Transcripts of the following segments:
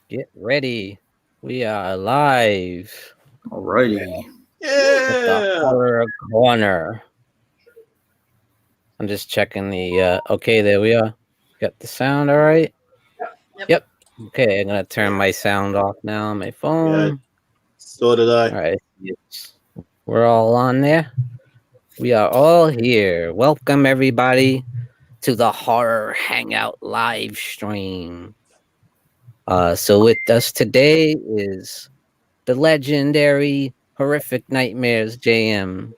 Get ready. We are live. Alrighty. At the Yeah. horror corner. I'm just checking the okay, there we are. Got the sound all right? Yep. Okay, I'm gonna turn my sound off now on my phone. So did I. All right. Yes. We're all on there. We are all here. Welcome everybody to the horror hangout live stream. So with us today is the legendary Horrific Nightmares JM.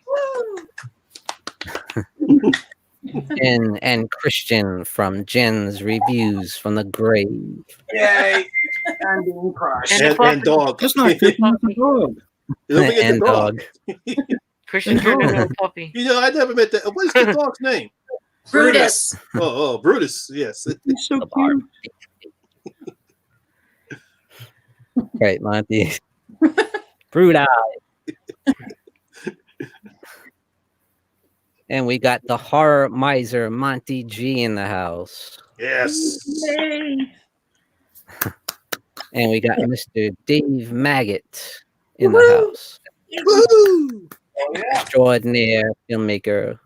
and Christian from Jen's Reviews from the Grave. Yay! I'm being crushed. And dog. That's not good. Dog. Don't forget And the dog. Christian turned into a puppy. You know, I never met that. What is the dog's name? Brutus. Oh, Brutus. Yes. He's so cute. Right, Monty. Brood Eye. And we got the horror miser Monty G in the house. Yes. Yay! And we got Mr. Dave Maggot in the house. Woo! Oh, yeah. Extraordinaire filmmaker.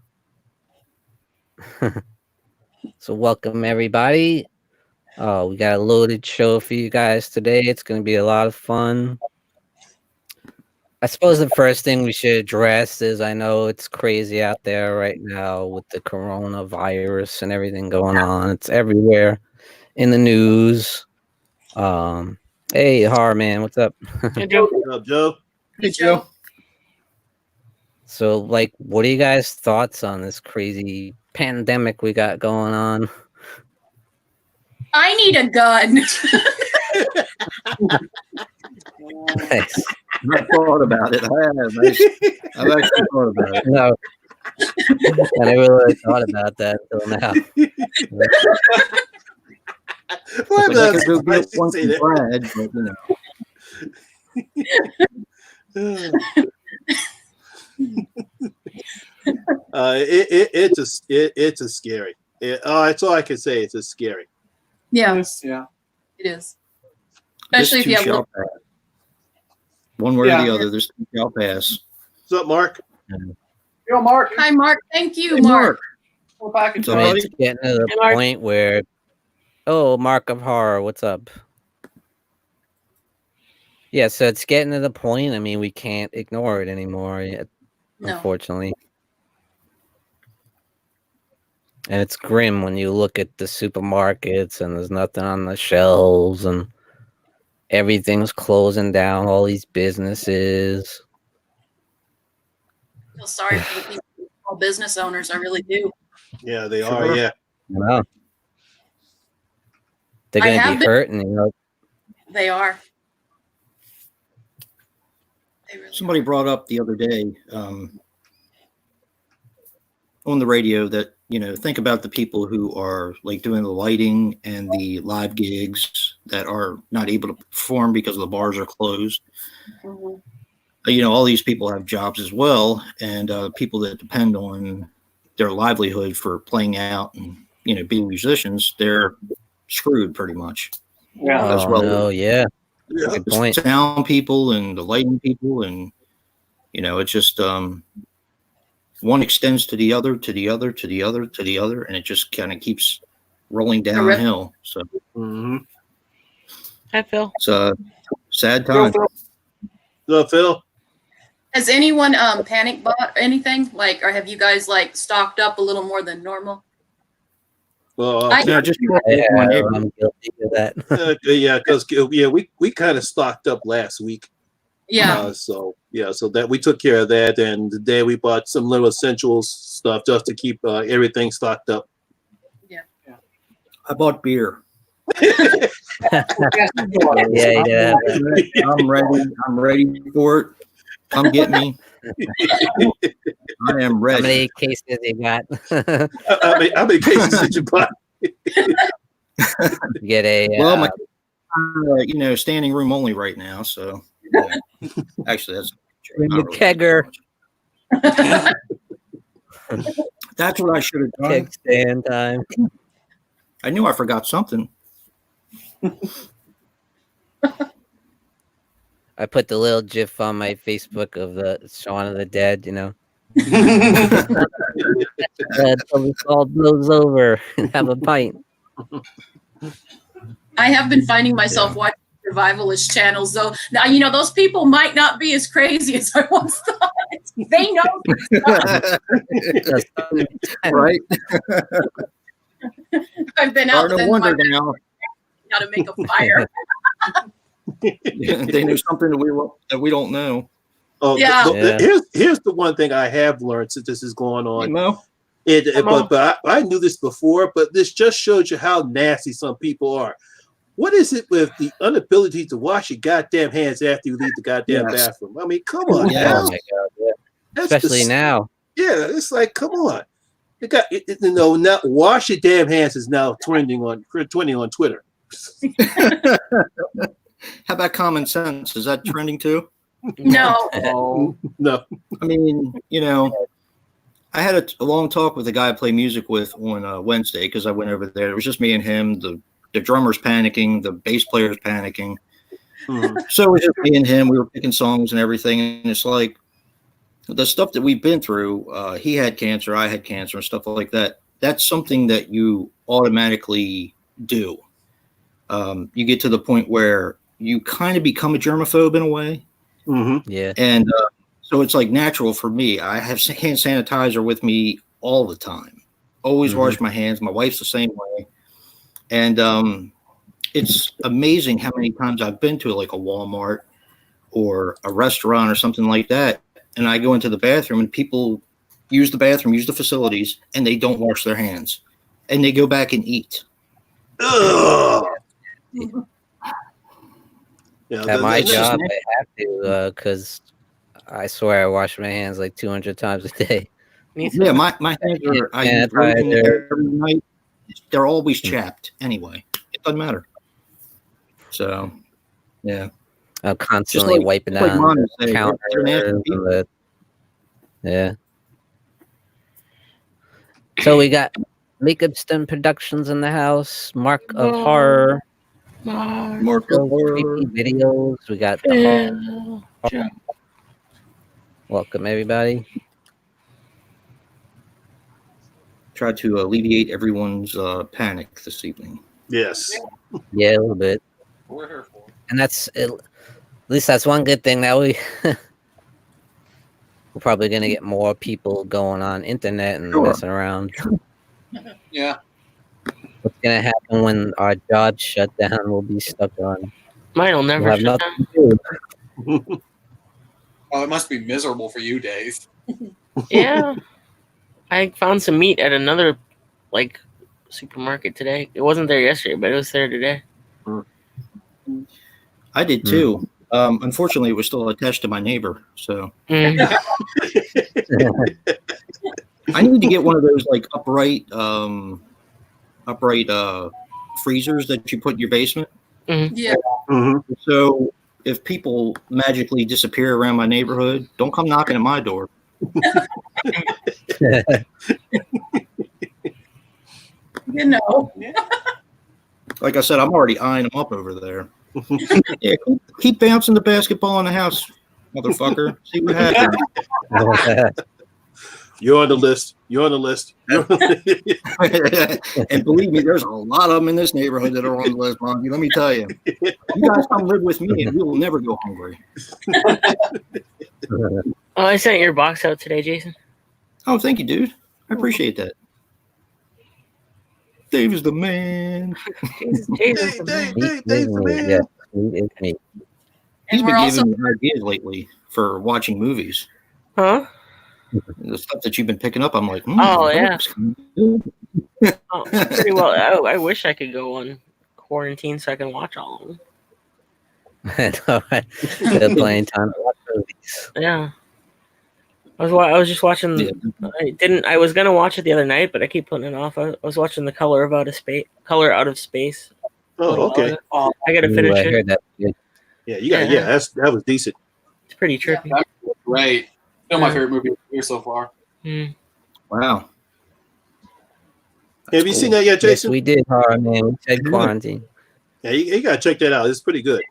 So welcome everybody. We got a loaded show for you guys today. It's going to be a lot of fun. I suppose the first thing we should address is I know it's crazy out there right now with the coronavirus and everything going on. It's everywhere in the news. Hey, horror man, what's up? Hey, Joe. What's up, Joe? Hey, Joe. So, like, what are you guys' thoughts on this crazy pandemic we got going on? I need a gun. Nice. I've thought about it. I've actually thought about it. No, I never really thought about that until now. Why Like, I does could go I get one say from that? Brad, but, It's a scary. That's all I can say. It's a scary. Yeah, Yeah. it is. this Especially if too you have shall little, pass. One way or Yeah. the other, this too shall pass. What's up, Mark? Yo, Mark. Hi, Mark. Thank you, Hey, Mark. We're back in What's up, I mean, buddy? it's getting to the Hey, Mark. point where, oh, Mark of Horror, what's up? Yeah, so it's getting to the point. I mean, we can't ignore it anymore, No. unfortunately. And it's grim when you look at the supermarkets and there's nothing on the shelves and everything's closing down, all these businesses. I feel sorry for the people, small business owners. I really do. Yeah, they Sure. are. Yeah. You know? They're I going to have be been- hurting, you know. They are. They really Somebody brought up the other day on the radio that, think about the people who are like doing the lighting and the live gigs that are not able to perform because the bars are closed. Mhm. All these people have jobs as well, and people that depend on their livelihood for playing out and being musicians, they're screwed pretty much. Yeah. As Oh, well. no, yeah. Yeah. Good The point. sound people and the lighting people, and it's just one extends to the other, to the other, to the other, to the other, and it just kind of keeps rolling downhill. So Mm-hmm. Hi, Phil. it's a sad Yo, time. Phil. So, Phil? Has anyone panic bought anything? Like, or have you guys like stocked up a little more than normal? Well, No, just Yeah, my neighbor. I'm guilty of that. yeah, because we kind of stocked up last week. Yeah. So that we took care of that, and today we bought some little essentials stuff just to keep everything stocked up. I bought beer. Yes, Yeah. I'm ready for it. Come get me. I am How ready. many cases you got? How many cases did you buy? Get a Well, my standing room only right now. So actually, that's bring not the really kegger. That's what I should have done. Keg stand time. I knew I forgot something. I put the little GIF on my Facebook of the Shaun of the Dead. Until this all blows over and have a pint. I have been finding myself watching survivalist channels, though. Now, those people might not be as crazy as I once thought. They know this stuff. Right? I've been out No in wonder my now. how to make a fire. They knew something that we don't know. Oh, Yeah. Here's the one thing I have learned since this is going on. Hey, Mo. But I knew this before, but this just shows you how nasty some people are. What is it with the inability to wash your goddamn hands after you leave the goddamn bathroom? I mean, come on, Yeah. now. Oh my God, yeah. That's Especially now. Yeah, it's like, come on. You got now wash your damn hands is now trending on Twitter. How about common sense? Is that trending too? No. Oh, No. I mean, I had a long talk with the guy I play music with on Wednesday because I went over there. It was just me and him. The drummer's panicking. The bass player's panicking. So it was just me and him. We were picking songs and everything. And it's like the stuff that we've been through. He had cancer. I had cancer and stuff like that. That's something that you automatically do. You get to the point where you kind of become a germaphobe in a way. Mm-hmm. Yeah. And so it's like natural for me. I have hand sanitizer with me all the time. Always wash my hands. My wife's the same way. And it's amazing how many times I've been to like a Walmart or a restaurant or something like that. And I go into the bathroom and people use the bathroom, use the facilities, and they don't wash their hands. And they go back and eat. Ugh. Yeah, At my that's just- job, I have to because I swear I wash my hands like 200 times a day. Yeah, my hands are. I use lotion every night. They're always chapped anyway. It doesn't matter. So, yeah. I'm constantly like- wiping like down Mom the would say, counters. they're nasty and people. Yeah. So we got Makeup Stem Productions in the house. Mark of No. Horror. More Creepy videos. We got the horror. Welcome everybody. Try to alleviate everyone's panic this evening. Yes. Yeah, a little bit. we're here for it. And that's at least that's one good thing that we're probably gonna get more people going on internet and Sure. messing around. Yeah. What's gonna happen when our jobs shut down? We'll be stuck on. Mine will We'll never have shut nothing down. to do. Oh, it must be miserable for you, Dave. Yeah. I found some meat at another supermarket today. It wasn't there yesterday, but it was there today. I did too. Unfortunately, it was still attached to my neighbor. So Mm. I need to get one of those like upright freezers that you put in your basement. Yeah. Mm-hmm. So if people magically disappear around my neighborhood, don't come knocking at my door. Like I said, I'm already eyeing them up over there. Yeah, keep bouncing the basketball in the house, motherfucker. See what happens. You're on the list. You're on the list. And believe me, there's a lot of them in this neighborhood that are on the list, Monty. Let me tell you. You guys come live with me and we will never go hungry. Oh, I sent your box out today, Jason. Oh, thank you, dude. I appreciate that. Dave is the man. Jason's the man. Dave's the man. Yeah, it's me. He's And been we're also giving me ideas lately for watching movies. Huh? The stuff that you've been picking up, I'm like, Oh, that yeah. looks good. Oh, pretty well. I wish I could go on quarantine so I can watch all of them. Still playing time to watch movies. Yeah. I was just watching. Yeah. I was gonna watch it the other night, but I keep putting it off. I was watching the Color Out of Space. Oh, okay. Oh, I gotta Ooh, finish I it. heard that. Yeah, you got. Yeah, that was decent. It's pretty trippy. that's great. Still my favorite movie of the year so far. Mm. Wow. Have you seen that yet, Yes, Jason? we did, horror man. We said quarantine. Yeah, you got to check that out. It's pretty good.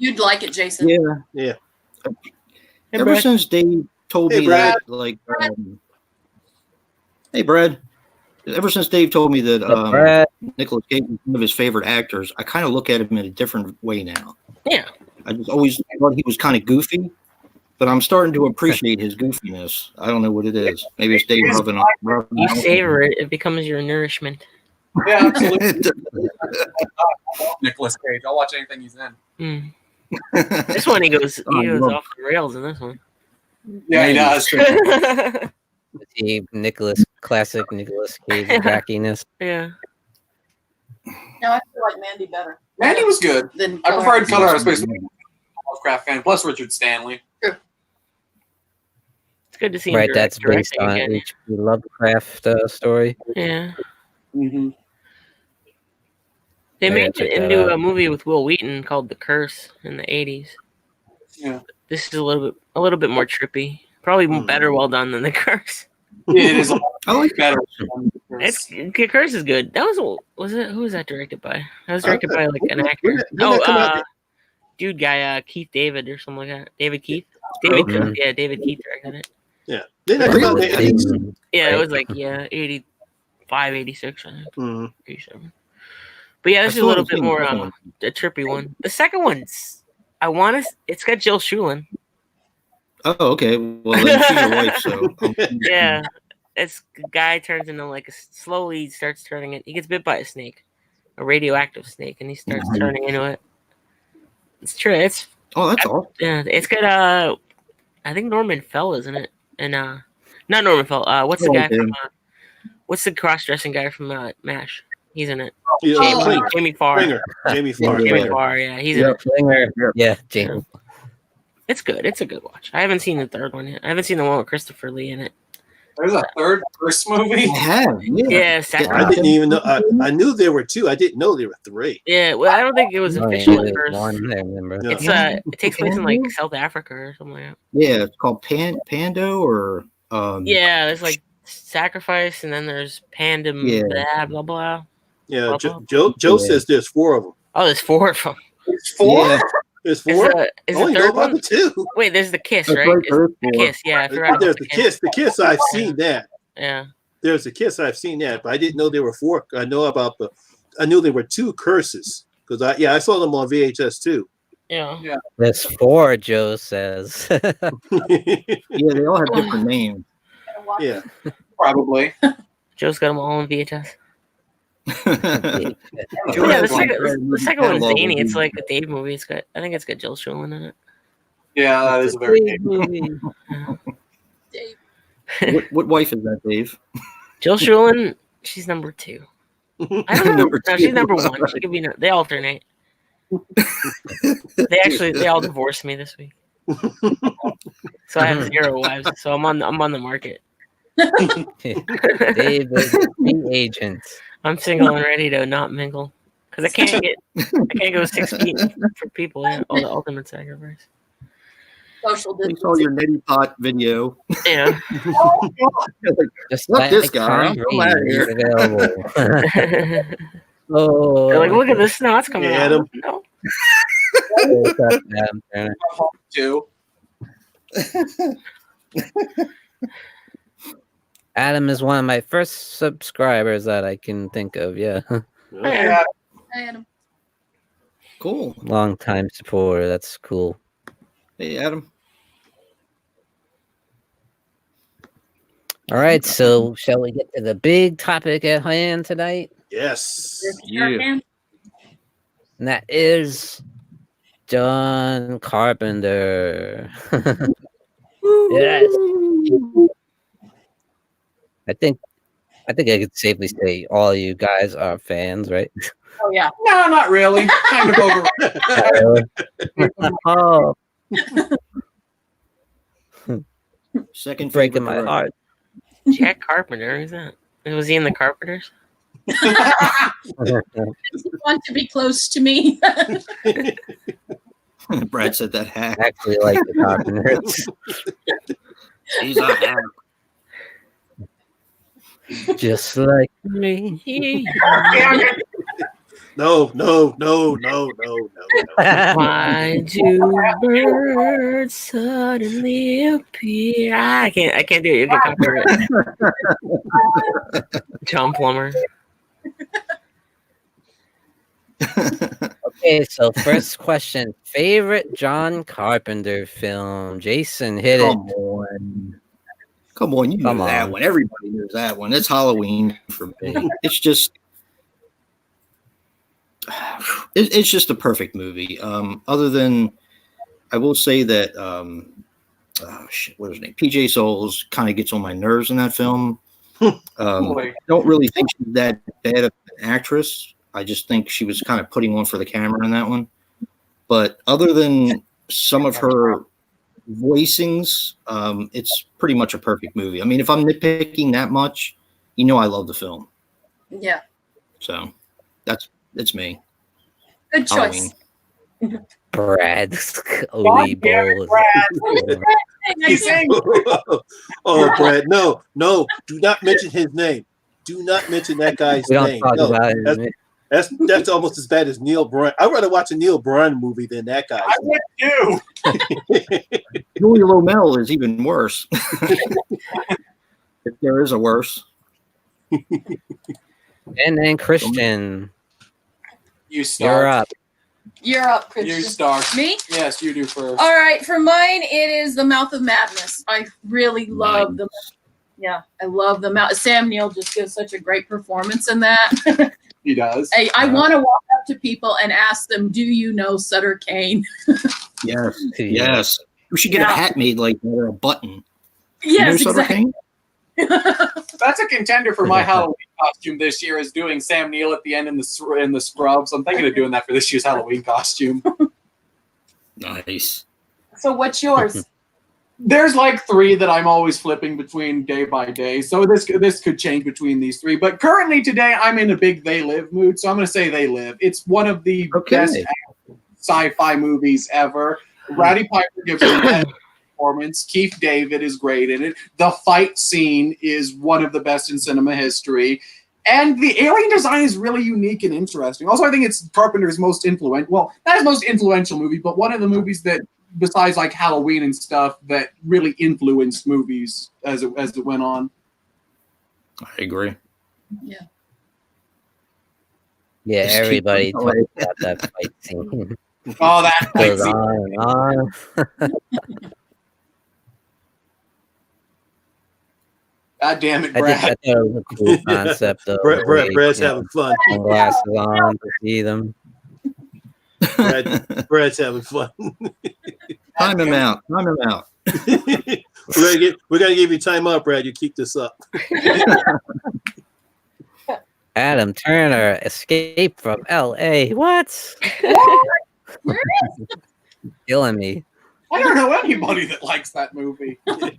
You'd like it, Jason. Yeah. Ever since Dave told Hey, me Brad. that, like, hey, Brad. Ever since Dave told me that Brad. Nicolas Cage is one of his favorite actors, I kind of look at him in a different way now. Yeah. I just always thought he was kind of goofy, but I'm starting to appreciate his goofiness. I don't know what it is. Maybe it's Dave rubbing off. You savor it; it becomes your nourishment. Yeah, absolutely. Nicolas Cage. I'll watch anything he's in. This one, he goes love off the rails in this one. Yeah, he does. The classic Nicolas Cage wackiness. Yeah. No, I feel like Mandy better. Mandy was good. Than I preferred Color Out of Space. Space. Lovecraft fan, plus Richard Stanley. It's good to see him Right, that's based directing on again. H.P. Lovecraft story. Yeah. Mm-hmm. They I made gotta it check that into out. a movie with Will Wheaton called The Curse in the 80s. Yeah. This is a little bit more trippy. Probably better well done than The Curse. It is a I like better. The Curse is good. That was it? Who was that directed by? That was directed by like an actor. when did that come out? Dude guy, Keith David or something like that. David Keith. David Okay. Keith. Yeah, David Keith directed it. Yeah. Didn't that come out in the 80s? Yeah, it was like 85, 86, I think. Mhm. 87. But yeah, this I is a still little haven't bit seen the more second one. a trippy one. The second one's it's got Jill Schulen. Oh, okay. Well, then she's your wife, so. Yeah. It's the guy turns into like slowly starts turning it. He gets bit by a snake, a radioactive snake, and he starts turning into it. It's true. It's That's all. yeah. It's got I think Norman Fell is in it, and not Norman Fell. What's the guy from? What's the cross-dressing guy from MASH? He's in it. Jamie Farr. Jamie Farr. Jamie Farr. Yeah, he's in it. Slinger. Yeah, Jamie. It's good. It's a good watch. I haven't seen the third one yet. I haven't seen the one with Christopher Lee in it. There's a third Curse movie. I have. Yeah, I didn't even know. I knew there were two. I didn't know there were three. Yeah, well, I don't think it was Oh, officially yeah, Curse. one, I remember. No. It's it takes place in like South Africa or something like that. Yeah, it's called Pando or. Yeah, there's like sacrifice, and then there's pandem, blah blah blah. Yeah, Joe says there's four of them. Oh, there's four of them. It's four. Yeah. There's four. Is Only the know third about one? the two. Wait, there's the kiss, That's right? right, Is there's the four. kiss, yeah. I forgot about There's the kiss. The kiss. I've seen that. Yeah. There's the kiss. I've seen that, but I didn't know there were four. I know about I knew there were two curses because I saw them on VHS too. Yeah. There's four, Joe says. Yeah, they all have different names. Yeah. Probably. Joe's got them all on VHS. Joe Yeah, has the second one's catalog zany. of It's like a Dave movie. I think it's got Jill Schulen in it. Yeah, that is a very Dave. Dave. what wife is that, Dave? Jill Schulen, she's number 2. I don't know. Number No, two. she's number 1. She could be. They alternate. They all divorced me this week, so I have 0 wives. So I'm on the market. Dave is the agent. I'm single and ready to not mingle because I can't go 6 feet for people. Yeah, all the ultimate sacrifice. Social We saw your neti pot video. Yeah. Just Fuck like this guy. I'm Conrad outta here. is available. They're Oh, like, look at the snot's coming out. Adam. No. what's up, Adam Turner? Two. Adam is one of my first subscribers that I can think of. Yeah, Yeah. Hi, Adam. Cool. long time supporter. That's cool. Hey, Adam. All right, so shall we get to the big topic at hand tonight? Yes. Yeah. And that is John Carpenter. Yes. I think I could safely say all you guys are fans, right? Oh yeah. No, not really. Kind of over. Oh, Second breaking favorite my heart. Jack Carpenter. Who's that? Was he in the Carpenters? Does he want to be close to me? Brad said that hack. I actually like the Carpenters. He's a hack. Just like me. No. Why do birds suddenly appear? I can't do it. You get copyright. John Plummer. Okay, so first question. Favorite John Carpenter film? Jason, hit it. Come on, you know that one. Everybody knows that one. It's Halloween for me. It's just a perfect movie. Other than, I will say that, what was his name? PJ Souls kind of gets on my nerves in that film. I don't really think she's that bad of an actress. I just think she was kind of putting on for the camera in that one. But other than some of her voicings, it's pretty much a perfect movie. I mean, if I'm nitpicking that much, you know I love the film. Yeah. So it's me. Good choice. Brad Odie Bowles. Oh, Brad, no, do not mention his name. Do not mention that guy's name. No, that's almost as bad as Neil Bryan. I'd rather watch a Neil Bryan movie than that guy. I would too. Julia Lomel is even worse. If there is a worse. And then Christian. You start. You're up, Christian. You start. Me? Yes, you do first. All right, for mine, it is The Mouth of Madness. I really love the. Yeah, I love the mouth. Sam Neill just gives such a great performance in that. He does. I want to walk up to people and ask them, "Do you know Sutter Kane?" Yes. We should get a hat made like that or a button. Yes, you know exactly. That's a contender for my Halloween costume this year. Is doing Sam Neill at the end in the scrubs. I'm thinking of doing that for this year's Halloween costume. Nice. So, what's yours? There's like 3 that I'm always flipping between day by day. So this could change between these 3. But currently today, I'm in a big They Live mood. So I'm going to say They Live. It's one of the best sci-fi movies ever. Roddy Piper gives a performance. Keith David is great in it. The fight scene is one of the best in cinema history. And the alien design is really unique and interesting. Also, I think it's Carpenter's most influential, well, not his most influential movie, but one of the movies that, besides like Halloween and stuff, that really influenced movies as it went on. I agree. Yeah. Yeah, everybody talks about that fight scene. Oh, that fight Goes scene. on and on. God damn it, I Brad. thought it was a cool concept. Though. Brad's having fun. Sunglasses on to see them. Brad's having fun. Time him out. We're gonna give you time up, Brad. You keep this up. Adam Turner, Escape from L.A. What? Killing me. I don't know anybody that likes that movie. I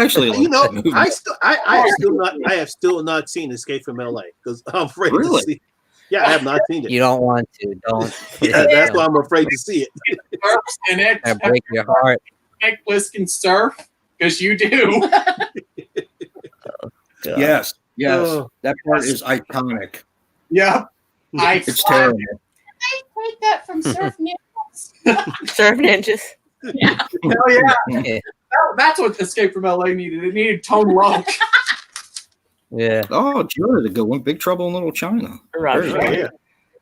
actually like that movie. I have still not seen Escape from LA because I'm afraid to see. Yeah, I have not seen it. You don't want to. Don't. Yeah, that's why I'm afraid to see it. Surfs in it. I break your heart. Nick Plissken surf because you do. Yes. That part is iconic. Yep. It's terrible. I take that from Surf Ninjas. Surf Ninjas. Yeah. Hell yeah. That's what Escape from LA needed. It needed Tone Loc. Yeah. Oh, Joe, the good one. Big Trouble in Little China. Right. Yeah.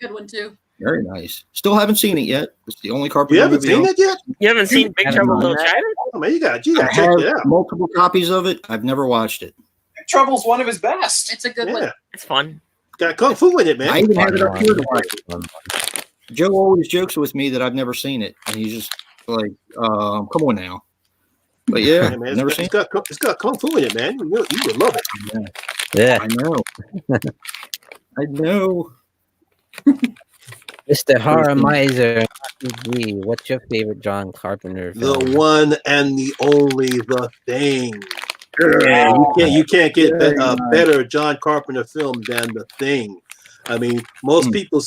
Good one too. Very nice. Still haven't seen it yet. It's the only Carpenter You haven't movie. seen it yet? You haven't seen Big Trouble in Little China? Oh man, you got to I check it have out. multiple copies of it. I've never watched it. Big Trouble's one of his best. It's a good one. Yeah, It's fun. got kung fu in it, I man. even have it up here to watch it. Joe always jokes with me that I've never seen it, and he's just like, "Come on now." But yeah, Yeah, man, never it's seen got kung fu in it, man. You would love it. it. Yeah. I know. I know. Mr. Horror Miser, what's your favorite John Carpenter film? The one and the only, The Thing. Yeah, you can't get a better John Carpenter film than The Thing. I mean, most people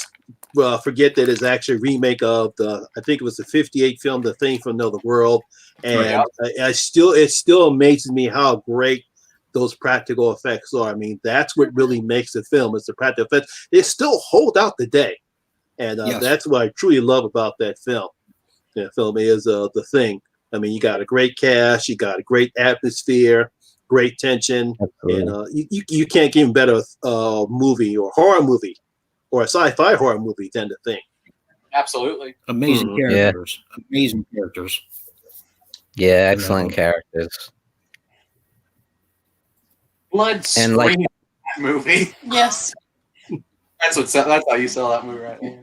forget that it's actually a remake of I think it was the '58 film, The Thing from Another World, and it still amazes me how great those practical effects are. I mean, that's what really makes the film. It's the practical effects. They still hold out the day. And Yes. that's what I truly love about that film. That film is The Thing. I mean, you got a great cast, you got a great atmosphere, great tension, Absolutely. and you can't get a better movie or horror movie or a sci-fi horror movie than The Thing. Absolutely. Amazing Mhm. characters. Amazing characters. Yeah, excellent characters. Blood And, like- screaming that movie. Yes. That's how you sell that movie, right? Yeah.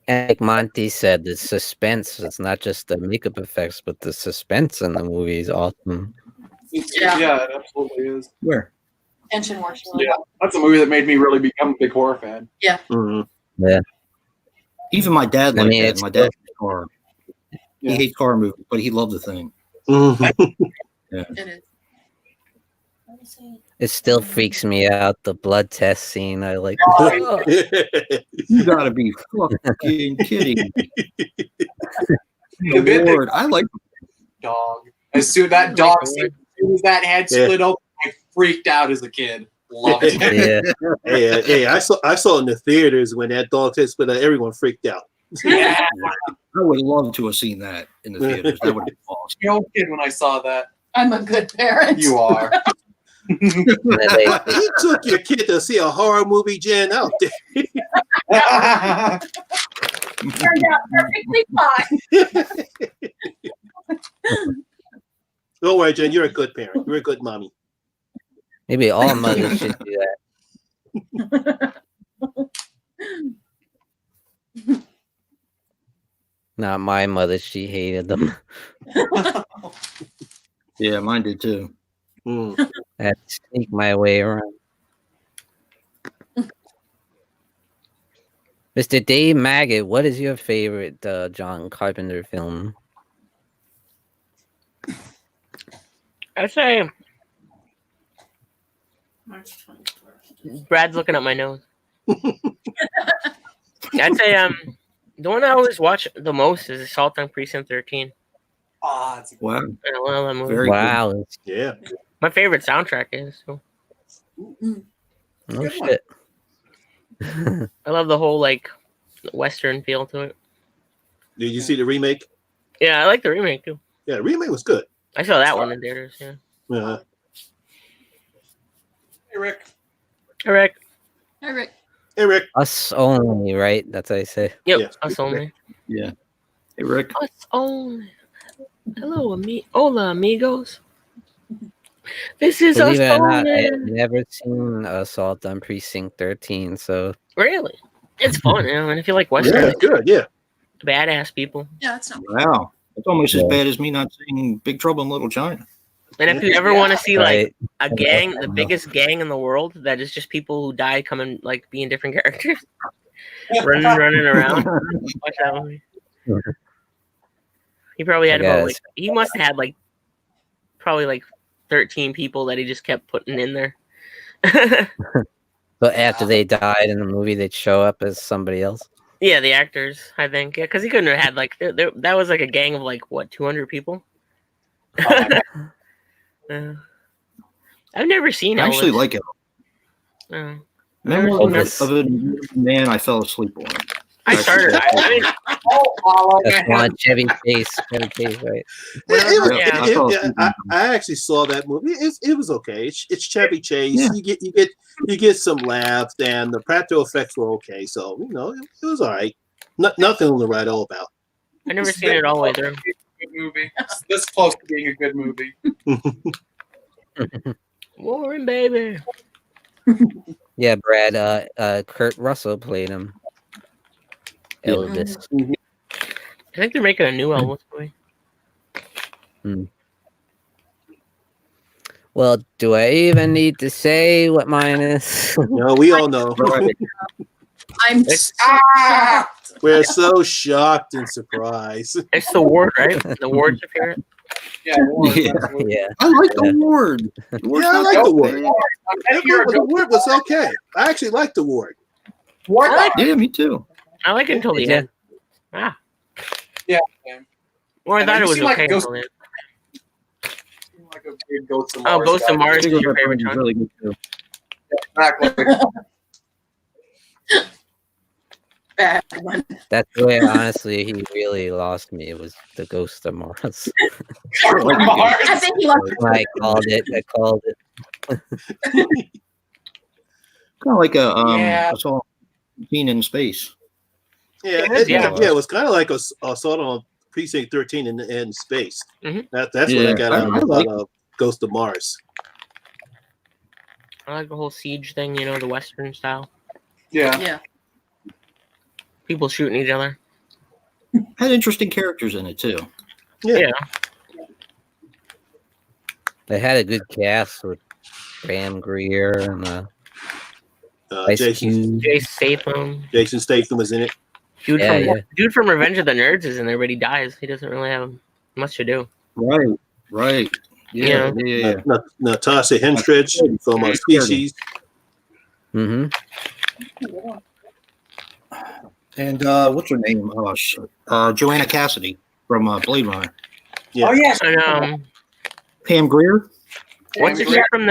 And like Monty said, the suspense, it's not just the makeup effects, but the suspense in the movie is awesome. Yeah. It absolutely is. Where? Tension works. Yeah, that's a movie that made me really become a big horror fan. Mhm. Even my dad I liked mean, that. it's My dad hates horror. Yeah. He hates horror movies, but he loved The Thing. Mhm. It is. Let me see. It still freaks me out, the blood test scene. I like. You gotta be fucking kidding me. The bit that- Lord, I like Dog. As soon as that dog, as soon as that head split open, I freaked out as a kid. Loved it. Yeah, hey, I saw it in the theaters when that dog test, but everyone freaked out. Yeah. I would love to have seen that in the theaters. That would have been awesome. You know, kid, when I saw that, I'm a good parent. you are. and You took your kid to see a horror movie, Jen, out there. Turned out perfectly fine. Don't worry, Jen, you're a good parent. You're a good mommy. maybe all mothers should do that. Not my mother; she hated them. Yeah, mine did too. Mm. I had to sneak my way around. Mr. Dave Maggot, what is your favorite John Carpenter film? I'd say March 21st. Brad's looking at my nose. I'd say the one I always watch the most is Assault on Precinct 13. Ah, it's a Wow. I love that movie. Very Wow, Yeah. My favorite soundtrack is. So. Mm. no Good one. shit. I love the whole like Western feel to it. Did you see the remake? Yeah, I like the remake too. Yeah, the remake was good. I saw that one in theaters. Yeah. Uh, Hey, Rick. All right. Hi, Rick. hey, Rick. Us only, right? That's what I say. Yep. Yeah. Us only. Yeah. Hey, Rick. Us only. Hello, hola, amigos. This is Believe us it or not, I only. have never seen Assault on Precinct 13, so Really? It's fun, you know, and if you like Western, Yeah, it's good. Yeah. badass people. Yeah, that's not. Wow. It's almost as Yeah. bad as me not seeing Big Trouble in Little China. And if you ever want to see like right. a gang, the biggest gang in the world, that is just people who die coming like being different characters, running around. Watch that movie. He probably had I about guess. like he must have had like probably like 13 people that he just kept putting in there. But after they died in the movie, they'd show up as somebody else. Yeah, the actors, I think. Yeah, because he couldn't have had like that was like a gang of like what 200 people. I've never seen. I actually Elvis. like it. Never Memory seen of a Man, I fell asleep on. I started. I mean, That's one Chevy Chase, right? I actually saw that movie. It was okay. It's Chevy Chase. Yeah. You get some laughs, and the practical effects were okay. So it was all right. Nothing to write all about. I never seen it all the way through. Good movie. It's this close to being a good movie. Warren, baby. Yeah, Brad. Kurt Russell played him. Elvis. I think they're making a new Elvis movie. Well, do I even need to say what mine is? No, we all know. I'm shocked. We're so shocked and surprised. It's the Ward, right? The Ward's your favorite. Yeah, Warren, Yeah. absolutely. Yeah. I like the Ward. The Ward's Yeah, I not like that the Ward. bad. The Ward was okay. I actually liked the Ward. Ward, Yeah, me too. I like it until the Yeah. end. Ah. Yeah, same. Well, I And thought you it was seem like okay Ghost- until the end. like a weird Ghost of Oh, Mars Ghost guy. of Mars is Figures your are favorite really one. good too. Exactly. Bad one. That's where honestly he really lost me. It was the Ghost of Mars. I think he lost. I called it. Kind of like a Yeah. assault scene in space. Yeah, it was kind of like a Assault on Precinct 13 in space. Mhm. That's what I got out of Ghost of Mars. I like the whole siege thing, you know, the Western style. Yeah. Yeah. People shooting each other. Had interesting characters in it too. Yeah. They had a good cast with Pam Grier and Jason Jason Statham. Statham was in it. Dude from Revenge of the Nerds is in there, but he dies. He doesn't really have much to do. Right. Yeah. Natasha Henstridge from Species. Mm-hmm. And what's her name? Oh shit. Joanna Cassidy from Blade Runner. Yeah. Oh yes. And Pam Grier. what's the chick from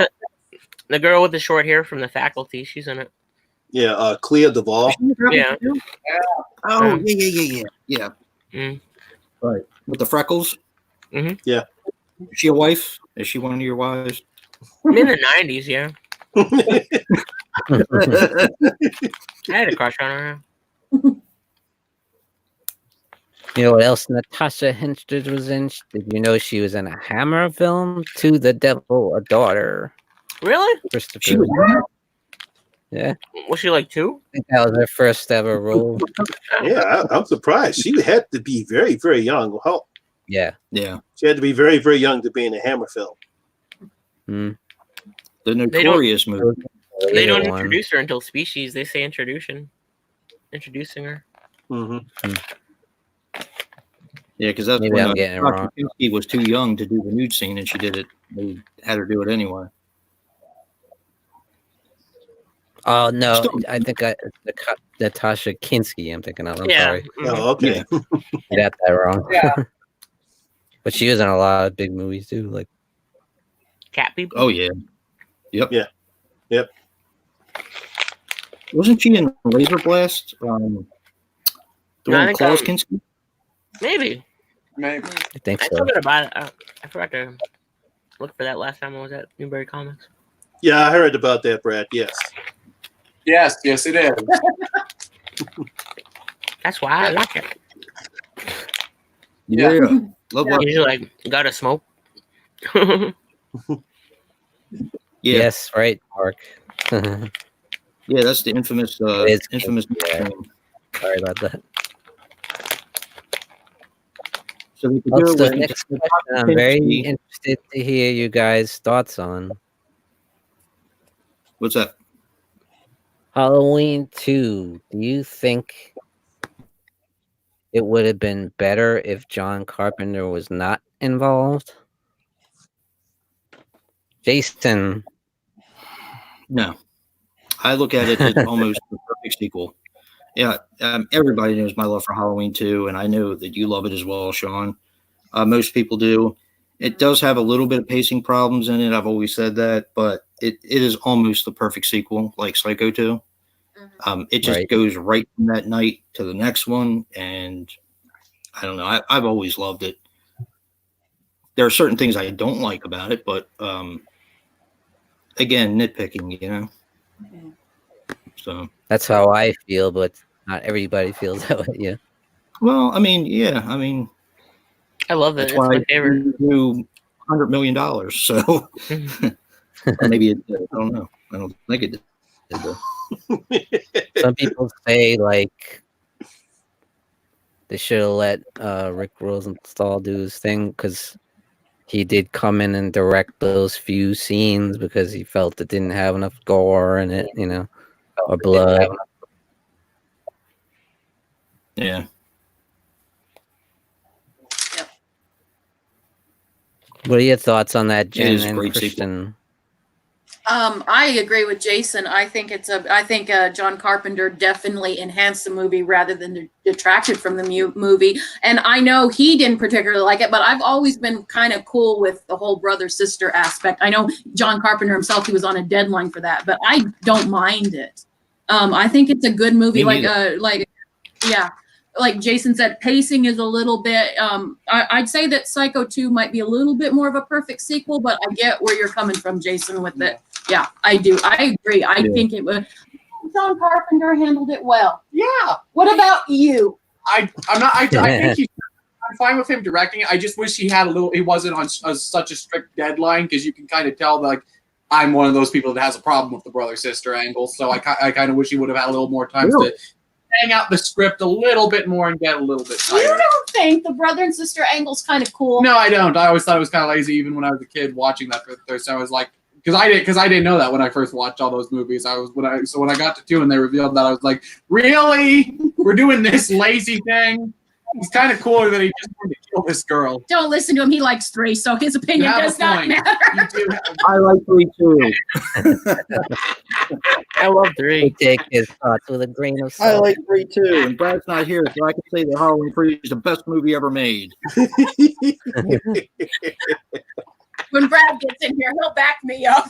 the girl with the short hair from The Faculty? She's in it. Yeah, Clea Duvall. Yeah. Oh yeah. Mm. Right. With the freckles. Mm-hmm. Yeah. Is she a wife? Is she one of your wives? In the 90s, yeah. I had a crush on her. You know what else Natasha Henstridge was in? Did you know she was in a Hammer film, To the Devil, a Daughter? Really? Christopher. She was in it? Yeah. Was she like 2? I think that was her first ever role. Yeah, I'm surprised. She had to be very, very young. Yeah. She had to be very, very young to be in a Hammer film. Mm. The Notorious movie. They don't One. introduce her until Species. They say introducing her. Mm-hmm. Yeah, because that's Maybe when I'm getting it wrong. He was too young to do the nude scene, and she did it. They had her do it anyway. Oh no, Still- I think Natasha Kinski. I'm thinking of. I'm Yeah. sorry, Mhm. Oh, okay. I got that wrong. Yeah. But she was in a lot of big movies too. Like Cat people. Oh yeah. Yep. Yeah. Yep. Wasn't she in Laser Blast? The No, I one with think, Klaus Kinski? Maybe. Maybe. I think I so. still gotta buy it. I forgot to look for that last time I was at Newberry Comics. Yeah, I heard about that, Brad. Yes. Yes, it is. That's why I like it. Yeah. Yeah. Love Yeah. that. Usually, like, gotta smoke. Yeah. Yes, right, Mark. Yeah, that's the infamous It is infamous yeah. name. Sorry about that. So we could Well, do so it the with next question I'm very interested to hear you guys' thoughts on what's that? Halloween 2. Do you think it would have been better if John Carpenter was not involved? Jason. No. I look at it as almost the perfect sequel. Yeah, everybody knows my love for Halloween 2, and I know that you love it as well, Sean. Most people do. It does have a little bit of pacing problems in it. I've always said that, but it is almost the perfect sequel, like Psycho 2. It just goes right from that night to the next one, and I don't know. I've always loved it. There are certain things I don't like about it, but again, nitpicking, you know. So That's how I feel, but not everybody feels that way. Yeah. well, I mean, yeah, I mean, I love it. that's It's why my favorite. you do $100 million. So or maybe it did. I don't know. I don't think it did. Some people say like they should have let Rick Rosenthal do his thing because he did come in and direct those few scenes because he felt it didn't have enough gore in it, you know, or blood. Yeah. What are your thoughts on that, It Jen is a and great Christian? I agree with Jason. I think John Carpenter definitely enhanced the movie rather than detracted from the movie. And I know he didn't particularly like it, but I've always been kind of cool with the whole brother-sister aspect. I know John Carpenter himself, he was on a deadline for that, but I don't mind it. I think it's a good movie. Me Yeah, like Jason said, pacing is a little bit. I'd say that Psycho 2 might be a little bit more of a perfect sequel, but I get where you're coming from, Jason, with it. Yeah, I do. I agree. I think it was. John Carpenter handled it well. Yeah. What about you? I'm not. I think I'm fine with him directing it. I just wish he had a little. He wasn't on such a strict deadline, because you can kind of tell that, like, I'm one of those people that has a problem with the brother sister angle. So I kind of wish he would have had a little more time to hang out the script a little bit more and get a little bit tighter. You don't think the brother and sister angle's kind of cool? No, I don't. I always thought it was kind of lazy, even when I was a kid watching that for the first time. I was like, because I didn't know that when I first watched all those movies. When I got to 2 and they revealed that, I was like, really? We're doing this lazy thing? It's kind of cooler that he just wanted to kill this girl. Don't listen to him. He likes 3, so his opinion does not matter. I like 3 too. I love 3. Take his thoughts with a grain of salt. I like 3 too. And Brad's not here, so I can say that Halloween 3 is the best movie ever made. When Brad gets in here, he'll back me up.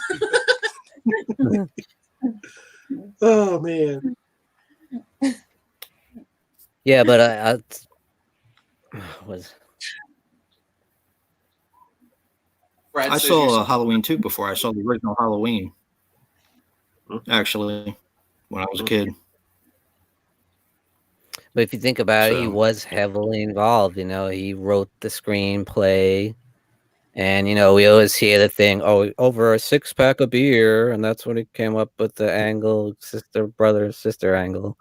Oh man. Yeah, but I was. I saw Halloween 2 before I saw the original Halloween. Actually, when I was a kid. But if you think about it, he was heavily involved. You know, he wrote the screenplay, and you know, we always hear the thing, "Oh, over a 6-pack of beer," and that's when he came up with the angle, brother sister angle.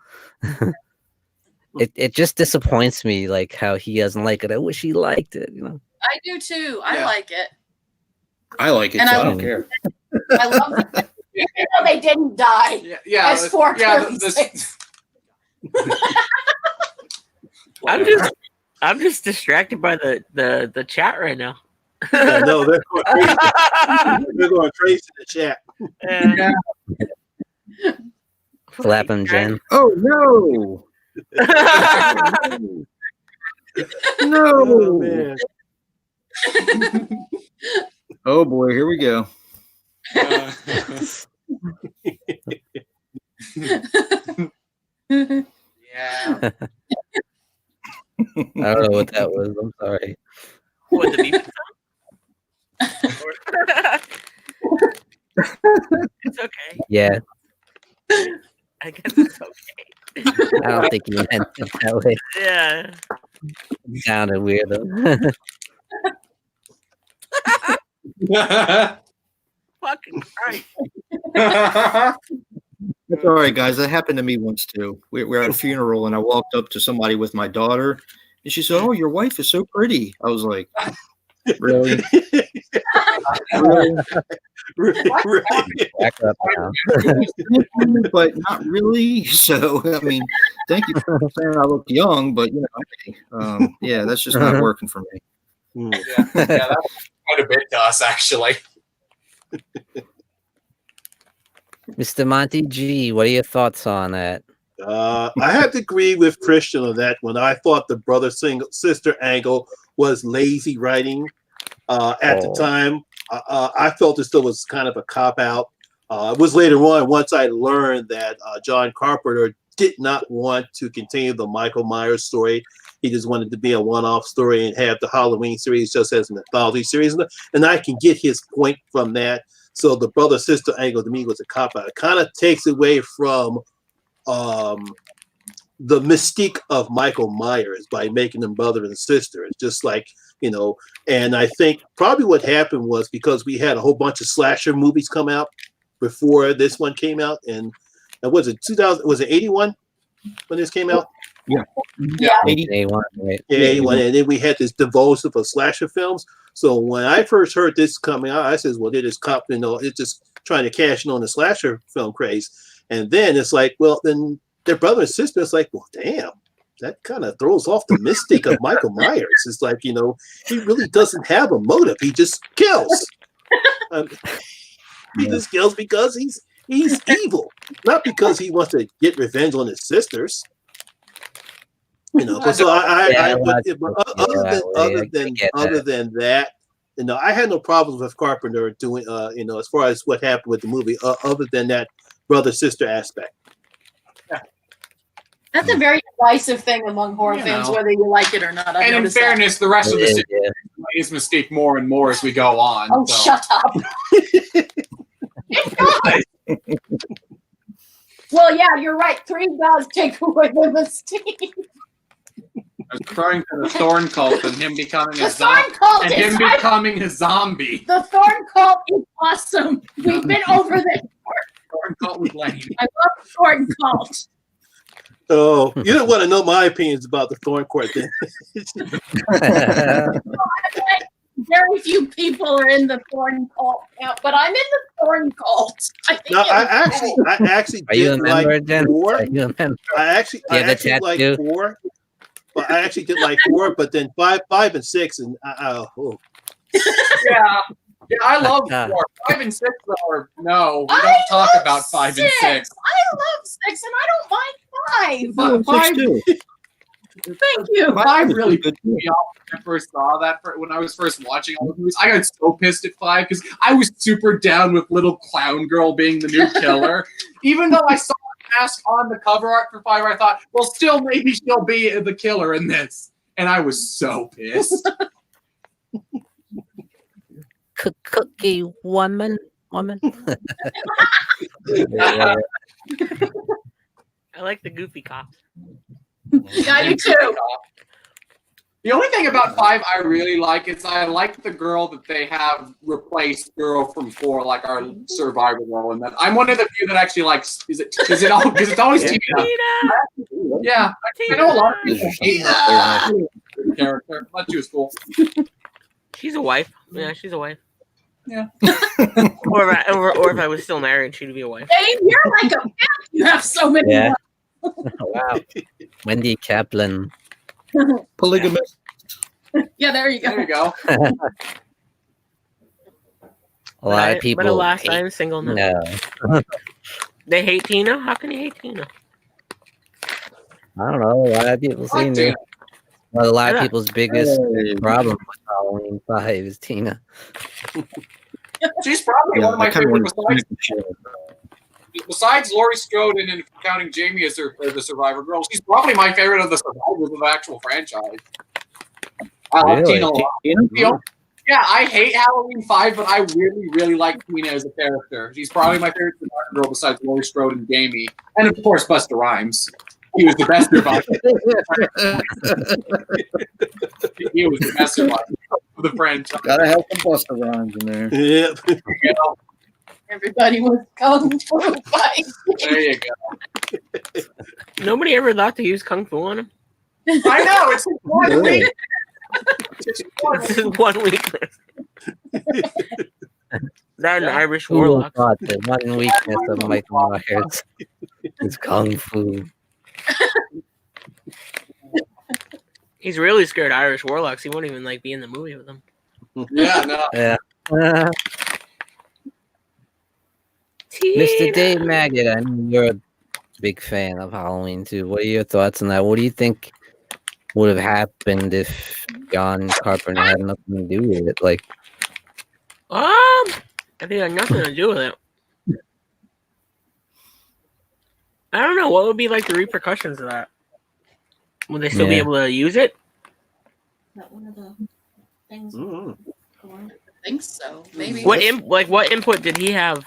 It just disappoints me, like how he doesn't like it. I wish he liked it. You know, I do too. I like it. I like it, And so I I don't care. I love it. You know, they didn't die. As for I'm just distracted by the chat right now. I know they're going crazy. They're going crazy in the chat. slap him, Jen. Oh no! No! Oh, man. Oh boy, here we go. I don't know what that was. I'm sorry. What, the beep sound? It's okay. Yeah, I guess it's okay. I don't think he meant it that way. Yeah. It sounded weird though. Fucking Christ. That's all right, guys. That happened to me once too. We're at a funeral, and I walked up to somebody with my daughter, and she said, "Oh, your wife is so pretty." I was like, "Really? Really? Back up now. But not really." So, I mean, thank you for saying I look young, but you know, yeah, that's just not working for me. Yeah, that's quite a bit to us, actually. Mr. Monty G, what are your thoughts on that? I have to agree with Christian on that one. I thought the brother sister angle was lazy writing at the time. I felt as though it was kind of a cop out. It was later on, once I learned that John Carpenter did not want to continue the Michael Myers story. He just wanted to be a one-off story and have the Halloween series just as an anthology series. And I can get his point from that. So the brother-sister angle to me was a cop-out. It kind of takes away from the mystique of Michael Myers by making them brother and sister. It's just like, you know, and I think probably what happened was because we had a whole bunch of slasher movies come out before this one came out. And was it 2000? Was it 81 when this came out? Yeah. 81, right? Yeah, 81. And then we had this divulsive of slasher films. So when I first heard this coming out, I says, well, they're just it's just trying to cash in on the slasher film craze. And then it's like, well, then their brother and sister is like, well, damn, that kind of throws off the mystique of Michael Myers. It's like, you know, he really doesn't have a motive. He just kills. He just kills because he's evil, not because he wants to get revenge on his sisters. You know, but so other than that, you know, I had no problems with Carpenter doing, you know, as far as what happened with the movie, other than that brother sister aspect. That's a very divisive thing among horror fans, whether you like it or not. And in fairness, the rest of the series is Mystique more and more as we go on. Oh, shut up. It does. Well, yeah, you're right. 3 does take away the Mystique. I was referring to the Thorn Cult and him becoming a zombie. And him becoming a zombie. The Thorn Cult is awesome. We've been over this. Thorn Cult was lame. I love the Thorn Cult. Oh, you don't want to know my opinions about the Thorn Court then. Very few people are in the Thorn Cult, but I'm in the Thorn Cult. I think I actually did like 4. I actually like 4. But I actually did like 4, but then 5 and 6, and yeah, I love 4. 5 and 6 are no. We don't talk about 5 and 6. I love 6, and I don't mind 5. But 5 too. Thank you. 5 really pissed me off when I first saw that. When I was first watching all the movies, I got so pissed at 5 because I was super down with little clown girl being the new killer, even though I saw mask on the cover art for 5, I thought, well, still maybe she'll be the killer in this, and I was so pissed. Cookie woman. I like the goofy cops. Yeah, you too. The only thing about 5 I really like is I like the girl that they have replaced girl from 4, like our survivor role. And that I'm one of the few that actually likes. Is it? Because it's always Tina. Yeah, I know a lot of people hate her character. But she was cool. She's a wife. Yeah, she's a wife. Yeah. or if I was still married, she'd be a wife. Dave, you're like a pimp. You have so many. Yeah. Wow. Wendy Kaplan. Polygamous. Yeah, there you go. There you go. A lot of people. But alas, I'm single now. No. They hate Tina? How can you hate Tina? I don't know. A lot of people see me. Well, a lot of people's biggest problem with Halloween 5 is Tina. She's probably one of my favorite besides Laurie Strode and counting Jamie as the survivor girl. She's probably my favorite of the survivors of the actual franchise. I love Tina a lot. Yeah, I hate Halloween 5, but I really, really like Tina as a character. She's probably my favorite survivor girl besides Laurie Strode and Jamie. And of course, Busta Rhymes. He was the best survivor. He was the best survivor of the franchise. Gotta have some Busta Rhymes in there. Yep. You know? Everybody was kung fu fight. There you go. Nobody ever thought to use kung fu on him. I know, it's one week. It's just one weakness. That an Irish Who warlock. thought the one weakness of Michael Myers is kung fu? He's really scared of Irish warlocks. He won't even be in the movie with them. Yeah, no. Yeah. Mr. Dave Maggot, I know you're a big fan of Halloween too. What are your thoughts on that? What do you think would have happened if John Carpenter had nothing to do with it? I think it had nothing to do with it. I don't know. What would be the repercussions of that? Would they still be able to use it? Not one of the things. I think so. Maybe. What input did he have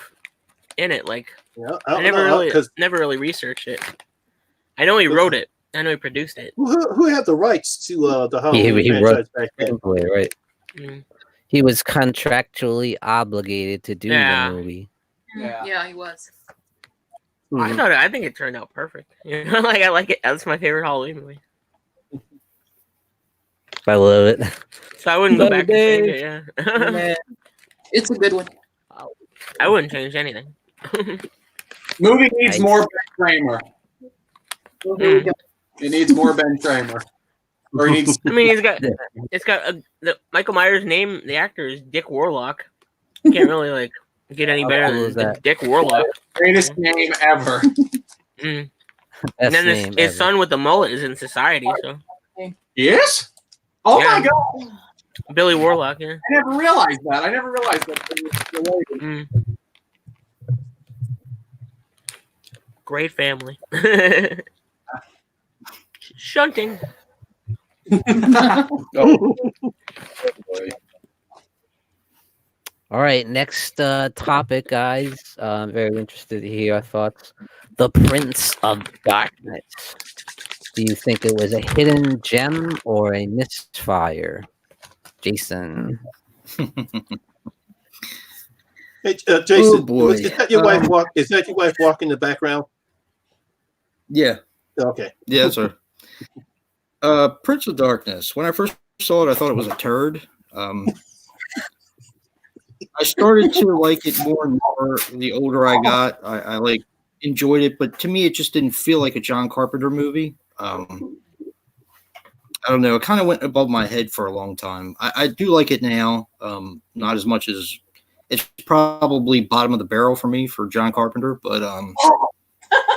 in it? I never really researched it. I know he wrote it. I know he produced it. Who had the rights to the Halloween He franchise wrote back then? right? Mm. He was contractually obligated to do the movie. Yeah, he was. I think it turned out perfect. You know, I like it. That's my favorite Halloween movie. I love it. So I wouldn't go back and change it. Yeah. It's a good one. I wouldn't change anything. Movie needs more Ben Kramer. It needs more Ben Kramer. Or he needs. I mean, it's got the Michael Myers' name. The actor is Dick Warlock. You can't really get any better than Dick Warlock. Greatest name ever. And then his son with the mullet is in Society. So yes. Oh my God. Billy Warlock. Yeah. I never realized that. Great family. Shunting. Oh, boy. All right, next topic, guys. I'm very interested to hear your thoughts. The Prince of Darkness. Do you think it was a hidden gem or a misfire? Jason. Hey, Jason, Oh, boy. is that your wife walk? Is that your wife walking in the background? Yeah. Okay. Yeah, that's her. Prince of Darkness. When I first saw it, I thought it was a turd. I started to like it more and more the older I got. I like enjoyed it, but to me, it just didn't feel like a John Carpenter movie. I don't know. It kind of went above my head for a long time. I do like it now, not as much as it's probably bottom of the barrel for me for John Carpenter, but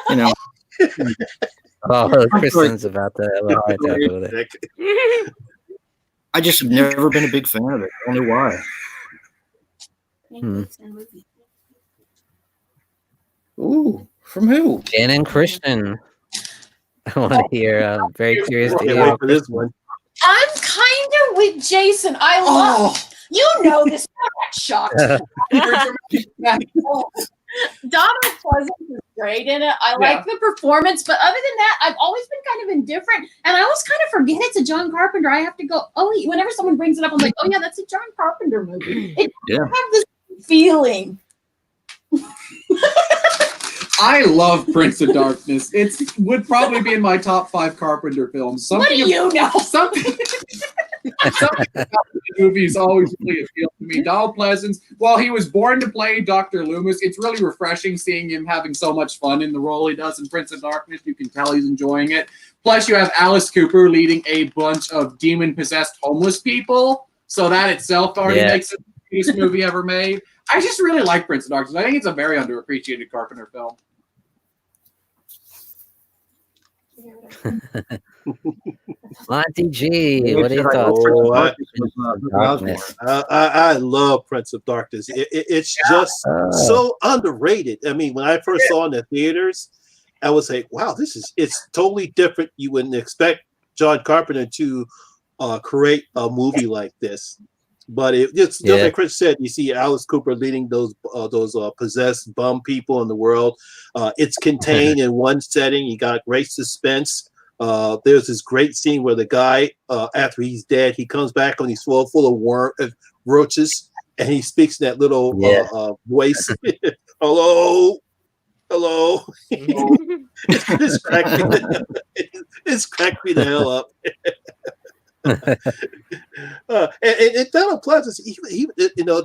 you know. Oh, Kristen's about to have a hard time with it. I just have never been a big fan of it. I don't know why. Ooh, from who? Jan and Christian. I want to hear. I'm very curious to Can't hear. wait for this one. I'm kind of with Jason. I love you know this. I'm not shocked. Donald Pleasance is great in it. I like the performance, but other than that, I've always been kind of indifferent, and I always kind of forget it's a John Carpenter. I have to go, whenever someone brings it up, I'm like, oh yeah, that's a John Carpenter movie. It doesn't have this feeling. I love Prince of Darkness. It would probably be in my top 5 Carpenter films. What do you know? Something about the movies always really appealed to me. Donald Pleasance, while he was born to play Dr. Loomis, it's really refreshing seeing him having so much fun in the role he does in Prince of Darkness. You can tell he's enjoying it. Plus, you have Alice Cooper leading a bunch of demon-possessed homeless people. So that itself already makes it the greatest movie ever made. I just really like Prince of Darkness. I think it's a very underappreciated Carpenter film. Monty G, what are your thoughts? I love Prince of Darkness. It's just so underrated. I mean, when I first saw it in the theaters, I was like, wow, it's totally different. You wouldn't expect John Carpenter to create a movie like this. But it's just like Chris said, you see Alice Cooper leading those possessed bum people in the world. It's contained in one setting. You got great suspense. There's this great scene where the guy, after he's dead, he comes back and he's full of roaches, and he speaks in that little voice. Hello. It's cracked me the hell up. And Donald Pleasance, he,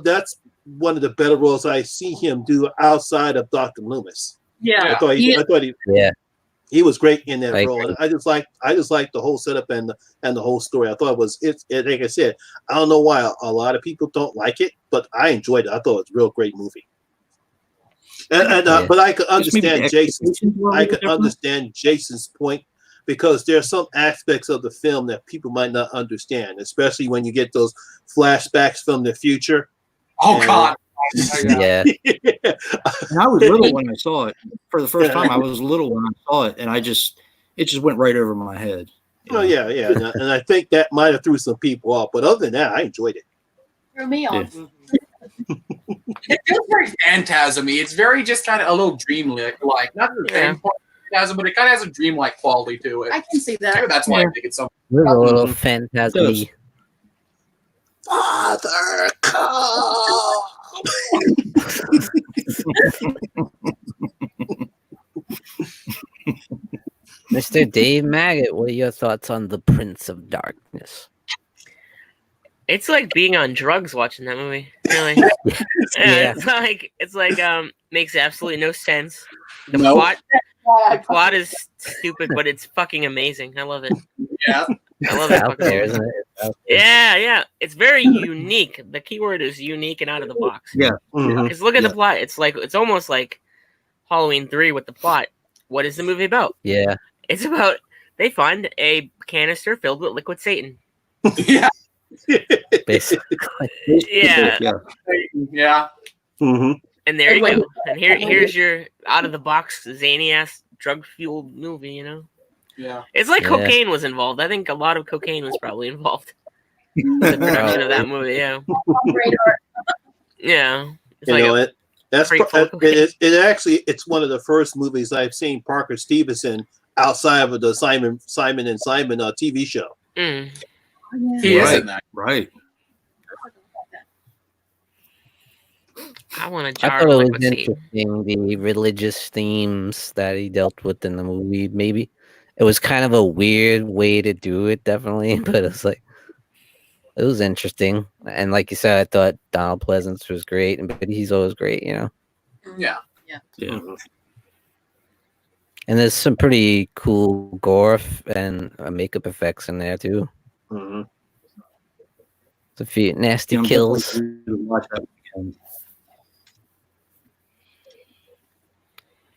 that's one of the better roles I see him do outside of Dr. Loomis. Yeah, I thought he was great in that role. And I just like the whole setup and the whole story. I thought it's like I said, I don't know why a lot of people don't like it, but I enjoyed it. I thought it was a real great movie. But I could understand Jason's point, because there are some aspects of the film that people might not understand, especially when you get those flashbacks from the future. Oh, God. Yeah. And I was little when I saw it. For the first time, I was little when I saw it, and it just went right over my head. Oh, yeah. And I think that might have threw some people off. But other than that, I enjoyed it. Threw me off. Yeah. It feels very phantasm-y. It's very just kind of a little dream-like. Not the same phantasm, but it kind of has a dream-like quality to it. I can see that. Maybe that's why I think it's so. We're a little phantasm. Father, come. Mr. Dave Maggot, what are your thoughts on The Prince of Darkness? It's like being on drugs watching that movie. Really. It's like makes absolutely no sense. The plot is stupid, but it's fucking amazing. I love it. Yeah. I love it. Out there, isn't it? Yeah. It's very unique. The keyword is unique and out of the box. Yeah. Because look at the plot. It's almost like Halloween 3 with the plot. What is the movie about? Yeah. It's about they find a canister filled with liquid Satan. Yeah. Basically. Yeah. Mm-hmm. And there you go. And here's your out of the box zany ass drug fueled movie, Yeah. It's like cocaine was involved. I think a lot of cocaine was probably involved in the production of that movie. Yeah. Yeah. It's You know like it. That's crate full of cocaine. it's one of the first movies I've seen Parker Stevenson outside of the Simon and Simon TV show. Mm. He is in that. Right. I want a I jar thought of it was liquid seed. interesting the religious themes that he dealt with in the movie. Maybe it was kind of a weird way to do it, definitely, but it's like it was interesting. And like you said, I thought Donald Pleasance was great, but he's always great, you know. Yeah. Yeah. And there's some pretty cool gore and makeup effects in there too. Mm-hmm. It's a few nasty I'm kills. definitely gonna watch that again.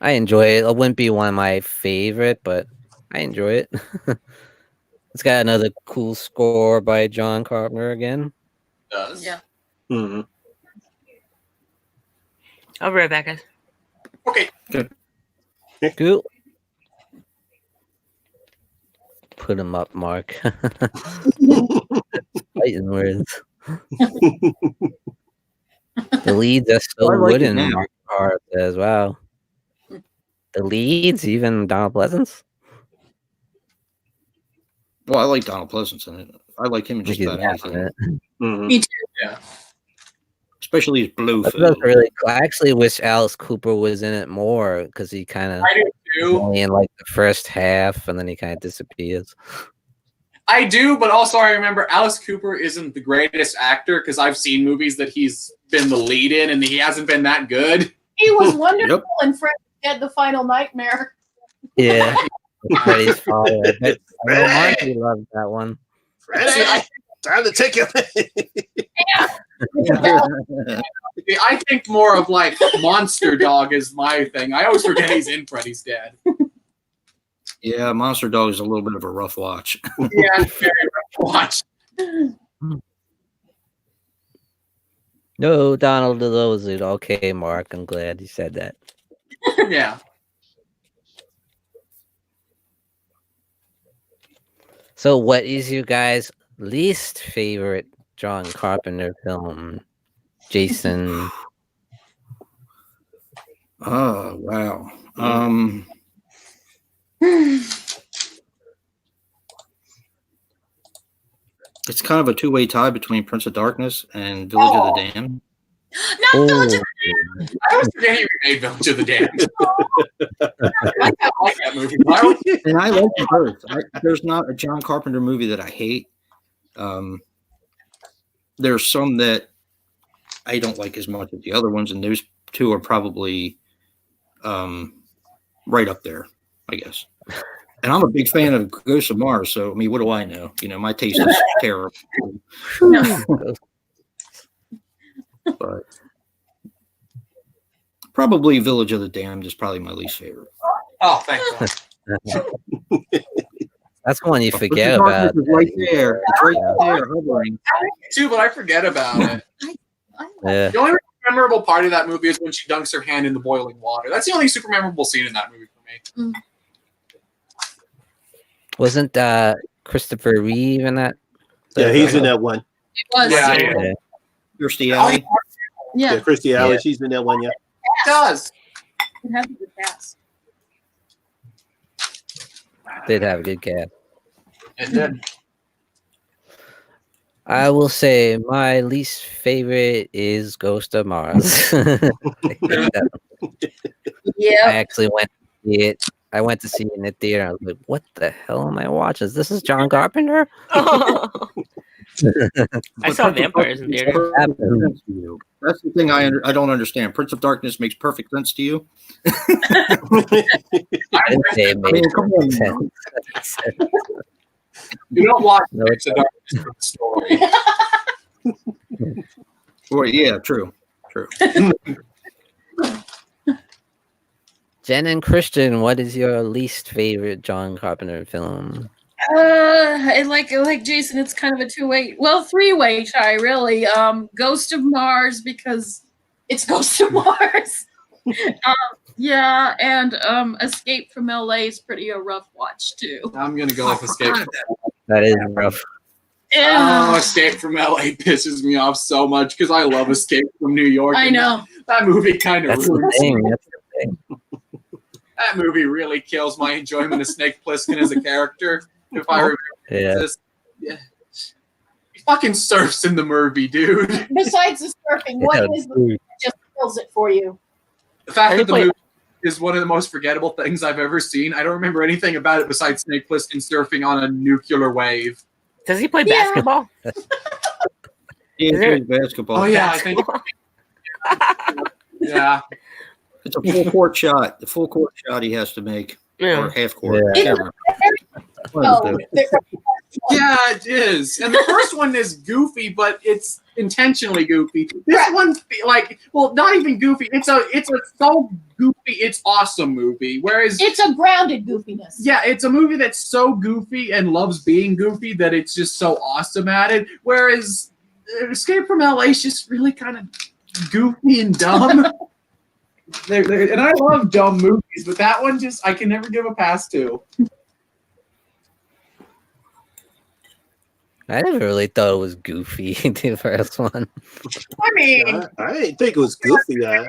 I enjoy it. It wouldn't be one of my favorite, but I enjoy it. It's got another cool score by John Carpenter again. It does. Yeah. Mm-hmm. I'll be right back, guys. Okay. Cool. Put him up, Mark. Fighting words. The leads are so I like it wooden. now. Mark Hart as well. The leads, even Donald Pleasance. Well, I like Donald Pleasance in it. I like him in just He's about awesome in anything, it. Mm-hmm. Me too. Yeah. especially his blue That's food. really cool. I actually wish Alice Cooper was in it more because he kind of I do too. only in like the first half and then he kind of disappears. I do, but also I remember Alice Cooper isn't the greatest actor because I've seen movies that he's been the lead in and he hasn't been that good. He was wonderful Yep. in Freddy Dead the Final Nightmare. Yeah. Freddy's father. I know Monty loved that one. Freddy, time to take your I think more of like Monster Dog is my thing. I always forget he's in Freddy's Dead. Yeah, Monster Dog is a little bit of a rough watch. Yeah, it's very rough to watch. No, Donald knows it. Okay, Mark. I'm glad you said that. Yeah. So, what is your guys' least favorite John Carpenter film? Jason. Oh, wow. It's kind of a two-way tie between Prince of Darkness and Village of the Damned. Not Village of Oh, I always forget he remade Village of the Damned. I like that movie. Why would- And I like them both. There's not a John Carpenter movie that I hate. There's some that I don't like as much as the other ones, and those two are probably right up there, I guess. And I'm a big fan of Ghosts of Mars, so I mean, what do I know? You know, my taste is terrible. But probably Village of the Damned is probably my least favorite. Oh, thank God. that's one you But forget Prince of Darkness about. is right there. It's right there, hovering. Too, but I forget about it. Yeah. The only memorable part of that movie is when she dunks her hand in the boiling water. That's the only super memorable scene in that movie for me. Wasn't Christopher Reeve in that? Yeah, he's in that one. It was. Yeah, Yeah. Yeah. Kirstie Alley. Yeah, Christy Alley, Yeah. she's in that one. Yeah. It does. It has a good cast. Did have a good cast. It did. I will say my least favorite is Ghost of Mars. I Yeah. actually went to see it. I went to see it in the theater. I was like, "What the hell am I watching? This is John Carpenter." I But saw Prince of vampires in Darkness theater. makes perfect sense to you. That's the thing I don't understand. Prince of Darkness makes perfect sense to you. I didn't say it I made mean, come on now. sense. You don't watch No, Prince of Darkness for the story. Well, yeah, true. Jen and Christian, what is your least favorite John Carpenter film? Like Jason, it's kind of a two-way, well, three-way tie, really. Ghost of Mars, because it's Ghost of Mars. Yeah, and Escape from LA is pretty a rough watch too. I'm gonna go with Escape. That is rough. Oh, Escape from LA pisses me off so much because I love Escape from New York. I know. That movie kind of That's the ruins thing. me. That's the thing. That movie really kills my enjoyment of Snake Plissken as a character. If I remember this, yeah. He fucking surfs in the movie, dude. Besides the surfing, what is the that just kills it for you? The fact that the movie is one of the most forgettable things I've ever seen. I don't remember anything about it besides Snake Plissken surfing on a nuclear wave. Does he play basketball? He plays basketball. Oh yeah, I think. Yeah. It's a full court shot. The full court shot he has to make. Yeah. Or half court. Yeah. Oh, Yeah, it is. And the first one is goofy, but it's intentionally goofy. This one, like, well, not even goofy. It's a so goofy, it's awesome movie. Whereas it's a grounded goofiness. yeah, it's a movie that's so goofy and loves being goofy that it's just so awesome at it. Whereas Escape from LA is just really kind of goofy and dumb. And I love dumb movies, but that one just I can never give a pass to. I never really thought it was goofy, the first one. I mean, I didn't think it was goofy. I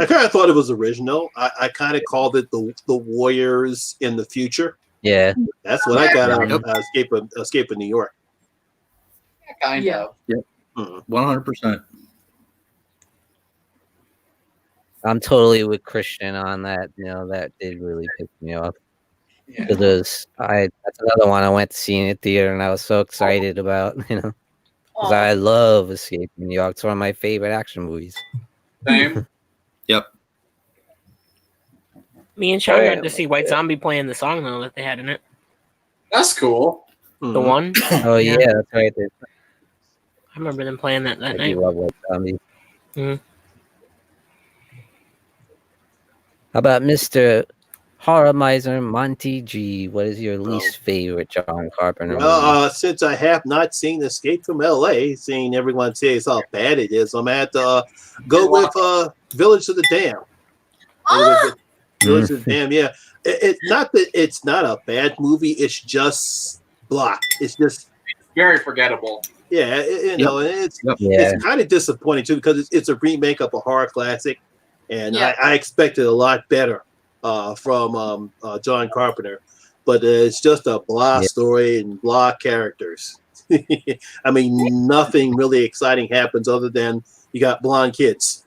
kind of thought it was original. I kind of called it the Warriors in the future. Yeah. That's what I got out of Escape of New York. kind of. Yep. 100%. I'm totally with Christian on that. You know, that did really piss me off. Yeah. Because that's another one I went to see in the theater and I was so excited about, you know. Because I love Escape from New York. It's one of my favorite action movies. Same. Yep. Me and Sean got to see White Zombie playing the song though that they had in it. That's cool. The one. Oh yeah, that's right. I remember them playing that I night. do love White Zombie. Mhm. How about Mr. Horror Miser Monty G? What is your least favorite John Carpenter movie? Since I have not seen Escape from LA, seeing everyone say how bad it is, I'm going to have to go with Village of the Damned. Village of the Damned, yeah. It's not that it's not a bad movie, it's just blah. It's just very forgettable. Yeah, it's kind of disappointing too because it's a remake of a horror classic, and I expected a lot better from John Carpenter, but it's just a blah story and blah characters. I mean, nothing really exciting happens other than you got blonde kids.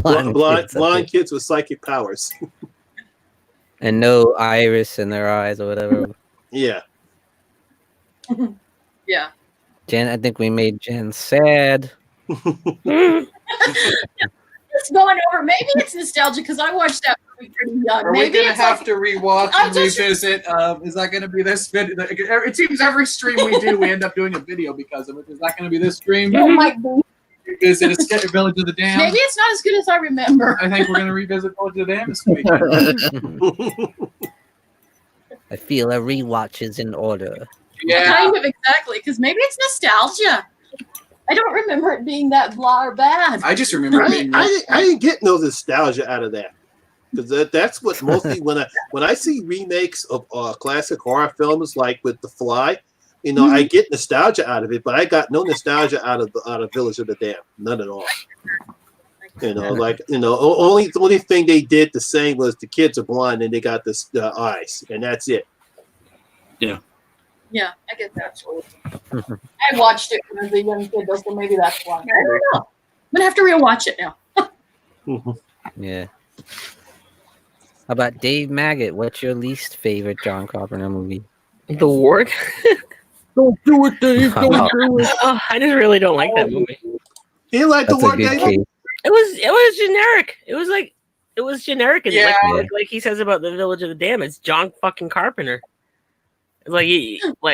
Blonde kids with psychic powers. And no iris in their eyes or whatever. Yeah. Yeah. Jen, I think we made Jen sad. It's going over. Maybe it's nostalgia because I watched that movie pretty young. Are Maybe we gonna it's have like, to rewatch and revisit? Is that going to be this video? It seems every stream we do, we end up doing a video because of it. Is that going to be this stream? it might be. Revisit a Village of the Damned. Maybe it's not as good as I remember. I think we're going to revisit Village of the Damned this week. I feel a rewatch is in order. Yeah. Kind of, exactly, because maybe it's nostalgia. I don't remember it being that blah or bad. I just remember it being. I didn't get no nostalgia out of that because that's what mostly when I see remakes of classic horror films like with The Fly, you know, I get nostalgia out of it, but I got no nostalgia out of Village of the Damned, none at all. You know, like the only thing they did the same was the kids are blind and they got the eyes, and that's it. Yeah. Yeah, I get that. I watched it when I was a young kid, so maybe that's why. I don't know. I'm gonna have to rewatch it now. Yeah. How about Dave Maggot? What's your least favorite John Carpenter movie? The Ward. Don't do it, Dave. Don't do it. Oh, I just really don't like that movie. You like The Ward, Dave? It was generic. It was generic, and like he says about the Village of the Damned, it's John fucking Carpenter. Like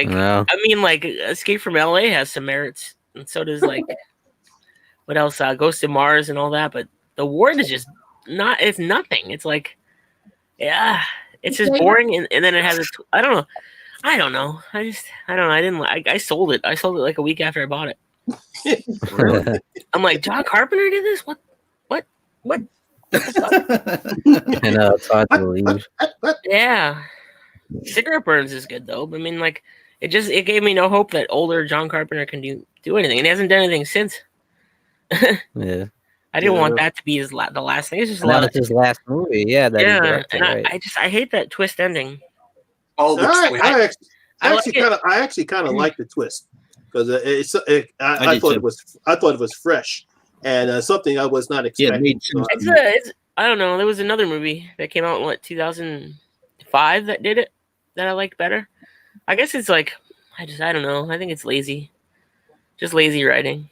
No. I mean, like Escape from LA has some merits, and so does like what else? Ghost of Mars and all that. But The Ward is just not. It's nothing. It's like, it's just boring, and then it has I don't know. I don't know. I don't know. I didn't like. I sold it. I sold it like a week after I bought it. I'm like, John Carpenter did this? What What? I know it's hard to believe. Yeah, Cigarette Burns is good though. But I mean, like, it gave me no hope that older John Carpenter can do anything, and he hasn't done anything since. Yeah. I didn't want that to be the last thing. It's just That was his last movie. Yeah, that he directed. And Right. I hate that twist ending. Oh, I actually like kind of like the twist because I thought it was fresh and something I was not expecting. I don't know. There was another movie that came out in 2005 that did it that I liked better. I guess it's like I don't know. I think it's lazy, just lazy writing.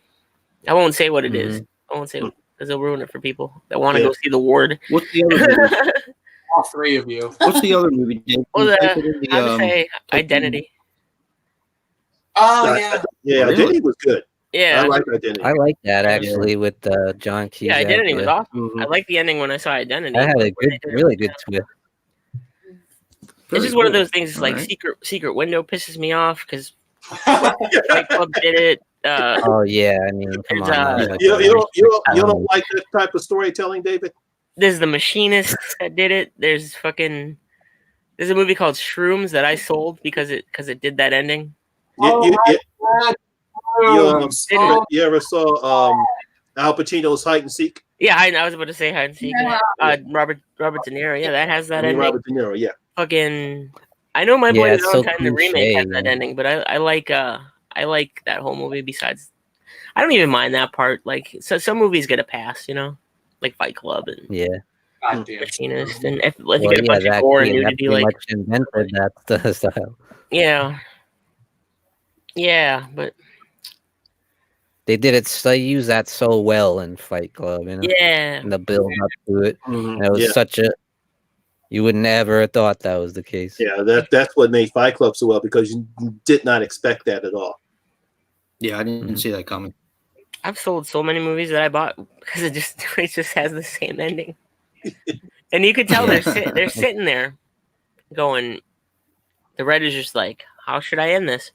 I won't say what it is. I won't say because it'll ruin it for people that want to go see The Ward. What's the other movie? All three of you. What's the other movie? Well, I would say Identity. Oh yeah. Yeah, Really? Identity was good. Yeah, I like Identity. I like that actually with John Cusack. Yeah, Identity was awesome. Mhm. I liked the ending when I saw Identity. I had a really good twist. It's just one of those things. It's like Secret Window pisses me off because Fight Club did it. Oh yeah, I mean, come on. You don't like that type of storytelling, David? There's The Machinist that did it. There's a movie called Shrooms that I sold because it did that ending. You ever saw Al Pacino's Hide and Seek? Yeah, I was about to say Hide and Seek. Yeah. Robert De Niro. Yeah, that has that ending. Robert De Niro. Yeah. Fucking. I know My Boy Yeah, is it's so Valentine. The remake has cliche, that yeah. ending, but I like that whole movie. Besides, I don't even mind that part. Like, so some movies get a pass, like Fight Club and Yeah. Machinist, and if you get a bunch of gore and nudity, like much invented that style. yeah, but They did it. They used that so well in Fight Club, yeah, and the build up to it. Mhm. And it was such a. You would never have thought that was the case. Yeah, that's what made Fight Club so well because you did not expect that at all. Yeah, I didn't see that coming. I've sold so many movies that I bought because it just has the same ending, and you could tell they're sitting there, going. The writer's just like, how should I end this?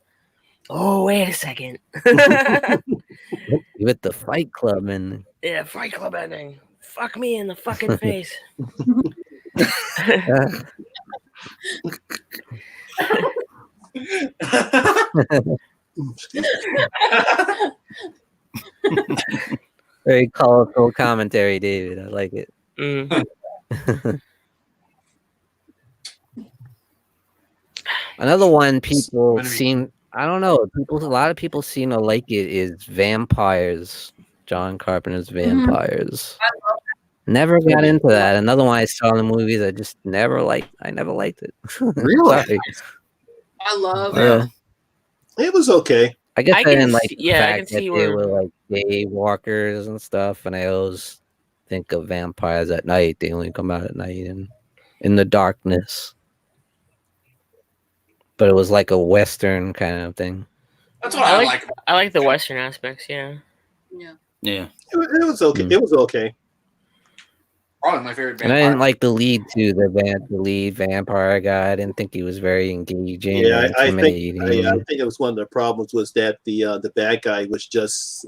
Oh, wait a second. Give it the Fight Club and Yeah, Fight Club ending. Fuck me in the fucking face. very colorful commentary, David. I like it. Another one people seem. I don't know. A lot of people seem to like it. Is Vampires? John Carpenter's Vampires. Never got into that. Another one I saw in the movies. I just never liked. I never liked it. Really? Sorry. I love Yeah. It was okay. I guess I didn't like the I can fact that see they where- were like day walkers and stuff, and I always think of vampires at night. They only come out at night and in the darkness. But it was like a Western kind of thing. That's what I like. I like the Western aspects. Yeah. Yeah. It was okay. It was okay. Probably my favorite And I vampire. didn't like the lead too, the lead vampire guy. I didn't think he was very engaging. Yeah, or I think intimidating. it was one of the problems was that the bad guy was just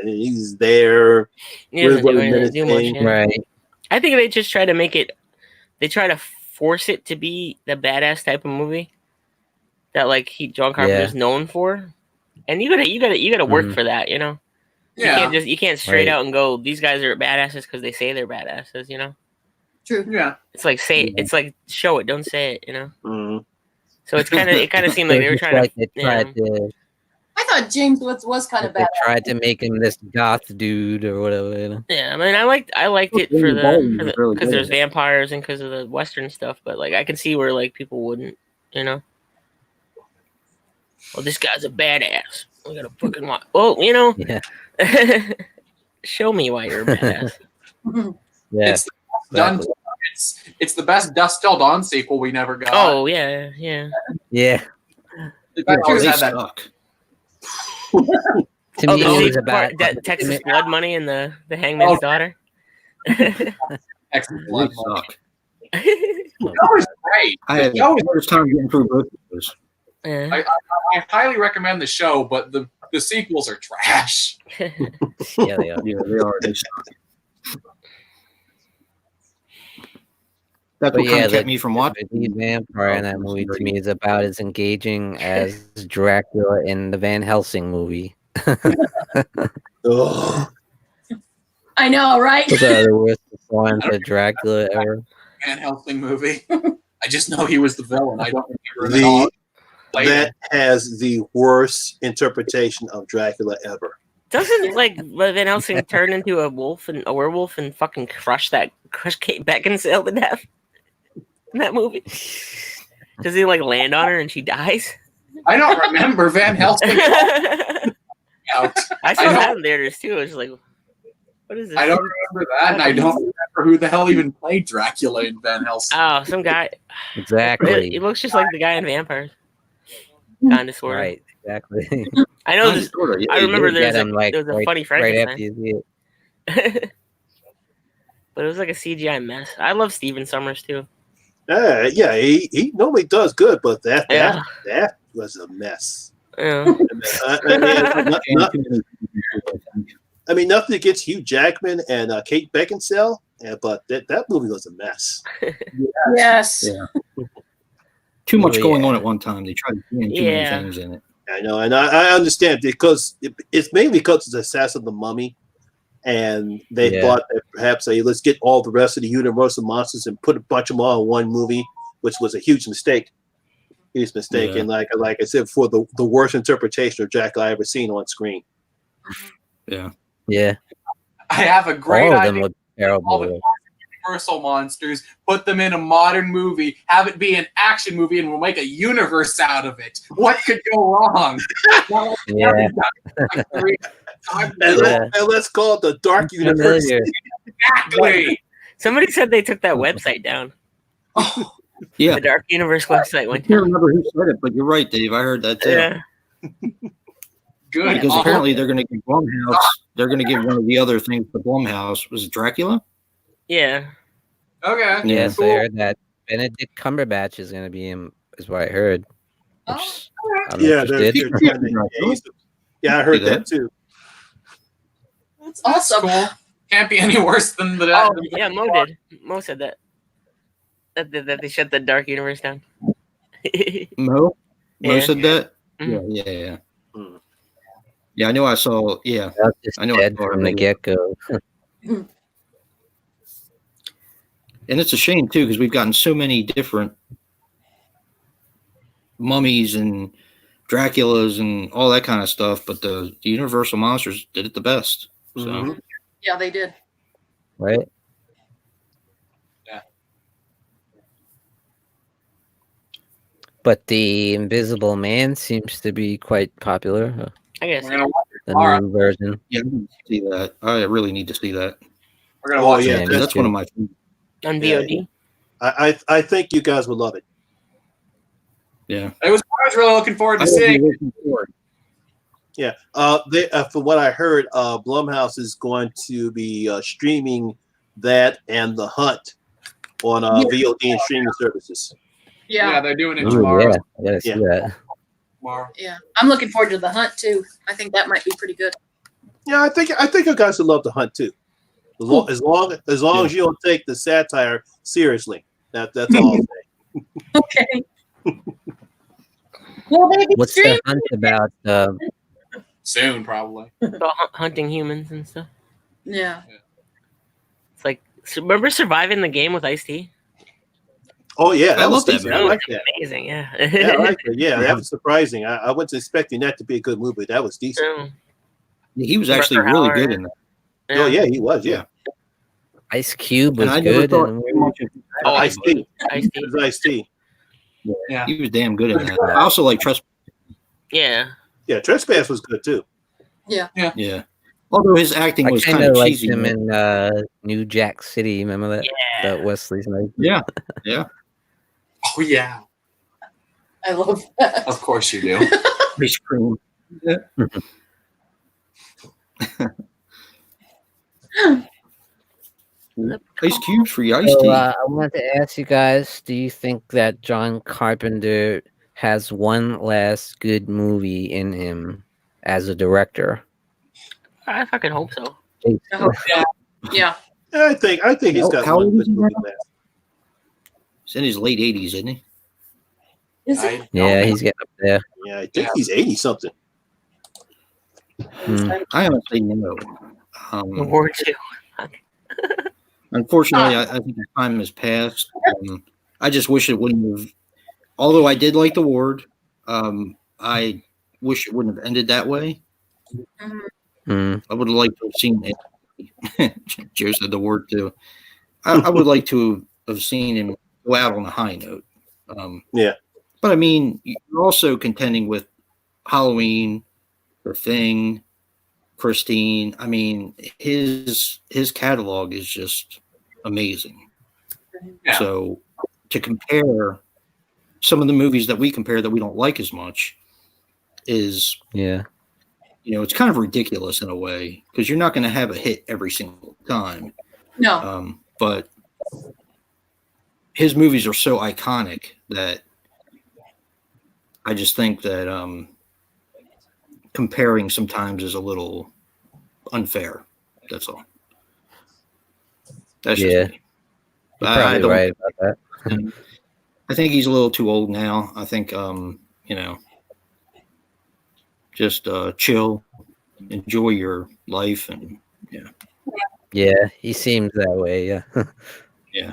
he's there. He doesn't What do a anything minute too much. thing. Yeah. Right. I think they just try to make it. They try to force it to be the badass type of movie that John Carpenter's known for, and you gotta work for that. Yeah. You can't straight Right. out and go, these guys are badasses because they say they're badasses. True. Yeah. It's like it's like show it, don't say it. Mhm. So it kind of seemed like they were It's trying like to. they tried to. I thought James was kind of They bad. tried to make him this goth dude or whatever. Yeah, I mean, I liked it for Really because good. there's vampires and because of the Western stuff, but I can see where people wouldn't, Well, this guy's a badass. We gotta fucking watch. Well, Yeah. show me why you're a badass. Yeah. It's the best done. It's the best Dust Till Dawn sequel we never got. Oh yeah. Yeah. That always They had that. suck. To me, it was about Texas Blood Money and the Hangman's Daughter. Excellent They blood. suck. That was great. I had That was- the first time getting through both of those. Yeah. I highly recommend the show, but the sequels are trash. Yeah, they are. Yeah, they are. They suck. That's But what kind yeah, of kept me from watching. the vampire in that movie to me is about as engaging as Dracula in the Van Helsing movie. Oh, I know, right? Those are the worst performance of Dracula ever. Van Helsing movie. I just know he was the villain. I don't remember him at all. that has the worst interpretation of Dracula ever. Doesn't like Van Helsing turn into a werewolf and fucking crush Kate Beckinsale to death in that movie? Does he like land on her and she dies? I don't remember Van Helsing. Out. I saw that in theaters too. I was like, what is this? I don't remember that, and I don't remember who the hell even played Dracula in Van Helsing. Oh, some guy. Exactly. It looks just like the guy in Vampires. Kind of, sort of. Right. Exactly. I know this. I remember You there get him, was a funny right Frankenstein. after you see it. But it was like a CGI mess. I love Steven Summers too. Yeah, he normally does good, but that was a mess. Yeah. I mean, nothing against Hugh Jackman and Kate Beckinsale, but that movie was a mess. Yes. Yeah. Too much going on at one time. They tried to do too many things in it. I know, and I understand because it's mainly because it's the Assassin of the Mummy, and they thought that perhaps let's get all the rest of the Universal monsters and put a bunch of them all in one movie, which was a huge mistake. Huge mistake, and like I said, for the worst interpretation of Dracula I ever seen on screen. Yeah. Yeah. I have a great All of idea. them look terrible. All the Universal monsters, put them in a modern movie, have it be an action movie, and we'll make a universe out of it. What could go wrong? Yeah. And let's call it the Dark Universe. Exactly. Somebody said they took that website down. Yeah. The Dark Universe website I went can't down. remember who said it, but you're right, Dave. I heard that too. Yeah. Good. Because apparently they're going to give Blumhouse. They're going to give one of the other things to Blumhouse. Was it Dracula? Yeah. Okay. Yes, Cool. I heard that Benedict Cumberbatch is going to be him, is what I heard. Which I'm interested. Yeah, I heard that too. That's awesome. Cool. Can't be any worse than the. Oh, yeah, Mo did. Mo said that. That they shut the Dark Universe down. Mo Yeah. said that. Mhm. Yeah. Yeah, I know. I saw. Yeah, That's just I know. dead from the get go. And it's a shame too because we've gotten so many different mummies and Draculas and all that kind of stuff, but the Universal monsters did it the best. So Yeah, they did. Right? Yeah. But the Invisible Man seems to be quite popular. I guess. We're gonna watch it The tomorrow. new version. yeah, I need to see that. I really need to see that. We're gonna watch yeah, it. me That's too. one of my favorites. On Yeah. VOD. I think you guys would love it. Yeah. I was really looking forward to I will be seeing. looking forward. Yeah. They from what I heard, Blumhouse is going to be streaming that and The Hunt on VOD and streaming services. Yeah, Yeah. they're doing it Ooh, tomorrow. yeah, I gotta see Yeah. that. Tomorrow. Yeah. I'm looking forward to The Hunt too. I think that might be pretty good. Yeah, I think you guys would love The Hunt too. As long as you don't take the satire seriously. That's all I'll say. Okay. Well, they be What's streaming. the hunt about? Soon, probably. About hunting humans and stuff. Yeah. It's like, remember surviving the game with Ice-T? Oh yeah, I was love that decent. movie. I like that. Amazing, yeah. Yeah, I like that. Yeah, that was surprising. I wasn't expecting that to be a good movie. That was decent. Yeah. He was actually Rutger really Hauer. good in that. Oh yeah, he was. Yeah, Ice Cube was And I never good. thought and too much of Oh, Ice-T. Ice-T. It was Ice-T. Yeah. He was damn good in that. I also like Trust. Yeah. Yeah, Trespass was good too. Yeah. Although his acting I was kind kind of of liked cheesy. him in New Jack City. Remember that? Yeah. That Wesley Snipes. Yeah. Oh yeah. I love that. Of course you do. Ice cream. Yeah. Ice cubes for your iced So, tea. I wanted to ask you guys: do you think that John Carpenter has one last good movie in him as a director? I fucking hope so. I hope so. Yeah. Yeah, I think he's got How one old is good he movie now? left. He's in his late 80s, isn't he? Is it? Yeah, he's getting up there. Yeah, I think he's 80 something. I honestly know. War two. Unfortunately, I think the time has passed. I just wish it wouldn't have. Although I did like the ward, I wish it wouldn't have ended that way. I would have liked to have seen it. Joe said the word too. I would like to have seen him go out on a high note. Yeah. But I mean, you're also contending with Halloween, or Thing, Christine. I mean, his catalog is just amazing. Yeah. So to compare some of the movies that we compare that we don't like as much is, it's kind of ridiculous in a way, because you're not going to have a hit every single time. No. But his movies are so iconic that I just think that comparing sometimes is a little unfair. That's all. That's just me. You're probably right about that. I think he's a little too old now. I think, just chill, enjoy your life, and Yeah, he seems that way. Yeah. Yeah.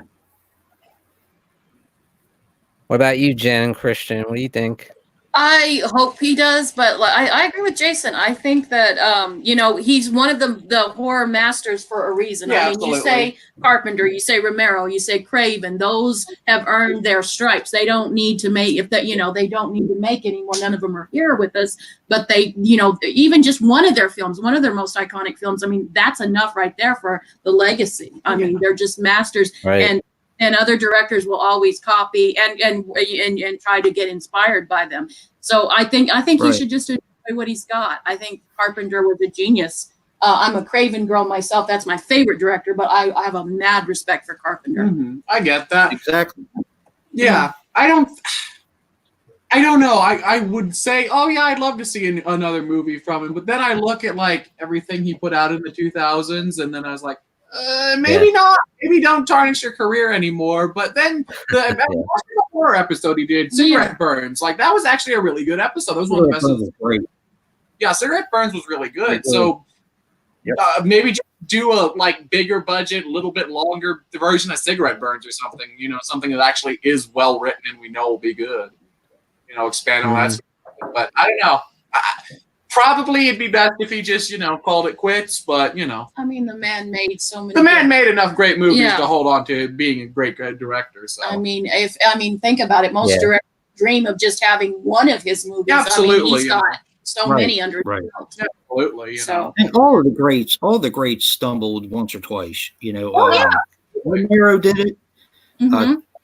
What about you, Jen and Christian? What do you think? I hope he does, but I agree with Jason. I think that he's one of the horror masters for a reason. Yeah, I mean, you absolutely. say Carpenter, you say Romero, you say Craven. Those have earned their stripes. They don't need to make they don't need to make anymore. None of them are here with us, but they even just one of their films, one of their most iconic films. I mean, that's enough right there for the legacy. I mean, they're just masters, and other directors will always copy and try to get inspired by them. So I think he should just enjoy what he's got. I think Carpenter was a genius. I'm a Craven girl myself. That's my favorite director, but I have a mad respect for Carpenter. I get that. Exactly. Yeah. I don't know. I would say, oh yeah, I'd love to see another movie from him. But then I look at like everything he put out in the 2000s, and then I was like, maybe not. Maybe don't tarnish your career anymore. But then the horror episode he did, Cigarette Burns, like that was actually a really good episode. That was one of the best. Great. Yeah, Cigarette Burns was really good. So maybe just do a bigger budget, a little bit longer version of Cigarette Burns or something. Something that actually is well written and we know will be good. Expand on that. But I don't know. Probably it'd be best if he just, called it quits, but, I mean, the man made so many. The man made enough great movies to hold on to being a great director. So I mean, think about it. Most directors dream of just having one of his movies. Absolutely. I mean, he's got so many under his belt. Absolutely. And all the greats stumbled once or twice. Romero did it.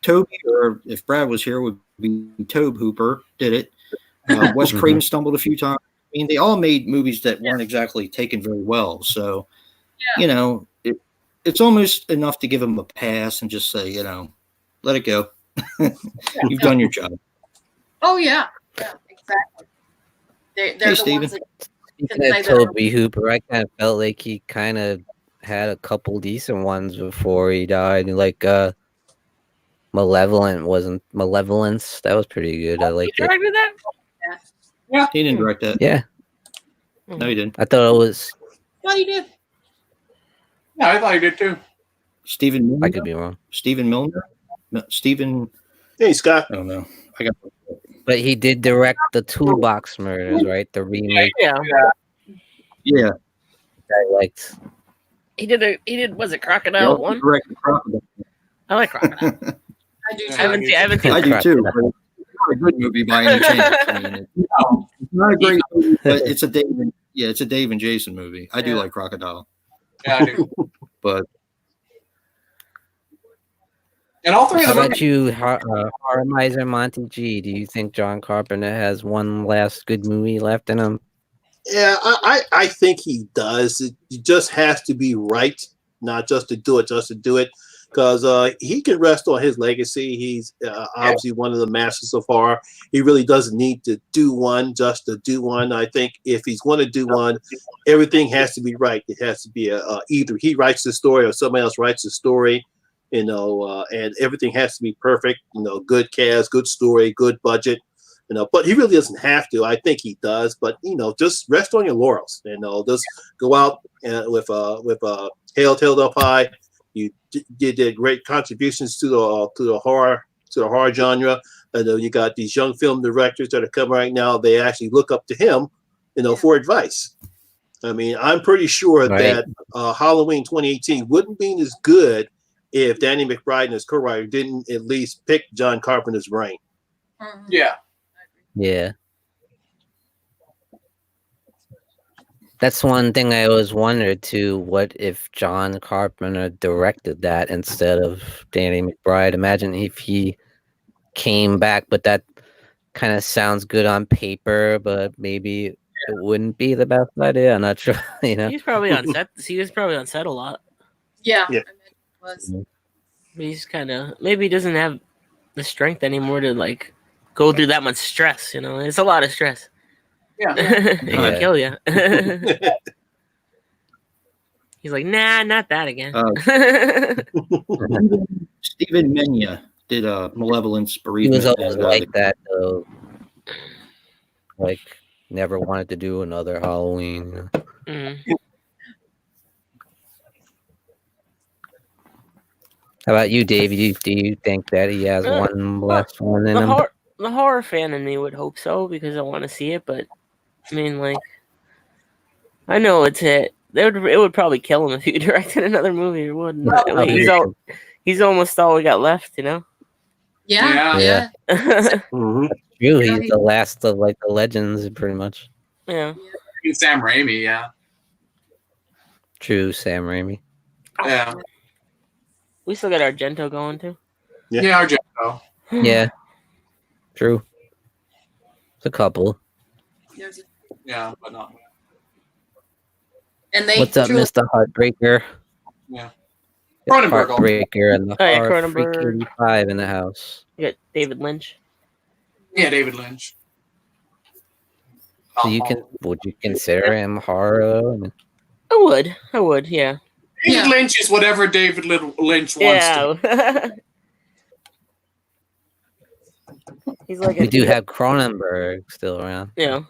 Toby, or if Brad was here, would be Tobe Hooper, did it. Wes Craven stumbled a few times. I mean, they all made movies that weren't exactly taken very well. So, it's almost enough to give them a pass and just say, let it go. You've done your job. Oh, yeah. Yeah, exactly. They're the Steven. ones that Speaking of Toby Hooper, I kind of felt like he kind of had a couple decent ones before he died. Like Malevolence. That was pretty good. I liked it. Directed that? Yeah. He didn't direct that. Yeah. No, he didn't. I thought it was. No, you did. Yeah, I thought he did too. Stephen Milner? I could be wrong. Stephen Milner? No, Stephen. Hey, Scott. I don't know. I got. But he did direct the Toolbox Murders, right? The remake. Yeah. I liked. He did. Was it Crocodile one? Directed Crocodile. I like Crocodile. I do. I haven't seen. I do too. But it's not a good movie by any chance. I mean, it's not a great movie, but it's a Dave. It's a Dave and Jason movie. I do like Crocodile. Yeah, I do. But And all three How of them. about you, Horror Miser Monty G? Do you think John Carpenter has one last good movie left in him? Yeah, I think he does. It just has to be right, not just to do it, because he can rest on his legacy. He's obviously one of the masters so far. He really doesn't need to do one just to do one. I think if he's going to do one, everything has to be right. It has to be either he writes the story or somebody else writes the story. and everything has to be perfect. Good cast, good story, good budget. But he really doesn't have to. I think he does, but just rest on your laurels. Just go out with Hail Up High. You did great contributions to the horror genre. You got these young film directors that are coming right now. They actually look up to him, for advice. I mean, I'm pretty sure that Halloween 2018 wouldn't be as good if Danny McBride and his co-writer didn't at least pick John Carpenter's brain. Yeah. Yeah. That's one thing I always wondered too. What if John Carpenter directed that instead of Danny McBride? Imagine if he came back, but that kind of sounds good on paper, but maybe it wouldn't be the best idea. I'm not sure. He's probably on set. He was probably on set a lot. Yeah. Yeah. I bet it was. He's kind of maybe he doesn't have the strength anymore to like go through that much stress. It's a lot of stress. Yeah. It can kill you. He's like, nah, not that again. Stephen Menya did Malevolence, He Bereavement. was always and, like that though. Like never wanted to do another Halloween. Mhm. How about you, Dave? Do you think that he has one last one in him? The horror fan in me would hope so because I want to see it, but I mean, like, I know it's it. It would probably kill him if he directed another movie, wouldn't it? Like, he's almost all we got left, Yeah. Yeah. Mm-hmm. True, he's the last of like the legends, pretty much. Yeah. Sam Raimi, yeah. True, Sam Raimi. Yeah. We still got Argento going too. Yeah. Argento. Yeah. True. It's a couple. Yeah, but not. And they What's up, Mr. Heartbreaker? Yeah. Cronenberg. Heartbreaker and the Oh, yeah, Horror Freak Cronenberg. 85 in the house. You got David Lynch. Yeah, David Lynch. So would you consider him horror? I mean, I would, yeah. David Lynch is whatever David Lynch wants to. Yeah. He's like we do have Cronenberg still around. Yeah.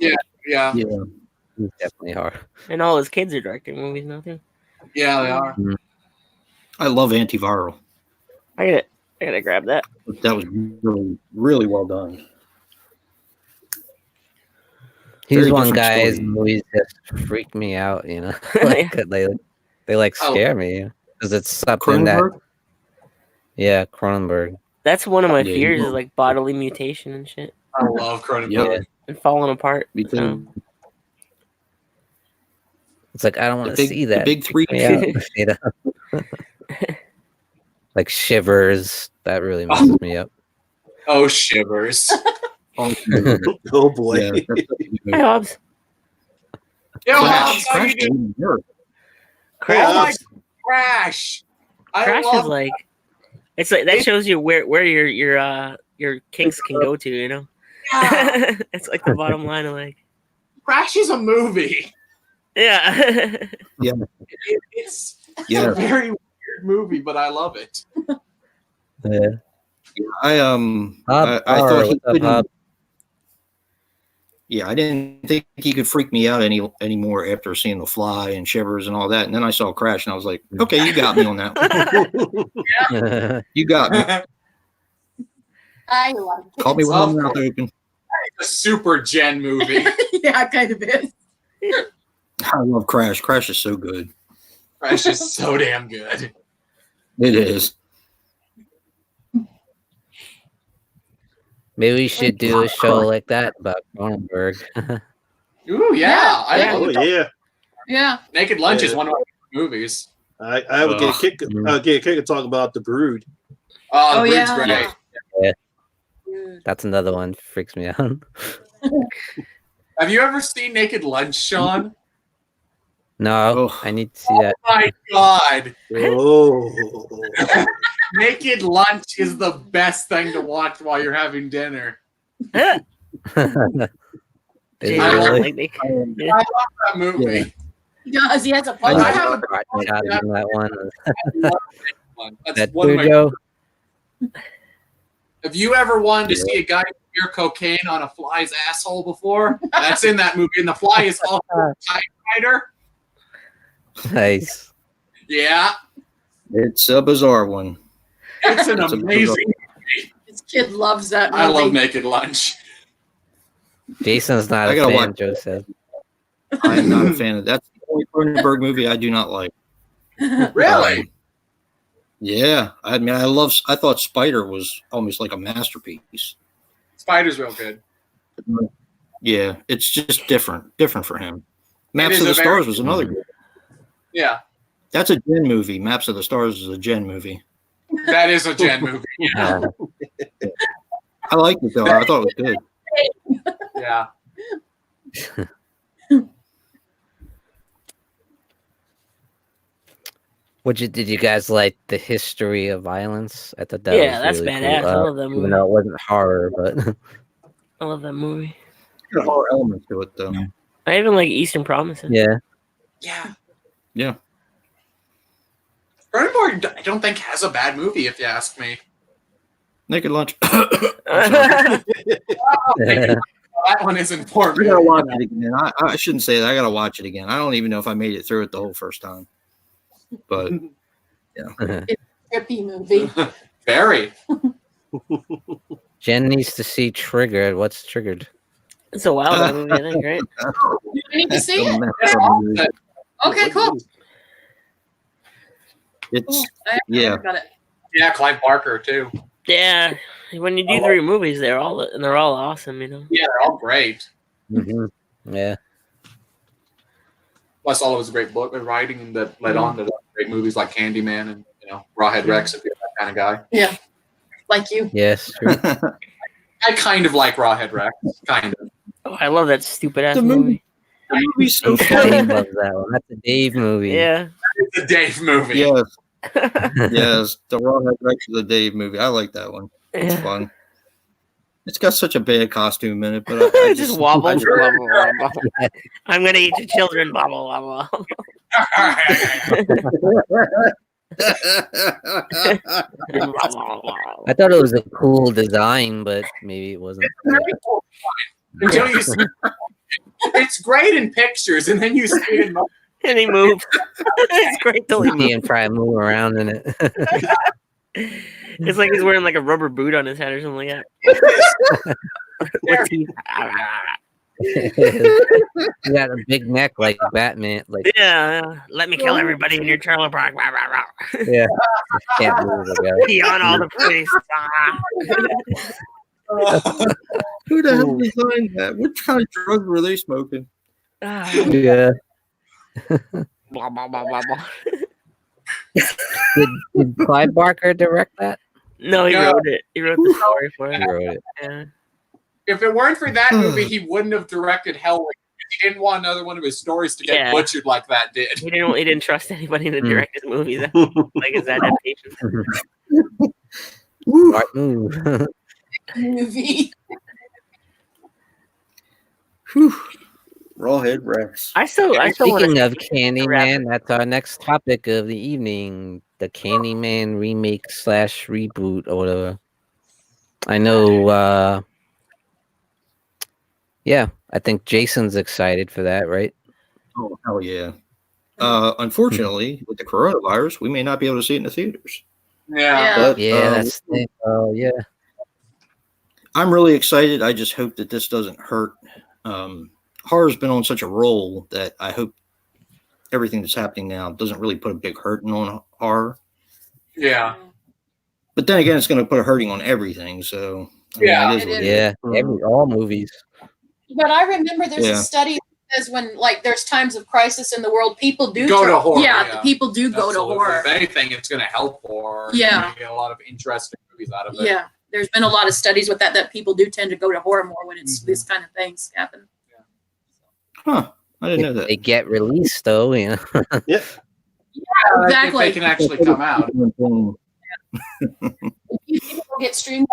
Yeah. He's definitely horror. And all his kids are directing movies now too. Yeah, they are. I love Antiviral. I gotta grab that. That was really, really well done. He's Very one different guy's story. movies just freak me out, like they like scare me because it's something that Cronenberg. That's one of my Yeah, fears you is like bodily mutation and shit I love Cronenberg. Yeah. and falling apart. Me too. It's like I don't want to see that. The big three. Yeah, like Shivers. That really messes me up. Oh, Shivers. Oh boy. Yeah, that's Hi, Hobbs. Yo, Crash. Hobbs, how Crash you doing? didn't work. Crash, Oh my Crash. Crash is like it's like that shows you where your kinks can go to, Yeah. It's like the bottom line of like Crash is a movie. yeah. It's Yeah. a very weird movie, but I love it. Yeah. I thought he couldn't. Yeah, I didn't think he could freak me out anymore after seeing The Fly and Shivers and all that. And then I saw Crash, and I was like, okay, you got me on that one. You got me. I like it. Call me when I'm out there open. A super gen movie. Yeah, it kind of is. I love Crash. Crash is so good. Crash is so damn good. It is. Maybe we should do a show like that about Cronenberg. Ooh, yeah. Oh yeah. Yeah. Naked Lunch is Yeah. one of my favorite movies. I would get a kick. Get a kick and talk about The Brood. Oh, Oh, The Brood's yeah. great. That's another one freaks me out. Have you ever seen Naked Lunch, Sean? No, Oh. I need to see Oh that. my god. Oh. Naked Lunch is the best thing to watch while you're having dinner. Is it Jay, really? like they- yeah. I love that movie. He does. He has a I fun need I to have a- watch that one. one. That's That one of my. Joe? Have you ever wanted to see a guy smear cocaine on a fly's asshole before? That's in that movie, and the fly is also a typewriter. Nice. Yeah, It's a bizarre one. it's an amazing. This kid loves that movie. I love Naked Lunch. Jason's not I a gotta fan, watch Joe said. I am not a fan of that. That's the only Cronenberg movie I do not like. Really? Yeah, I mean, I thought Spider was almost like a masterpiece. Spider's real good. Yeah, it's just different for him. Maps is of a the very- Stars was another good. Yeah, That's a Jen movie. Maps of the Stars is a Jen movie. that is a Jen movie. Yeah, I liked it though. I thought it was good. yeah. Did you guys like the history of violence? I thought that Yeah, was that's really badass. cool. I love that Even movie. though it wasn't horror, but I love that movie. Got a horror element to it though. I even like Eastern Promises. yeah. Yeah. Yeah. Cronenberg, I don't think has a bad movie, if you ask me. Naked Lunch. That one is I important. gotta watch it again. I shouldn't say that. I gotta watch it again. I don't even know if I made it through it the whole first time. But Trippy movie. Very. Jen needs to see Triggered. What's Triggered? It's a wild movie, I think, right? You need to see it. it's Okay, cool. yeah. Got it. Yeah, Clive Barker too. Yeah. When you do 3 movies, they're all awesome, you know. Yeah, they're all great. Yeah. Plus, all of his great book writing and that led on to great movies like Candyman and Rawhead Rex, if you're that kind of guy. Yeah. Like you. Yes. True. I kind of like Rawhead Rex, kind of. Oh, I love that stupid ass The movie. The movie's so Dave funny. loves that one. That's a Dave movie. Yeah. It's a Dave movie. Yes. Yes. The Rawhead Rex is a Dave movie. I like that one. It's Yeah. fun. It's got such a bad costume in it, but I It just wobbles. Wobble, wobble. I'm gonna eat your children. Wobble, wobble. I thought it was a cool design, but maybe it wasn't. Very cool. Until you see it's great in pictures, and then you see it in motion. And he moves. It's great till he See moves. him try and move around in it. It's like he's wearing like a rubber boot on his head or something like that. With teeth. He got a big neck like Batman. Like Yeah. Let me kill everybody in your trailer park. yeah, can't move the guy. Pee on all the police. Who the hell designed that? What kind of drugs were they smoking? Yeah. Blah, blah, blah, blah, blah. Did Clive Barker direct that? No, he No. wrote it. He wrote the story for He it. wrote it. Yeah. If it weren't for that movie, he wouldn't have directed Hellraiser. He didn't want another one of his stories to get Yeah. butchered like that did. He didn't trust anybody to direct his movie, though. Like his adaptation. Smart move. Movie. Rawhead Rex. I still want Speaking to of Candyman, that's our next topic of the evening. The Candyman remake / reboot or whatever. I know yeah, I think Jason's excited for that, right? Oh, hell yeah. Unfortunately, with the coronavirus, we may not be able to see it in the theaters. Yeah. But, Yeah, that's the thing. Oh yeah. I'm really excited. I just hope that this doesn't hurt. Horror's been on such a roll that I hope everything that's happening now doesn't really put a big hurting on horror. Yeah. But then again, it's going to put a hurting on everything. So Yeah, it is what it is. Yeah, all movies. But I remember there's Yeah. a study that says when there's times of crisis in the world, people do Go to horror, Yeah, yeah. people do go to Absolutely. horror. If anything, it's going to help horror. Yeah. You get a lot of interesting movies out of it. Yeah, there's been a lot of studies with that people do tend to go to horror more when it's this kind of things happen. Huh. I didn't know If that. they get released though, you know. Yeah, If exactly. they can actually come out. People get streamed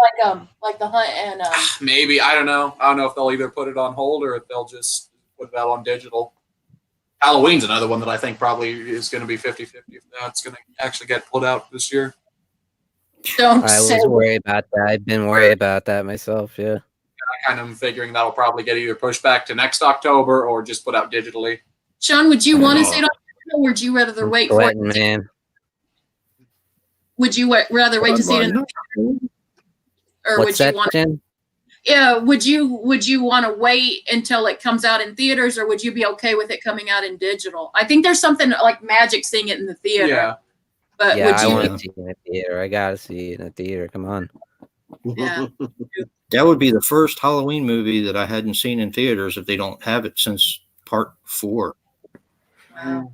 like The Hunt and Maybe. I don't know. I don't know if they'll either put it on hold or if they'll just put it out on digital. Halloween's another one that I think probably is going to be 50-50 if that's going to actually get pulled out this year. Don't I say was worried about that. I've been worried about that myself. Yeah. I kind of am figuring that'll probably get either pushed back to next October or just put out digitally. Sean, would you want to see it on digital, or would you rather wait for it? Man. Would you rather wait to see it in or What's would that, you want Jen? Yeah, would you want to wait until it comes out in theaters, or would you be okay with it coming out in digital? I think there's something like magic seeing it in the theater. Yeah. But Yeah, would I you want to see it in the theater. I gotta see it in the theater. Come on. Yeah. That would be the first Halloween movie that I hadn't seen in theaters if they don't have it since part 4. Wow.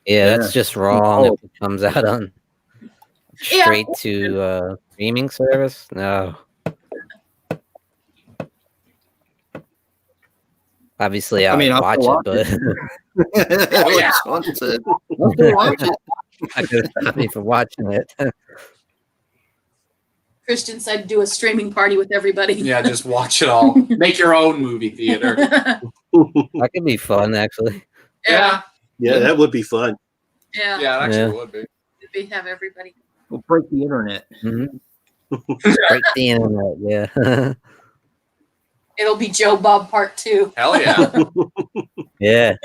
Yeah, that's just wrong if it comes out on straight to streaming service. No. Obviously, I'll watch it, but Alex wants it. Watch it. I could stop me from watching it. Christian said do a streaming party with everybody. Yeah, just watch it all. Make your own movie theater. That could be fun, actually. Yeah. Yeah, that would be fun. Yeah. Yeah, it actually would be. We have everybody. We'll break the internet. Mm-hmm. Break the internet, yeah. It'll be Joe Bob Part 2. Hell yeah. Yeah.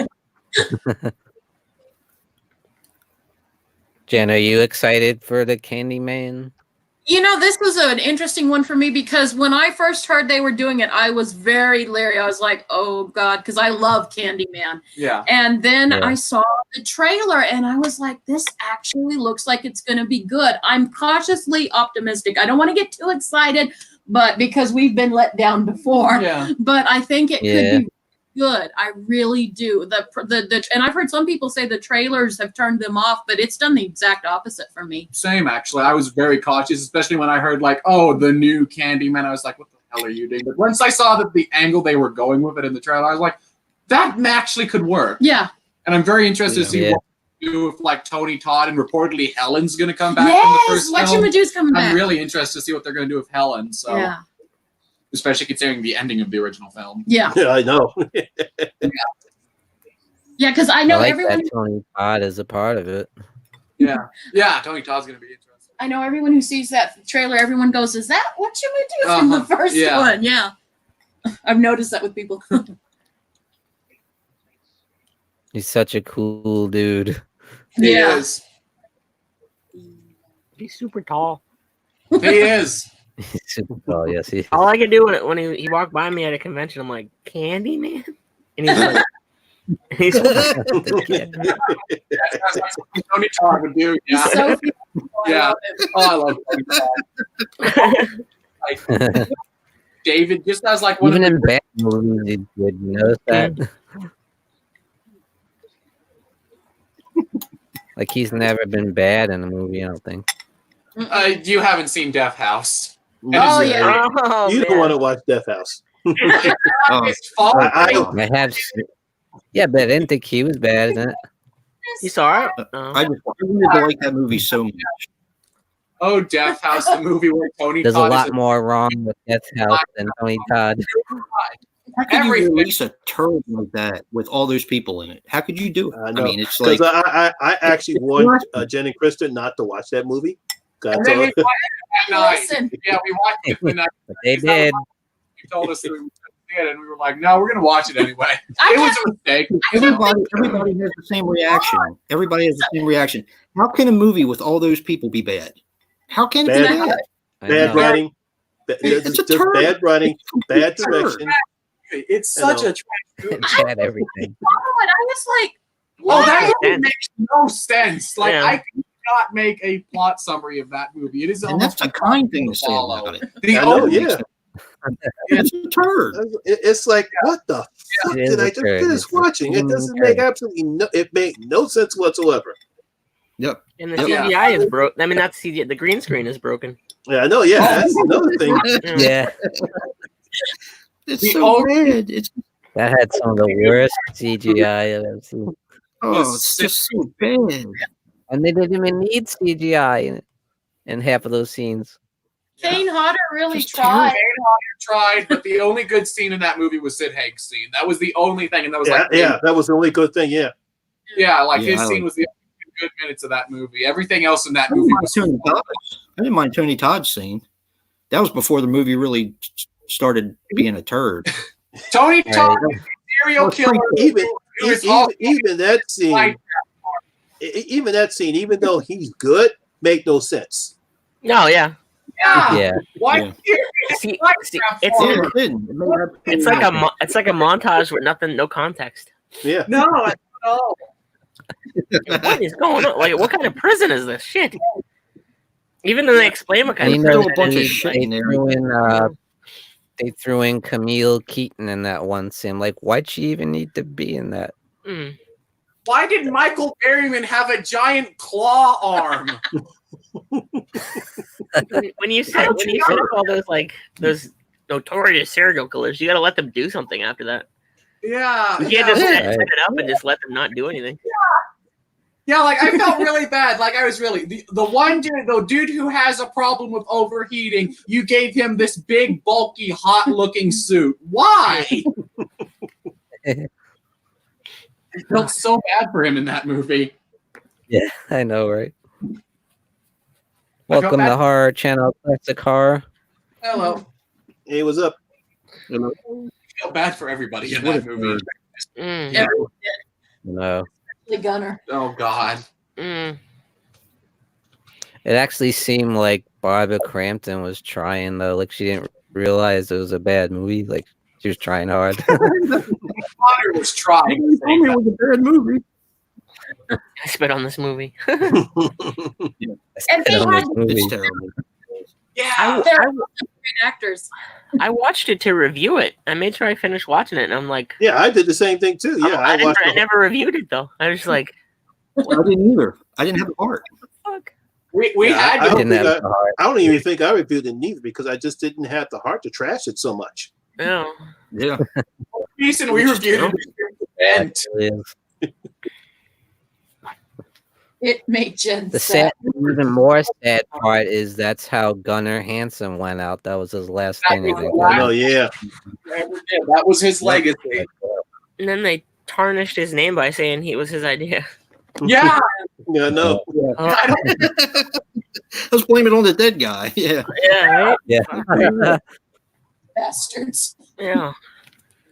Jen, are you excited for the Candyman? You know, this was an interesting one for me because when I first heard they were doing it, I was very leery. I was like, oh, God, because I love Candyman. Yeah. And then I saw the trailer and I was like, this actually looks like it's going to be good. I'm cautiously optimistic. I don't want to get too excited, but because we've been let down before. Yeah. But I think it could be good. I really do. And I've heard some people say the trailers have turned them off, but it's done the exact opposite for me. Same, actually. I was very cautious, especially when I heard, like, oh, the new Candyman. I was like, what the hell are you doing? But once I saw that the angle they were going with it in the trailer, I was like, that actually could work. Yeah. And I'm very interested to see what they do with, like, Tony Todd, and reportedly Helen's going to come back from the first film. Madu's coming back. I'm really interested to see what they're going to do with Helen. So. Yeah. Especially considering the ending of the original film. Yeah. Yeah, I know. Yeah, because I know everyone. That Tony Todd is a part of it. Yeah. Yeah, Tony Todd's going to be interesting. I know everyone who sees that trailer, everyone goes, is that what you would do from the first one? Yeah. I've noticed that with people. He's such a cool dude. He is. He's super tall. He is. He's super tall, yes. All I could do when he walked by me at a convention, I'm like, Candyman? And he's like, he's like, Tony Todd would do. Yeah. So Yeah. Oh, I love Tony Todd. Like, David just has like one even of in bad movies, he did notice that. Like he's never been bad in a movie, I don't think. You haven't seen Death House. Oh, yeah. oh, You don't want to watch Death House. It's fall. I have. Yeah, but I didn't think he was bad in it. You saw it? I wanted to like that movie so much. Oh, Death House, the movie where Tony There's Todd a lot is more wrong with Death House than Tony Todd. How could you Everything. release a turd like that with all those people in it? How could you do it? I I know. mean, it's like I actually warned Jen and Kristen not to watch that movie. And then we watched it that night. Listen. Yeah, we watched it the night. But they did. You told us that we couldn't see it, and we were like, no, we're going to watch it anyway. I It was a mistake. everybody has the same reaction. Everybody has the same reaction. How can a movie with all those people be bad? How can it be Bad. bad? I Bad know. writing. It's a Just turd. bad writing, bad It's a turd. direction. It's I such know. a trash movie. Bad everything. Oh, and I was like, Oh, that why? movie makes no sense. Like, Yeah. I could not make a plot summary of that movie. It is And almost that's a kind thing to say about it. The I know, only yeah. It's a turd. It's like, what the fuck It is did I a just turd. finish It's a watching? It doesn't turd. make absolutely no. It made no sense whatsoever. Yep. And the Yeah. CGI is broke. I mean, not CGI. The green screen is broken. Yeah, I know. Yeah, that's another thing. Yeah, It's The so only- bad. It's that had some of the worst CGI I've ever seen. it's just so bad. And they didn't even need CGI in half of those scenes. Kane Hodder really Just tried. tried, but the only good scene in that movie was Sid Haig's scene. That was the only thing, and that was Yeah, like, yeah, that was the only good thing. Yeah, Yeah, like Yeah, his I scene like was the only good minutes of that movie. Everything else in that movie was. I didn't mind Tony Todd's scene. That was before the movie really started being a turd. Tony Todd, Right. serial killer. Even that scene, Like, even that scene, even though he's good, make no sense. No, yeah. Yeah. Why? Yeah. See, it's Yeah, it didn't. It made absolutely it's like a montage with no context. Yeah. no, no. What is going on? Like, what kind of prison is this? Shit. Even though they explain what kind And of you know, prison a bunch it of is, shit like, in there. They threw in Camille Keaton in that one scene. Like, why'd she even need to be in that? Why did Michael Berryman have a giant claw arm? when you set up all those notorious serial killers, you got to let them do something after that. Yeah, You yeah. can't just Yeah. set it up and just let them not do anything. Yeah, like I felt really bad. Like I was really the dude who has a problem with overheating. You gave him this big, bulky, hot-looking suit. Why? I felt so bad for him in that movie. Yeah, I know, right? I felt Welcome bad- to Horror Channel Classic Horror. Hello. Hey, what's up? I feel bad for everybody in What that a movie. Mm. Yeah. No. The Gunner. Oh God. Mm. It actually seemed like Barbara Crampton was trying, though. Like, she didn't realize it was a bad movie. Like, she was trying hard. Potter was trying. Nobody told me it was a bad movie. I spit on this movie. And they On had this movie. It's terrible. Yeah. they're great actors. I watched it to review it. I made sure I finished watching it, and I'm like, Yeah, I did the same thing too. Yeah, I watched the whole- never reviewed it though. I was like, Well, I didn't either. I didn't have the heart. fuck. We Yeah, had I to. don't Didn't think have the heart. I don't even think I reviewed it neither because I just didn't have the heart to trash it so much. No. Yeah. Reason we reviewed it. And It is. It made Jen The sad. even more sad part is that's how Gunnar Hansen went out. That was his last thing. I think. I know, yeah. that was his legacy. And then they tarnished his name by saying he was his idea. Yeah. Yeah, no. I don't, Let's blame it on the dead guy. Yeah. Yeah, right? Yeah. Bastards. Yeah.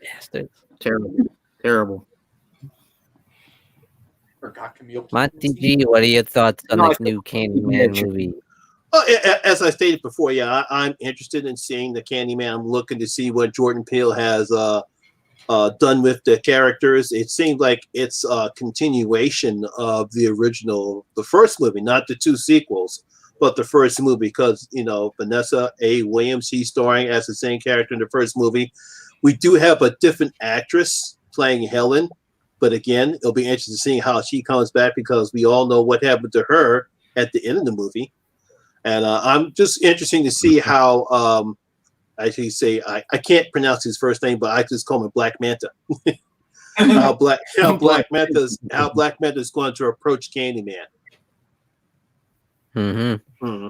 Bastards. Terrible. Terrible. forgot Camille. Monty G, what are your thoughts on No, this new Candyman movie? As I stated before, yeah, I'm interested in seeing the Candyman. I'm looking to see what Jordan Peele has done with the characters. It seems like it's a continuation of the original, the first movie, not the two sequels, but the first movie, because, you know, Vanessa A. Williams, she's starring as the same character in the first movie. We do have a different actress playing Helen, but again, it'll be interesting to see how she comes back, because we all know what happened to her at the end of the movie. And I'm just interested to see how, I can't pronounce his first name, but I just call him Black Manta. how Black Manta's going to approach Candyman. Mm-hmm.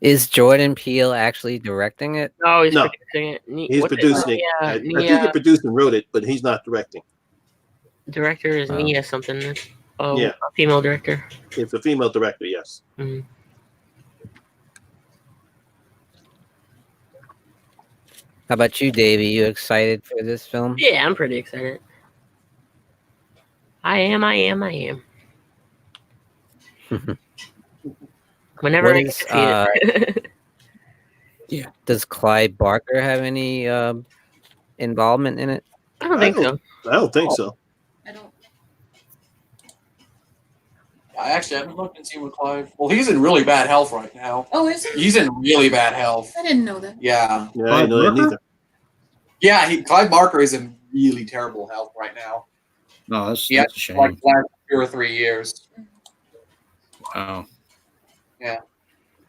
Is Jordan Peele actually directing it? No, he's No. producing it. He's producing it. I think he produced and wrote it, but he's not directing. Director is Nia something. Oh, Yeah. a female director. It's a female director, yes. Mhm. How about you, Davey? You excited for this film? Yeah, I'm pretty excited. I am. Whenever What I is, get to see it. Does Clyde Barker have any involvement in it? I don't think so. I don't think so. I don't. I actually haven't looked and seen what Clive. Well, he's in really bad health right now. Oh, is it? He's in really bad health. I didn't know that. Yeah. Yeah, I didn't know that neither. Yeah, Clive Barker is in really terrible health right now. No, that's Yeah, a shame. like last 2 or 3 years. Wow.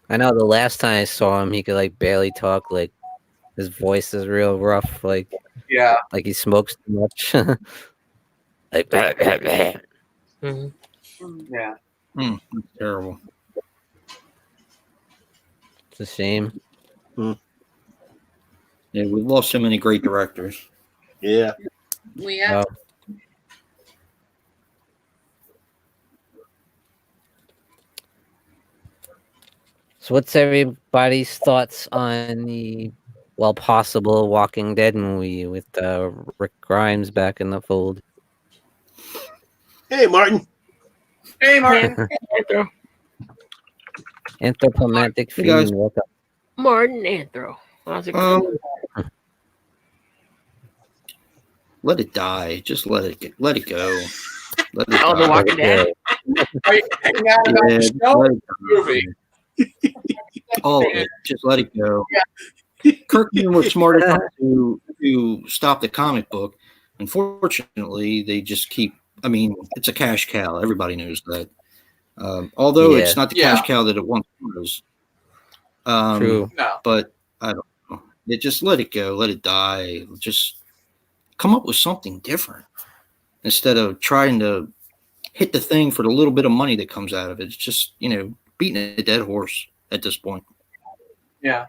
I know the last time I saw him, he could like barely talk. Like his voice is real rough. Like Yeah. he smokes too much. like Mhm. Yeah. That's terrible. it's a shame. Yeah, we've lost so many great directors. Yeah. We have. So what's everybody's thoughts on the possible Walking Dead movie with Rick Grimes back in the fold? Hey, Martin. Hey, Martin. Anthropomantic Hey, guys. fiend. Welcome. Martin Anthro. How's it going? Let it die. Just let it go. Let it Oh, The die. Walking Dead. Are you hanging out about Yeah, the just show? let it Movie. all of it. Just let it go. Kirkman was smart enough to stop the comic book. Unfortunately, they just keep. I mean, it's a cash cow. Everybody knows that. Although Yeah. it's not the cash cow that it once was. True. No. But I don't know. It just let it go. Let it die. Just come up with something different instead of trying to hit the thing for the little bit of money that comes out of it. It's just, beating a dead horse at this point. Yeah.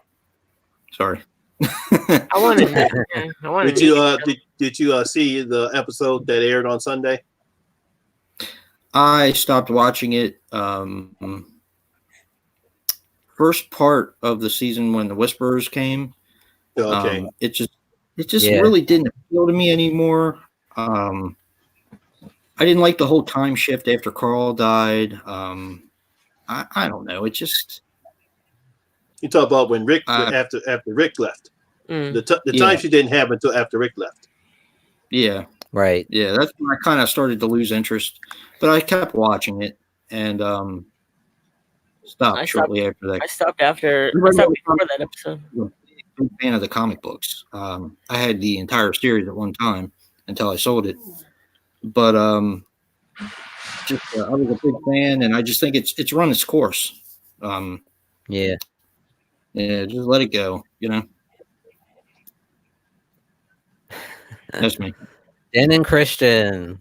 Sorry. I wanted. Did you see the episode that aired on Sunday? I stopped watching it. First part of the season when the Whisperers came. Okay. It just really didn't appeal to me anymore. I didn't like the whole time shift after Carl died. I don't know. It just. You talk about when Rick after Rick left. The time she didn't happen until after Rick left. Yeah. Right. Yeah, that's when I kind of started to lose interest, but I kept watching it and stopped shortly after that. I stopped before that episode. Big fan of the comic books. I had the entire series at one time until I sold it, but I was a big fan, and I just think it's run its course. Yeah, just let it go. That's me. Dan and Christian.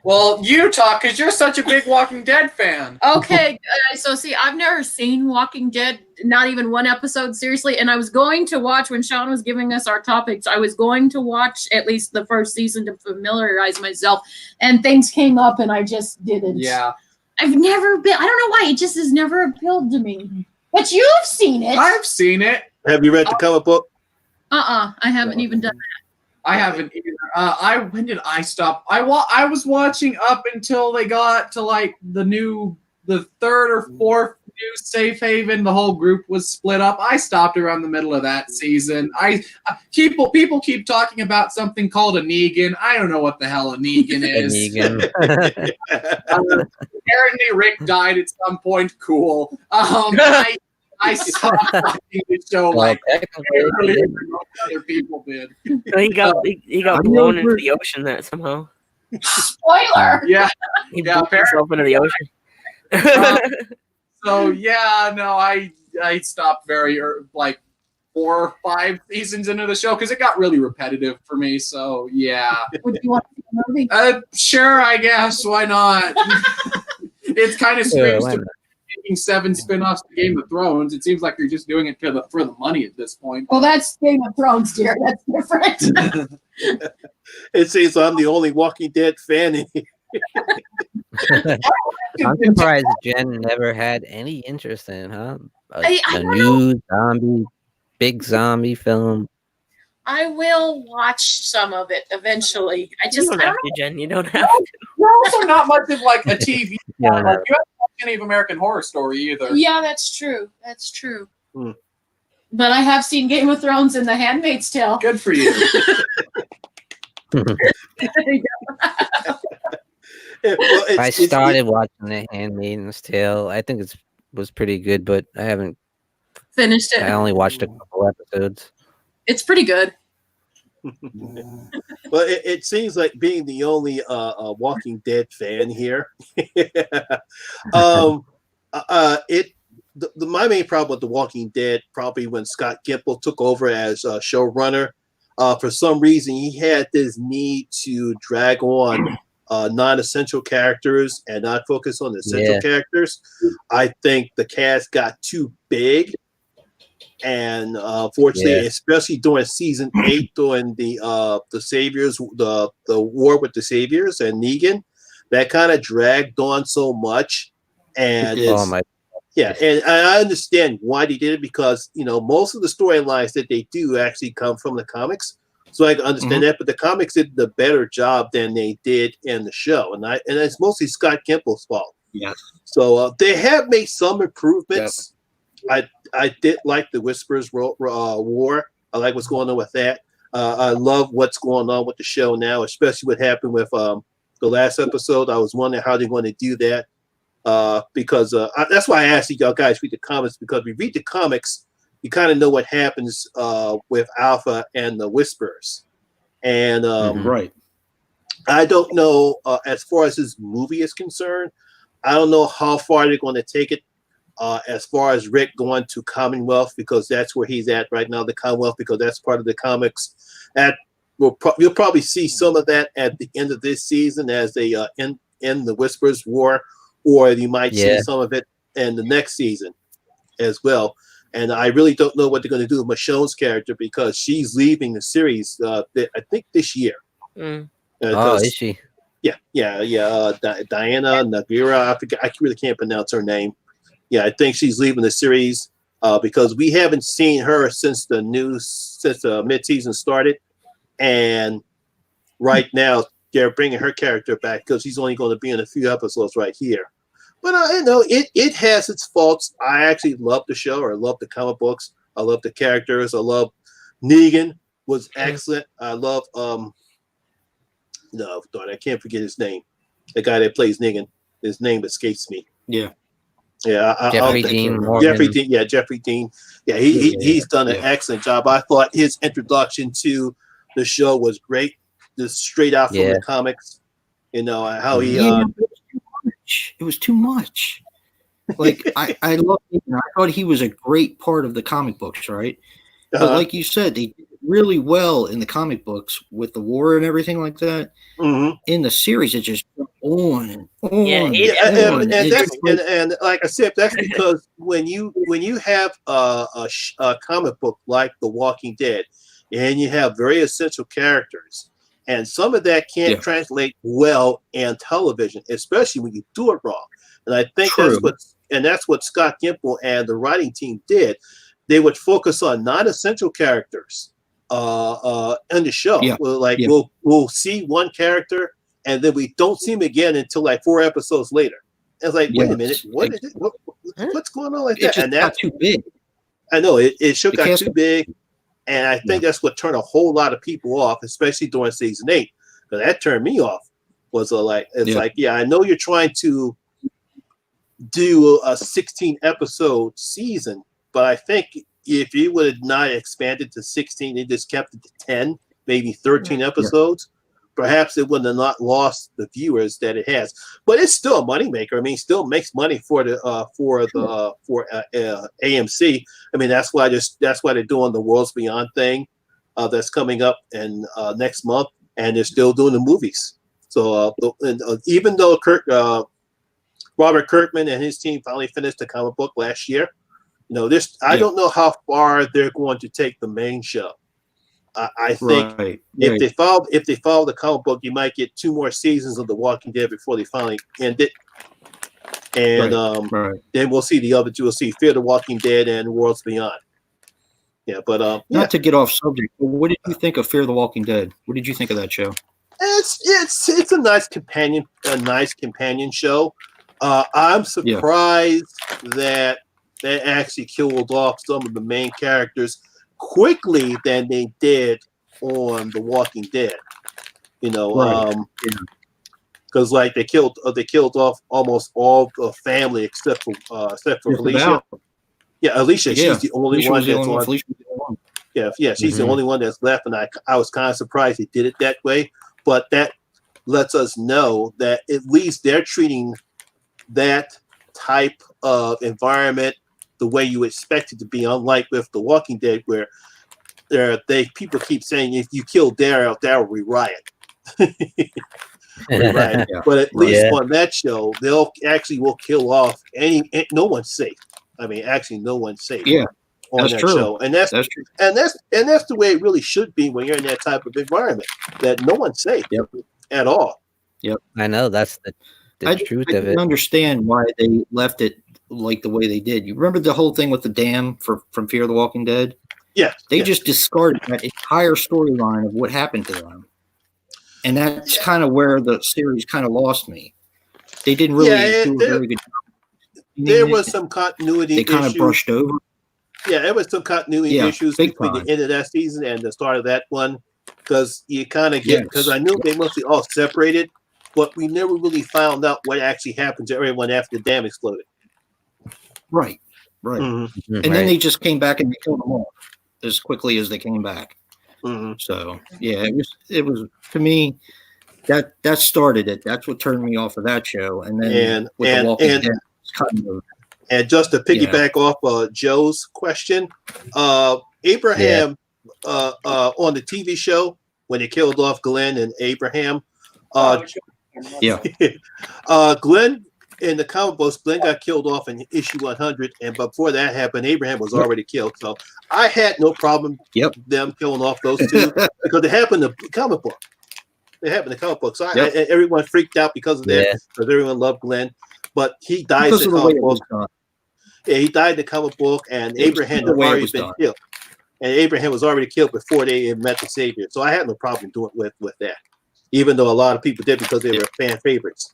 Well, you talk because you're such a big Walking Dead fan. Okay, so see, I've never seen Walking Dead, not even one episode, seriously. And I was going to watch, when Sean was giving us our topics, I was going to watch at least the first season to familiarize myself. And things came up and I just didn't. Yeah. I've never been, I don't know why, it just has never appealed to me. But you've seen it. I've seen it. Have you read the comic book? I haven't even done that. I haven't either. When did I stop? I was watching up until they got to like the third or fourth new safe haven. The whole group was split up. I stopped around the middle of that season. People keep talking about something called a Negan. I don't know what the hell a Negan is. Apparently Rick died at some point. Cool. I stopped watching the show like other people did. So he got blown into the ocean that somehow. Spoiler. Yeah. He blew himself into the ocean. So yeah, no, I stopped very like 4 or 5 seasons into the show because it got really repetitive for me. So yeah. Would you want to see the movie? Sure, I guess. Why not? It's kind of strange to making 7 spin-offs to Game of Thrones. It seems like you're just doing it for the money at this point. Well, that's Game of Thrones, dear. That's different. It seems I'm the only Walking Dead fan in here. I'm surprised Jen never had any interest in, huh? I A don't new big zombie film. I will watch some of it eventually. I You don't have to, Jen. You don't have to. You're also not much of like a TV. Yeah. Like, you haven't watched any of American Horror Story either. Yeah, that's true. That's true. Hmm. But I have seen Game of Thrones and The Handmaid's Tale. Good for you. I started watching The Handmaid's Tale. I think it was pretty good, but I haven't Finished it. I only watched a couple episodes. It's pretty good. Well, it seems like being the only Walking Dead fan here. My main problem with The Walking Dead, probably when Scott Gimple took over as showrunner, for some reason he had this need to drag on non-essential characters and not focus on the essential characters. I think the cast got too big, And fortunately, especially during season 8, during the Saviors, the war with the Saviors and Negan, that kind of dragged on so much. And and I understand why they did it, because most of the storylines that they do actually come from the comics, so I can understand that. But the comics did the better job than they did in the show, and it's mostly Scott Gimpl's fault. Yes. So they have made some improvements. Yep. I did like the Whispers war. I like what's going on with that. I love what's going on with the show now, especially what happened with the last episode. I was wondering how they're going to do that, because that's why I asked y'all guys read the comics, because we read the comics, you kind of know what happens with Alpha and the Whispers. And right. I don't know, as far as this movie is concerned, I don't know how far they're going to take it. As far as Rick going to Commonwealth, because that's where he's at right now, the Commonwealth, because that's part of the comics. You'll probably see some of that at the end of this season as they end the Whispers War, or you might see some of it in the next season as well. And I really don't know what they're going to do with Michonne's character, because she's leaving the series, I think this year. Is she? Yeah. Diana Navira, I really can't pronounce her name. Yeah, I think she's leaving the series because we haven't seen her since the mid-season started, and right now they're bringing her character back because she's only going to be in a few episodes right here. But it has its faults. I actually love the show. I love the comic books. I love the characters. I love Negan was excellent. I love I can't forget his name. The guy that plays Negan. His name escapes me. Yeah. Yeah, Jeffrey Dean. Jeffrey Dean. Yeah, he's done an excellent job. I thought his introduction to the show was great, just straight out from the comics. How he. It was too much. Like I love him. I thought he was a great part of the comic books, right? But like you said, they did really well in the comic books with the war and everything like that. In the series, it just went on and on. And like I said, that's because when you have a comic book like The Walking Dead, and you have very essential characters, and some of that can't translate well in television, especially when you do it wrong. And I think that's what Scott Gimple and the writing team did. They would focus on non-essential characters in the show. We'll see one character, and then we don't see him again until like 4 episodes later. And it's like, wait a minute, what's going on like that? And that's too big. I know it got too big, and I think that's what turned a whole lot of people off, especially during season 8. Because that turned me off. Was I know you're trying to do a 16 episode season, but I think if you would have not expanded to 16 and just kept it to 10, maybe 13 episodes, perhaps it would have not lost the viewers that it has. But it's still a moneymaker. I mean, still makes money for AMC. I mean, that's why they're doing the Worlds Beyond thing that's coming up in next month, and they're still doing the movies. So even though Robert Kirkman and his team finally finished the comic book last year, I don't know how far they're going to take the main show. I think if they follow the comic book, you might get 2 more seasons of The Walking Dead before they finally end it. And then we'll see the other 2. We'll see Fear the Walking Dead and Worlds Beyond. Yeah, but not to get off subject, but what did you think of Fear the Walking Dead? What did you think of that show? It's a nice companion show. I'm surprised that they actually killed off some of the main characters quickly than they did on The Walking Dead. Because like they killed off almost all the family except for Alicia. Yeah, Alicia. She's the only one that's on. Yeah, she's the only one that's left, and I was kind of surprised they did it that way. But that lets us know that at least they're treating that type of environment the way you expect it to be, unlike with The Walking Dead, where people keep saying if you kill Daryl will riot. But at least on that show, will kill off no one's safe. I mean, actually, no one's safe. Yeah. on that show, and that's true. And that's the way it really should be when you're in that type of environment. That no one's safe at all. Yep, I know that's the truth I of it. didn't understand why they left it like the way they did. You remember the whole thing with the dam from Fear the Walking Dead? Yeah, they just discarded that entire storyline of what happened to them, and that's kind of where the series kind of lost me. They didn't really do a very good job. There was some continuity. They kind of brushed over. Yeah, there was some continuity issues between the end of that season and the start of that one, because you kind of get because I knew they must be all separated, but we never really found out what actually happened to everyone after the dam exploded. Right. Mm-hmm. And then they just came back and they killed them all as quickly as they came back. Mm-hmm. So yeah, it was to me that started it. That's what turned me off of that show. And then with the Walking Dead, it's kind of, and just to piggyback off Joe's question, Abraham on the TV show when they killed off Glenn and Abraham, Glenn in the comic books, Glenn got killed off in issue 100, and before that happened, Abraham was already killed. So I had no problem them killing off those two because it happened in the comic book. It happened in the comic book. So everyone freaked out because of that, because everyone loved Glenn. But he died in the comic book. Yeah, he died in the comic book, and Abraham had already been killed. And Abraham was already killed before they met the Savior. So I had no problem doing with that, even though a lot of people did because they were fan favorites.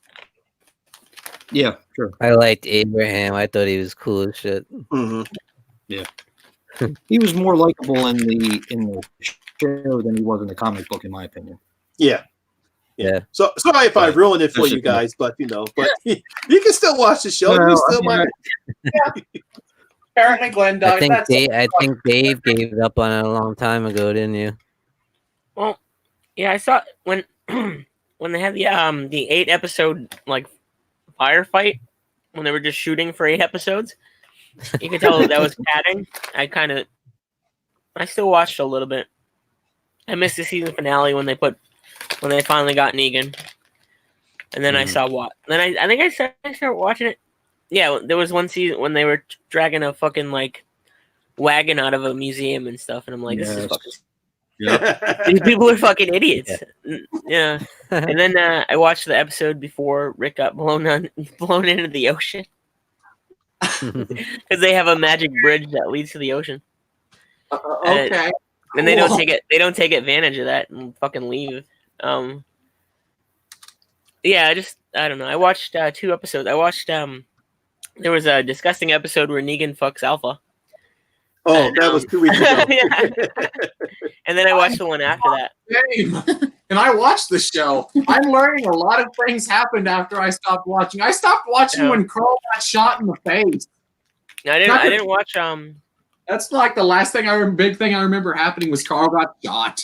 Yeah, sure. I liked Abraham. I thought he was cool as shit. Mm-hmm. Yeah, he was more likable in the show than he was in the comic book, in my opinion. Yeah. So sorry if I ruined it for you guys, but you can still watch the show. You still might. Apparently, Glenn died. I think Dave gave up on it a long time ago, didn't you? Well, yeah, I saw when they had the 8-episode firefight when they were just shooting for 8 episodes. You could tell that was padding. I still watched a little bit. I missed the season finale when they finally got Negan, and then I saw what. Then I think I started watching it. Yeah, there was one season when they were dragging a fucking wagon out of a museum and stuff, and I'm like, this is fucking. Yeah. These people are fucking idiots. Yeah. And then I watched the episode before Rick got blown into the ocean because they have a magic bridge that leads to the ocean. Okay. And they don't take advantage of that and fucking leave. Yeah, I don't know. I watched 2 episodes. I watched there was a disgusting episode where Negan fucks Alpha. Oh, that was 2 weeks ago. And then I watched the one after that. And I watched the show. I'm learning a lot of things happened after I stopped watching. I stopped watching when Carl got shot in the face. I didn't watch That's like the last big thing I remember happening was Carl got shot.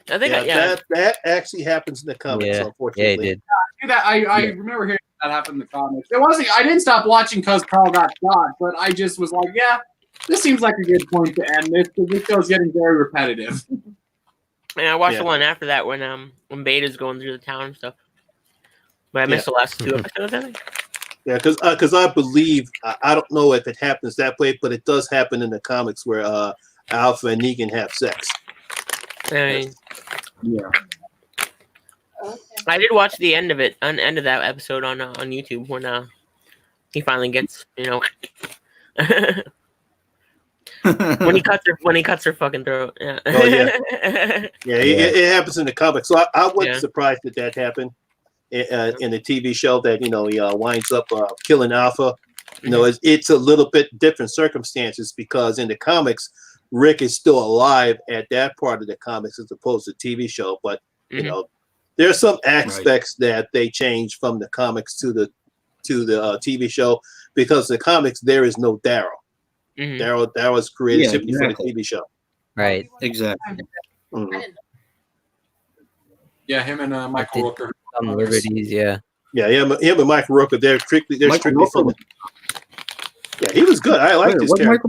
I think that actually happens in the comics, unfortunately. Yeah, it did. I remember hearing that happen in the comics. I didn't stop watching because Carl got shot, but I just was like, this seems like a good point to end this because this show's getting very repetitive. And I watched the one after that when Beta's going through the town and stuff. But I missed the last 2 episodes, I think. Yeah, because I believe I don't know if it happens that way, but it does happen in the comics where Alpha and Negan have sex. I did watch the end of that episode on YouTube when he finally gets when he cuts her fucking throat. Yeah. Oh yeah. It happens in the comics. So I wasn't surprised that happened in the TV show that he winds up killing Alpha. It's a little bit different circumstances because in the comics Rick is still alive at that part of the comics as opposed to TV show, but there are some aspects that they change from the comics to the TV show because the comics there is no Daryl. Daryl was created simply for the TV show. Right. Exactly. Mm-hmm. Yeah, him and Michael Rooker. Some liberties, yeah. Yeah, him and Michael Rooker, they're strictly for yeah, he was good. I liked his character.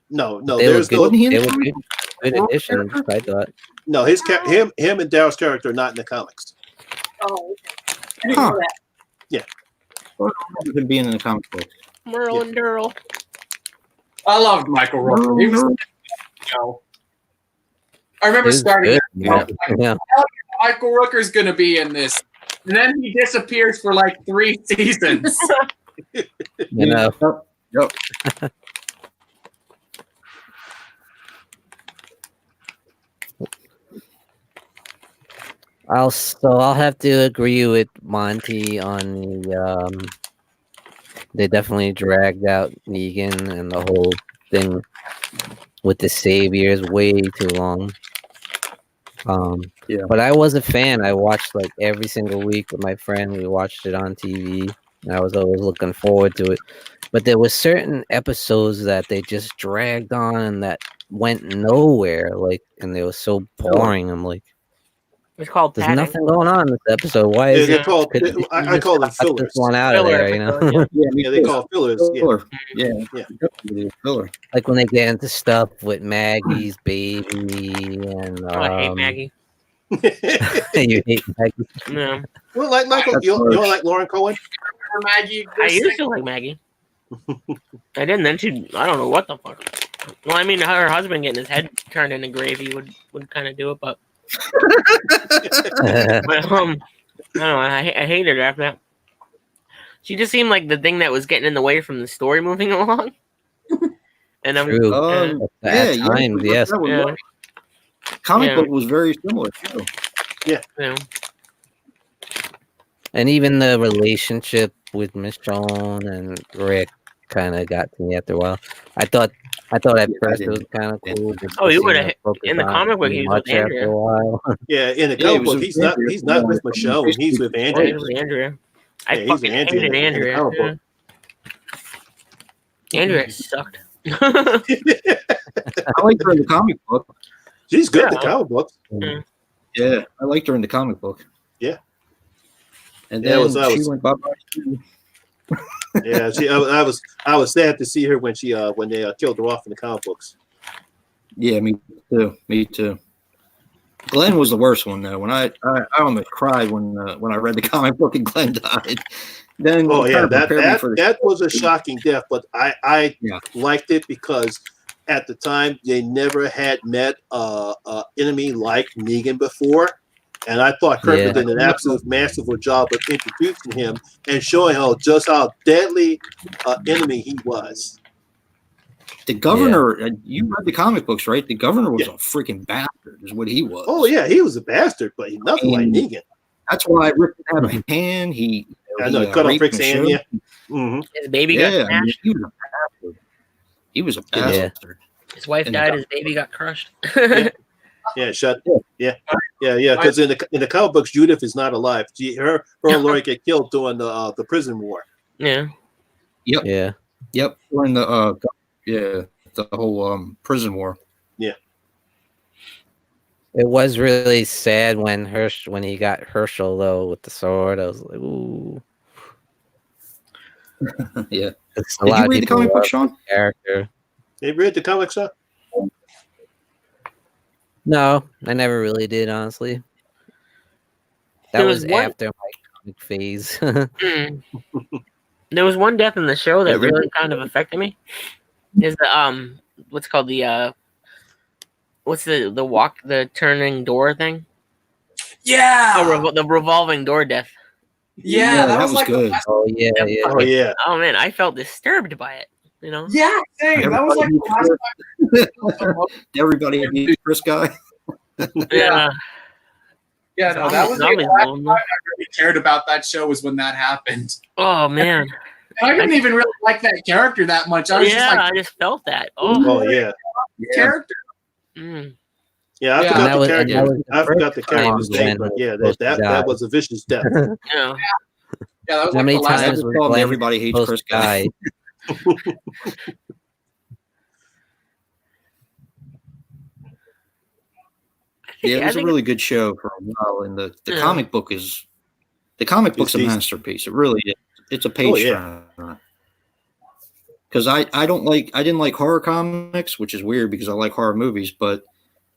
No, there's no. They were good additions, I thought. No, him and Daryl's character are not in the comics. Oh, I didn't know that. Yeah. Even being in the comic book. Merle and Daryl. I loved Michael Rooker. He was, I remember starting good. it. Michael Rooker's going to be in this. And then he disappears for like 3 seasons. You know. Yep. I'll have to agree with Monty on the they definitely dragged out Negan and the whole thing with the saviors way too long. But I was a fan. I watched like every single week with my friend. We watched it on TV, and I was always looking forward to it. But there were certain episodes that they just dragged on and that went nowhere. Like, and they were so boring. I'm like, it's called there's padding. nothing going on in this episode. Why is it? Called, I call them fillers. This one out of Filler there, you know. episode, Yeah, they call fillers. Filler. Yeah. Filler. Like when they get into stuff with Maggie's baby and Oh, I hate Maggie. you hate Maggie. No, Well, like you don't like Lauren Cohen? Maggie. I used to like Maggie. I didn't. Then I don't know what the fuck. Well, I mean, her husband getting his head turned into gravy would kind of do it, but I don't know. I hated her after that. She just seemed like the thing that was getting in the way from the story moving along. And I'm True. At times, yes. Yeah. Comic book was very similar too. Yeah. And even the relationship with Michonne and Rick kind of got to me after a while. I thought at first it was kind of cool. Oh, you would have in the comic book. He was with Andrea. After a while. Yeah, in the comic book, he's not with Michonne. He's with Andrea. Oh, Andrea. Yeah, I fucking hated Andrea. Yeah. Andrea sucked. I liked her in the comic book. She's good in the comic book. Yeah, I liked her in the comic book. Yeah. And then she went bye-bye. Yeah, I was sad to see her when they killed her off in the comic books. Yeah, me too. Glenn was the worst one though. When I almost cried when I read the comic book and Glenn died. Then that was a shocking death, but I liked it because at the time they never had met a enemy like Negan before. And I thought Carpenter did an absolute masterful job of introducing him and showing just how deadly enemy he was. The governor, you read the comic books, right? The governor was a freaking bastard, is what he was. Oh, yeah, he was a bastard, but he's nothing like Negan. That's why Rick had a hand. Cut off Rick's hand, yeah. Mm-hmm. His baby got smashed. He was a bastard. His wife died, his baby got crushed. Yeah, because in the comic books, Judith is not alive. Her and Laurie get killed during the prison war. Yeah. Yep. Yeah. Yep. During the whole prison war. Yeah. It was really sad when he got Herschel though with the sword. I was like, ooh. Yeah. Did you read the comic book, Sean? Character. You read the comics, huh? No, I never really did, honestly. That was after my comic phase. There was one death in the show that really kind of affected me. Is the what's called the what's the turning door thing? Yeah. Oh, the revolving door death. Yeah, that was like good. Oh yeah. Oh man, I felt disturbed by it. You know? Yeah, same. That was like the last time. Everybody hates Chris guy. Yeah. Yeah, no, that was the last time I really cared about that show was when that happened. Oh man. And I didn't even really like that character that much. I was I just felt that. Oh yeah. Character. Mm. Yeah, I forgot the character's name, but yeah, that was a vicious death. Yeah. Yeah, that was How like many the last times episode. Everybody hates Chris guy. Yeah, it was a really good show for a while, and the comic book is a masterpiece. It really is. It's a page turner. Because I didn't like horror comics, which is weird because I like horror movies, but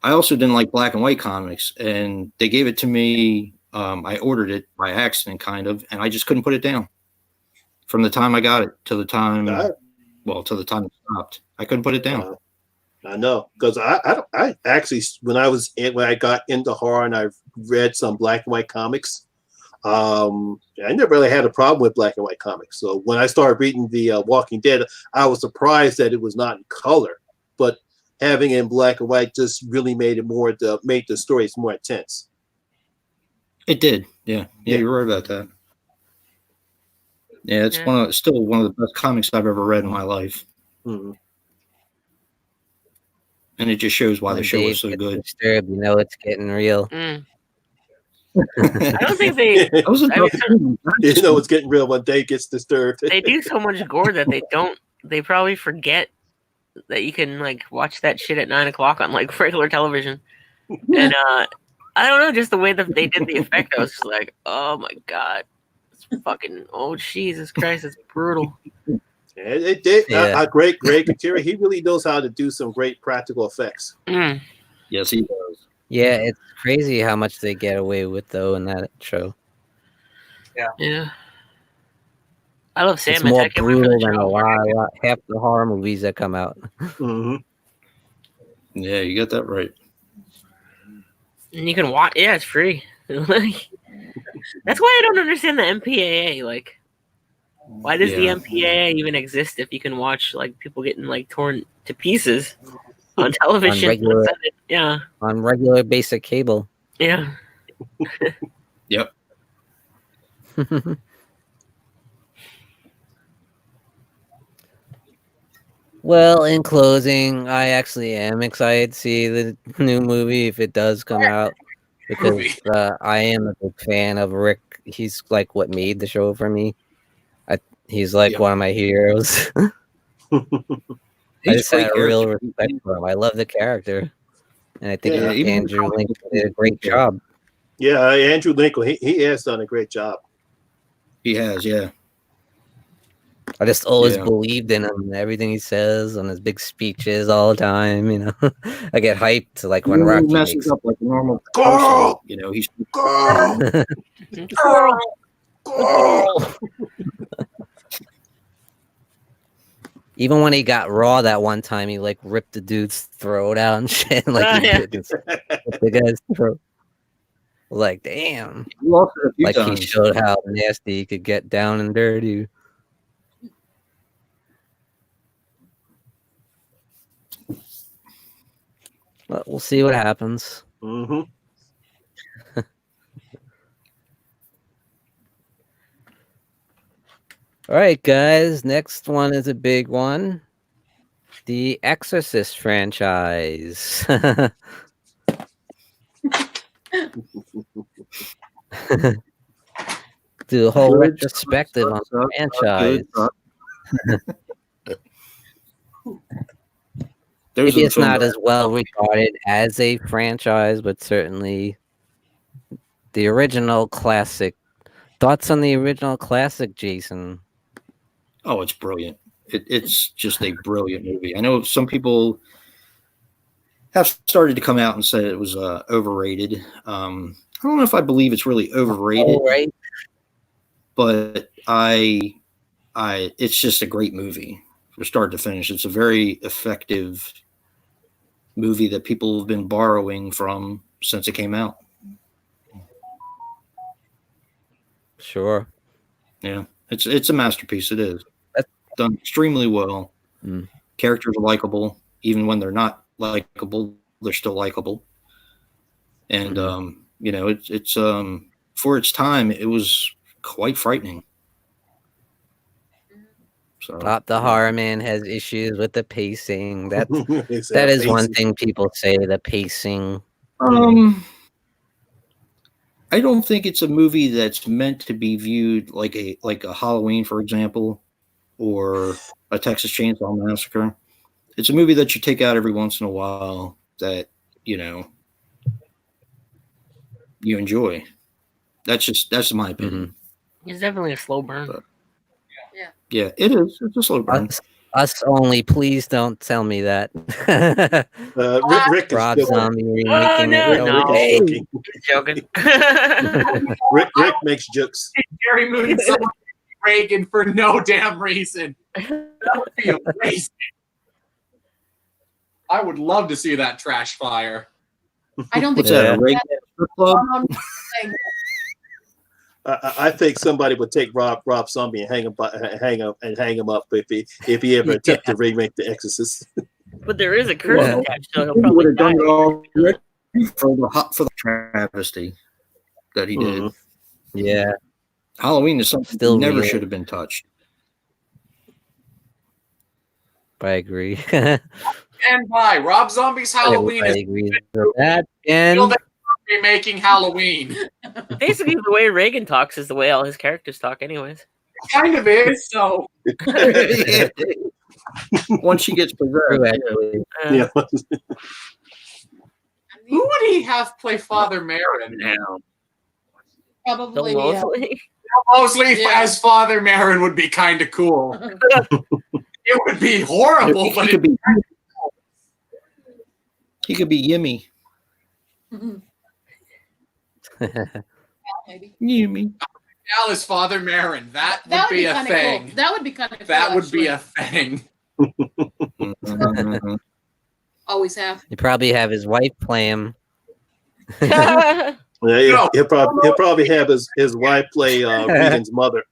I also didn't like black and white comics, and they gave it to me. I ordered it by accident, kind of, and I just couldn't put it down. From the time I got it to the time Well, till the time it stopped, I couldn't put it down. I know, because I actually when I got into horror and I read some black and white comics, I never really had a problem with black and white comics. So when I started reading the Walking Dead, I was surprised that it was not in color, but having it in black and white just really made the stories more intense. It did, yeah, you're right about that. Yeah, it's still one of the best comics I've ever read in my life. Mm-hmm. And it just shows why the show was so good. Disturbed, it's getting real. I don't think they. It's getting real when Dave gets disturbed. They do so much gore that they don't. They probably forget that you can like watch that shit at 9 o'clock on like regular television. And I don't know, just the way that they did the effect, I was just like, oh my god, it's fucking. Oh Jesus Christ, it's brutal. It did a great Katira. He really knows how to do some great practical effects. Yes, he does. Yeah, it's crazy how much they get away with though in that show. Yeah. I love Sam. It's more brutal than a lot, half the horror movies that come out. Mm-hmm. Yeah, you got that right. And you can watch. Yeah, it's free. That's why I don't understand the MPAA. Like, why does the MPAA even exist if you can watch like people getting like torn to pieces on television? On regular basic cable. Yeah. Yep. Well, in closing, I actually am excited to see the new movie if it does come out, because I am a big fan of Rick. He's like what made the show for me. He's like one of my heroes. I just had a real respect for him. I love the character, and I think Andrew Lincoln did a great job. Yeah, Andrew Lincoln, he has done a great job. He has, yeah. I just always believed in him, everything he says on his big speeches all the time. I get hyped like when Rocky messes up like a normal person. He's Girl. Even when he got Raw that one time, he like ripped the dude's throat out and shit. Like the guy's throat. Like, damn. Like he showed how nasty he could get down and dirty. But we'll see what happens. Mm-hmm. All right, guys. Next one is a big one. The Exorcist franchise. Do a whole retrospective on the franchise. Maybe it's not as well regarded as a franchise, but certainly the original classic. Thoughts on the original classic, Jason? Oh, it's brilliant. It's just a brilliant movie. I know some people have started to come out and say it was overrated. I don't know if I believe it's really overrated, but it's just a great movie from start to finish. It's a very effective movie that people have been borrowing from since it came out. Sure. Yeah, it's a masterpiece. It is. That's done extremely well. Characters are likable, even when they're not likable, they're still likable. And it's for its time, it was quite frightening. So the horror man has issues with the pacing. That is one thing people say, the pacing. I don't think it's a movie that's meant to be viewed like a Halloween, for example, or a Texas Chainsaw Massacre. It's a movie that you take out every once in a while that, you enjoy. That's my opinion. It's definitely a slow burn. But, yeah, it is. It's a slow burn. Us only. Please don't tell me that. Rick Rob is Zombie remaking it. Joking. Rick makes jokes. Jerry Moon Reagan for no damn reason. That would be amazing. I would love to see that trash fire. I don't think What's that? Yeah. A regular strip club? I think somebody would take Rob Zombie and hang him up if he ever attempt to remake The Exorcist. But there is a curse Yeah. attached, so he'll He would probably have done die. it already for the travesty that he did. Mhm. Yeah. Halloween is something Still that never real. should have been touched. I agree. And by Rob Zombie's Halloween I is agree with that. still And remaking Halloween. Basically, the way Reagan talks is the way all his characters talk, anyways. Kind of is. So Once she gets True, possessed. actually. Yeah. who would he have play Father Marin now? Probably. So Yeah. mostly. Mostly Yeah. as Father Marin would be kind of cool. It would be horrible, He but could be. He could be Yimmy. Mhm. Maybe. Yimmy. Alice Father Marin. That would That would be be a kind of thing. cool. That would be kind of cool. That would be actually. a thing. Always have. You probably have his wife play him. Yeah, he'll probably have his wife play Regan's mother.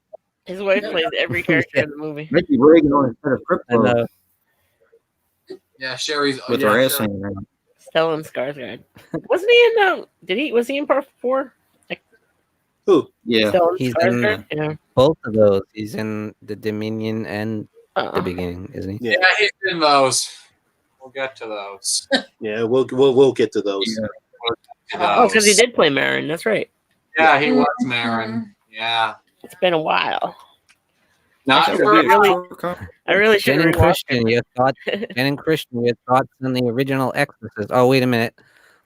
His wife plays every character in the movie. Maybe Reagan on instead of I crypto know. Yeah, Sherry's with her ass hanging out. Stellan Skarsgård. Wasn't he in was he in part 4? Who? Yeah. Stellan He's Skarsgård? Yeah. Both of those. He's in the Dominion and the Uh-uh. beginning, isn't he? Yeah, Yeah, he's in those. We'll get to those. yeah. We'll get to those. Oh, because he did play Marin. That's right. Yeah, he was Marin. Yeah. It's been a while. Not I for really should Jen and rewatch Christian, your thoughts? Jen and Christian, your thoughts on the original Exorcist? Oh, wait a minute.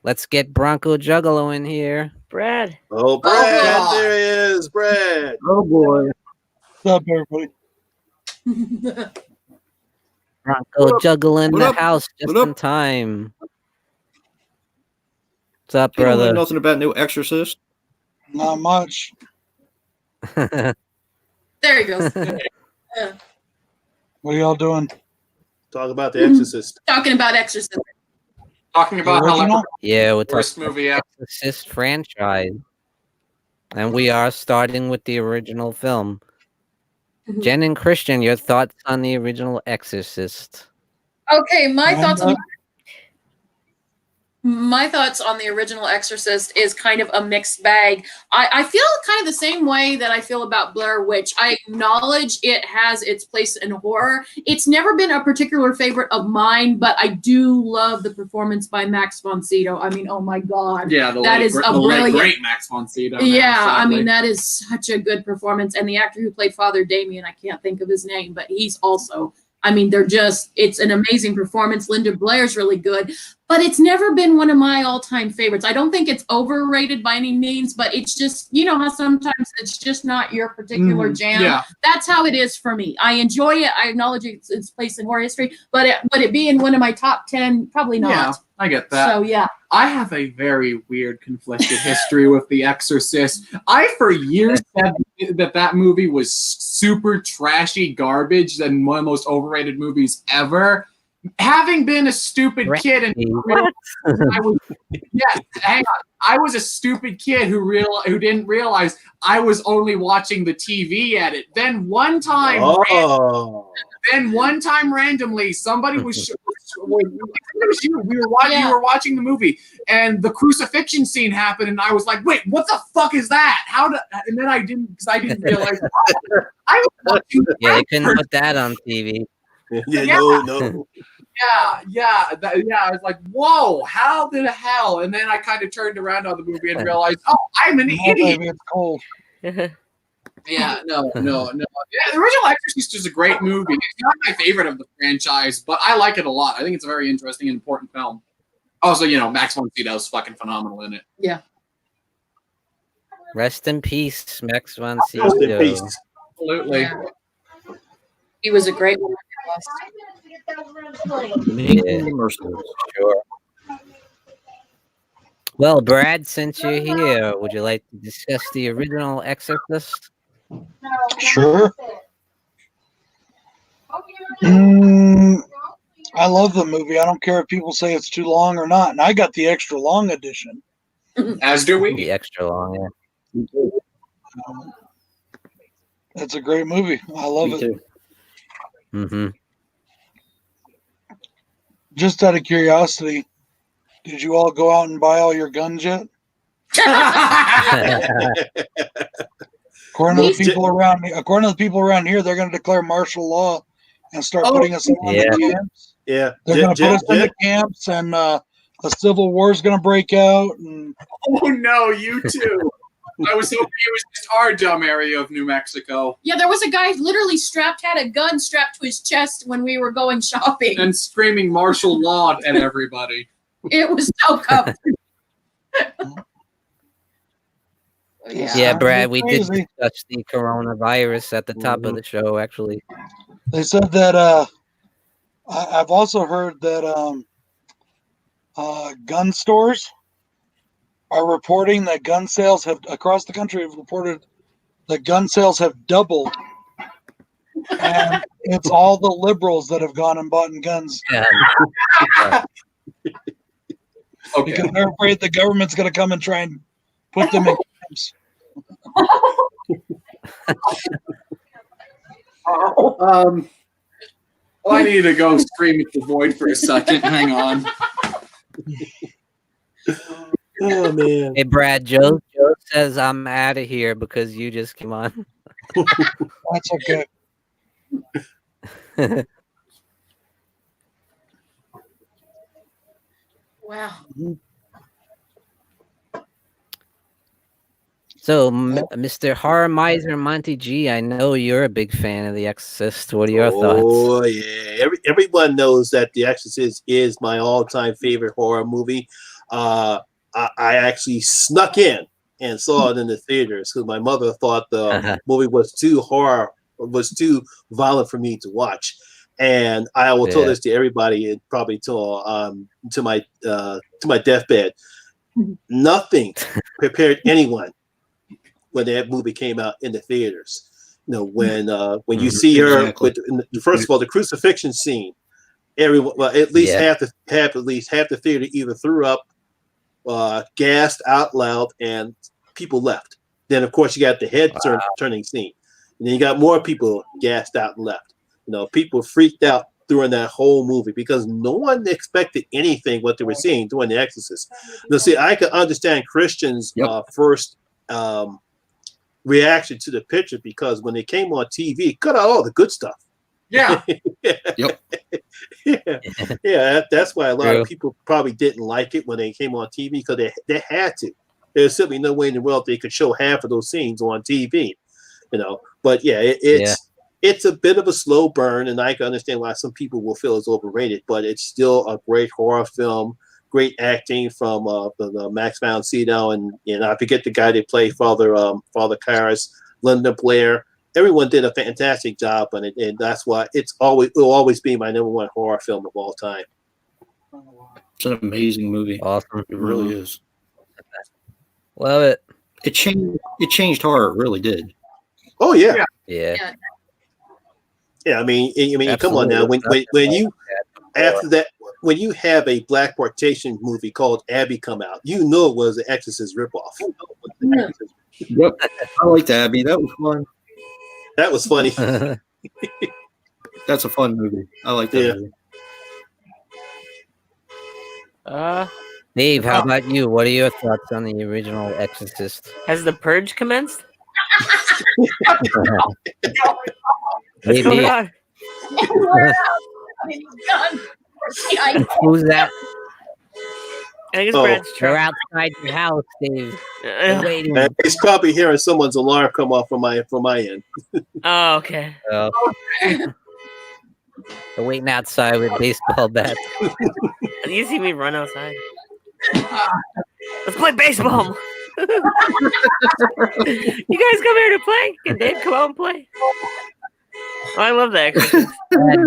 Let's get Bronco Juggalo in here. Brad. Oh, Brad! God. There he is, Brad. Oh boy. What's up, everybody? Bronco Juggalo in What the up? house just What up? in time. What's up, You don't know brother? nothing about New Exorcist. Not much. There he goes. What are y'all doing? Talk about The Exorcist. Talking about Exorcist. Talking about The how original? like Yeah, we're the worst talking movie ever. Exorcist franchise. And we are starting with the original film. Mhm. Jen and Christian, your thoughts on the original Exorcist? Okay, my I'm thoughts on not- my thoughts on the original Exorcist is kind of a mixed bag. I feel kind of the same way that I feel about Blair Witch. I acknowledge it has its place in horror. It's never been a particular favorite of mine, but I do love the performance by Max von Sydow. I mean, oh my God. Yeah, the That late, is gr- a the late brilliant- great Max von Sydow. Yeah, I sadly. mean, that is such a good performance. And the actor who played Father Damien, I can't think of his name, but he's also, I mean, it's an amazing performance. Linda Blair's really good, but it's never been one of my all-time favorites. I don't think it's overrated by any means, but it's just, you know how sometimes it's just not your particular jam. Yeah, That's how it is for me. I enjoy it. I acknowledge its place in horror history, but it being one of my top 10, probably not. yeah, I get that. So yeah. I have a very weird, conflicted history with The Exorcist. I, for years, said that movie was super trashy garbage and one of the most overrated movies ever. Having been a stupid kid and I was, hang on. I was a stupid kid who didn't realize I was only watching the TV edit. Then one time, randomly, somebody was. It was you. You were watching the movie, and the crucifixion scene happened, and I was like, "Wait, what the fuck is that? And then I didn't realize. I was watching. Yeah, they couldn't put that on TV. No. I was like, "Whoa, how the hell?" And then I kind of turned around on the movie and realized, "Oh, I'm an No, idiot." baby, it's cold. Yeah, no. Yeah, the original Exorcist is a great movie. It's not my favorite of the franchise, but I like it a lot. I think it's a very interesting and important film. Also, Max von Sydow is fucking phenomenal in it. Yeah. Rest in peace, Max von Rest in Sydow. peace. Absolutely. Yeah. He was a great one. Yeah, sure. Well, Brad, since you're here, would you like to discuss the original Exorcist? Sure. I love the movie. I don't care if people say it's too long or not. And I got the extra long edition. As do we. The extra long. Yeah. It's a great movie. I love Me it. too. Mm-hmm. Just out of curiosity, did you all go out and buy all your guns yet? According to the people around here, they're going to declare martial law and start putting us all in the camps. Yeah, They're going to put us in the camps, and a civil war is going to break out. And Oh no, you too. I was hoping it was just our dumb area of New Mexico. Yeah, there was a guy literally had a gun strapped to his chest when we were going shopping. And screaming martial law at everybody. It was so comfortable. Yeah, Brad, we did Crazy. discuss the coronavirus at the top of the show, actually. They said that I've also heard that gun stores are reporting that gun sales across the country have reported that gun sales have doubled. And it's all the liberals that have gone and bought guns. Yeah. Okay. Because they're afraid the government's going to come and try and put them in camps. I need to go scream at the void for a second. Hang on. Oh man. Hey, Brad, Joe says I'm out of here because you just came on. That's okay. Wow. So, Mr. Horror Miser Monty G, I know you're a big fan of The Exorcist. What are your thoughts? Oh yeah, everyone knows that The Exorcist is my all-time favorite horror movie. I actually snuck in and saw it in the theaters because my mother thought the movie was too violent for me to watch. And I will tell this to everybody, and probably to my deathbed. Nothing prepared anyone when that movie came out in the theaters. You know, when you see her with, first of all, the crucifixion scene, everyone, well, at least half the theater either threw up, gasped out loud, and people left. Then of course you got the head turning scene, and then you got more people gasped out and left. You know, people freaked out during that whole movie because no one expected anything what they were seeing during The Exorcist. Now, see, I could understand Christians' first reaction to the picture because when they came on TV, it cut out all the good stuff. Yeah. That's why a lot of people probably didn't like it when they came on TV because they had to. There's simply no way in the world they could show half of those scenes on TV, you know. But it's a bit of a slow burn, and I can understand why some people will feel it's overrated. But it's still a great horror film. Great acting from the Max von Sydow and I forget the guy that played Father Karras, Linda Blair. Everyone did a fantastic job on it, and that's why it will always be my #1 horror film of all time. It's an amazing movie. Awesome. It really is. Love it. It changed horror. It really did. Oh yeah. Yeah. Yeah, I mean, come on now. When you after that, when you have a black exploitation movie called Abby come out, you know it was an Exorcist ripoff. Yep, I liked Abby. That was fun. That was funny. That's a fun movie. I like that movie. Dave, how about you? What are your thoughts on the original Exorcist? Has the purge commenced? Maybe. Who's that? I think it's Brad's They're truck. outside your house, Dave. They're waiting. He's probably hearing someone's alarm come off from my end. Oh, okay. They're waiting outside with baseball bats. You see me run outside. Let's play baseball. You guys come here to play? Can Dave come out and play? Oh, I love that.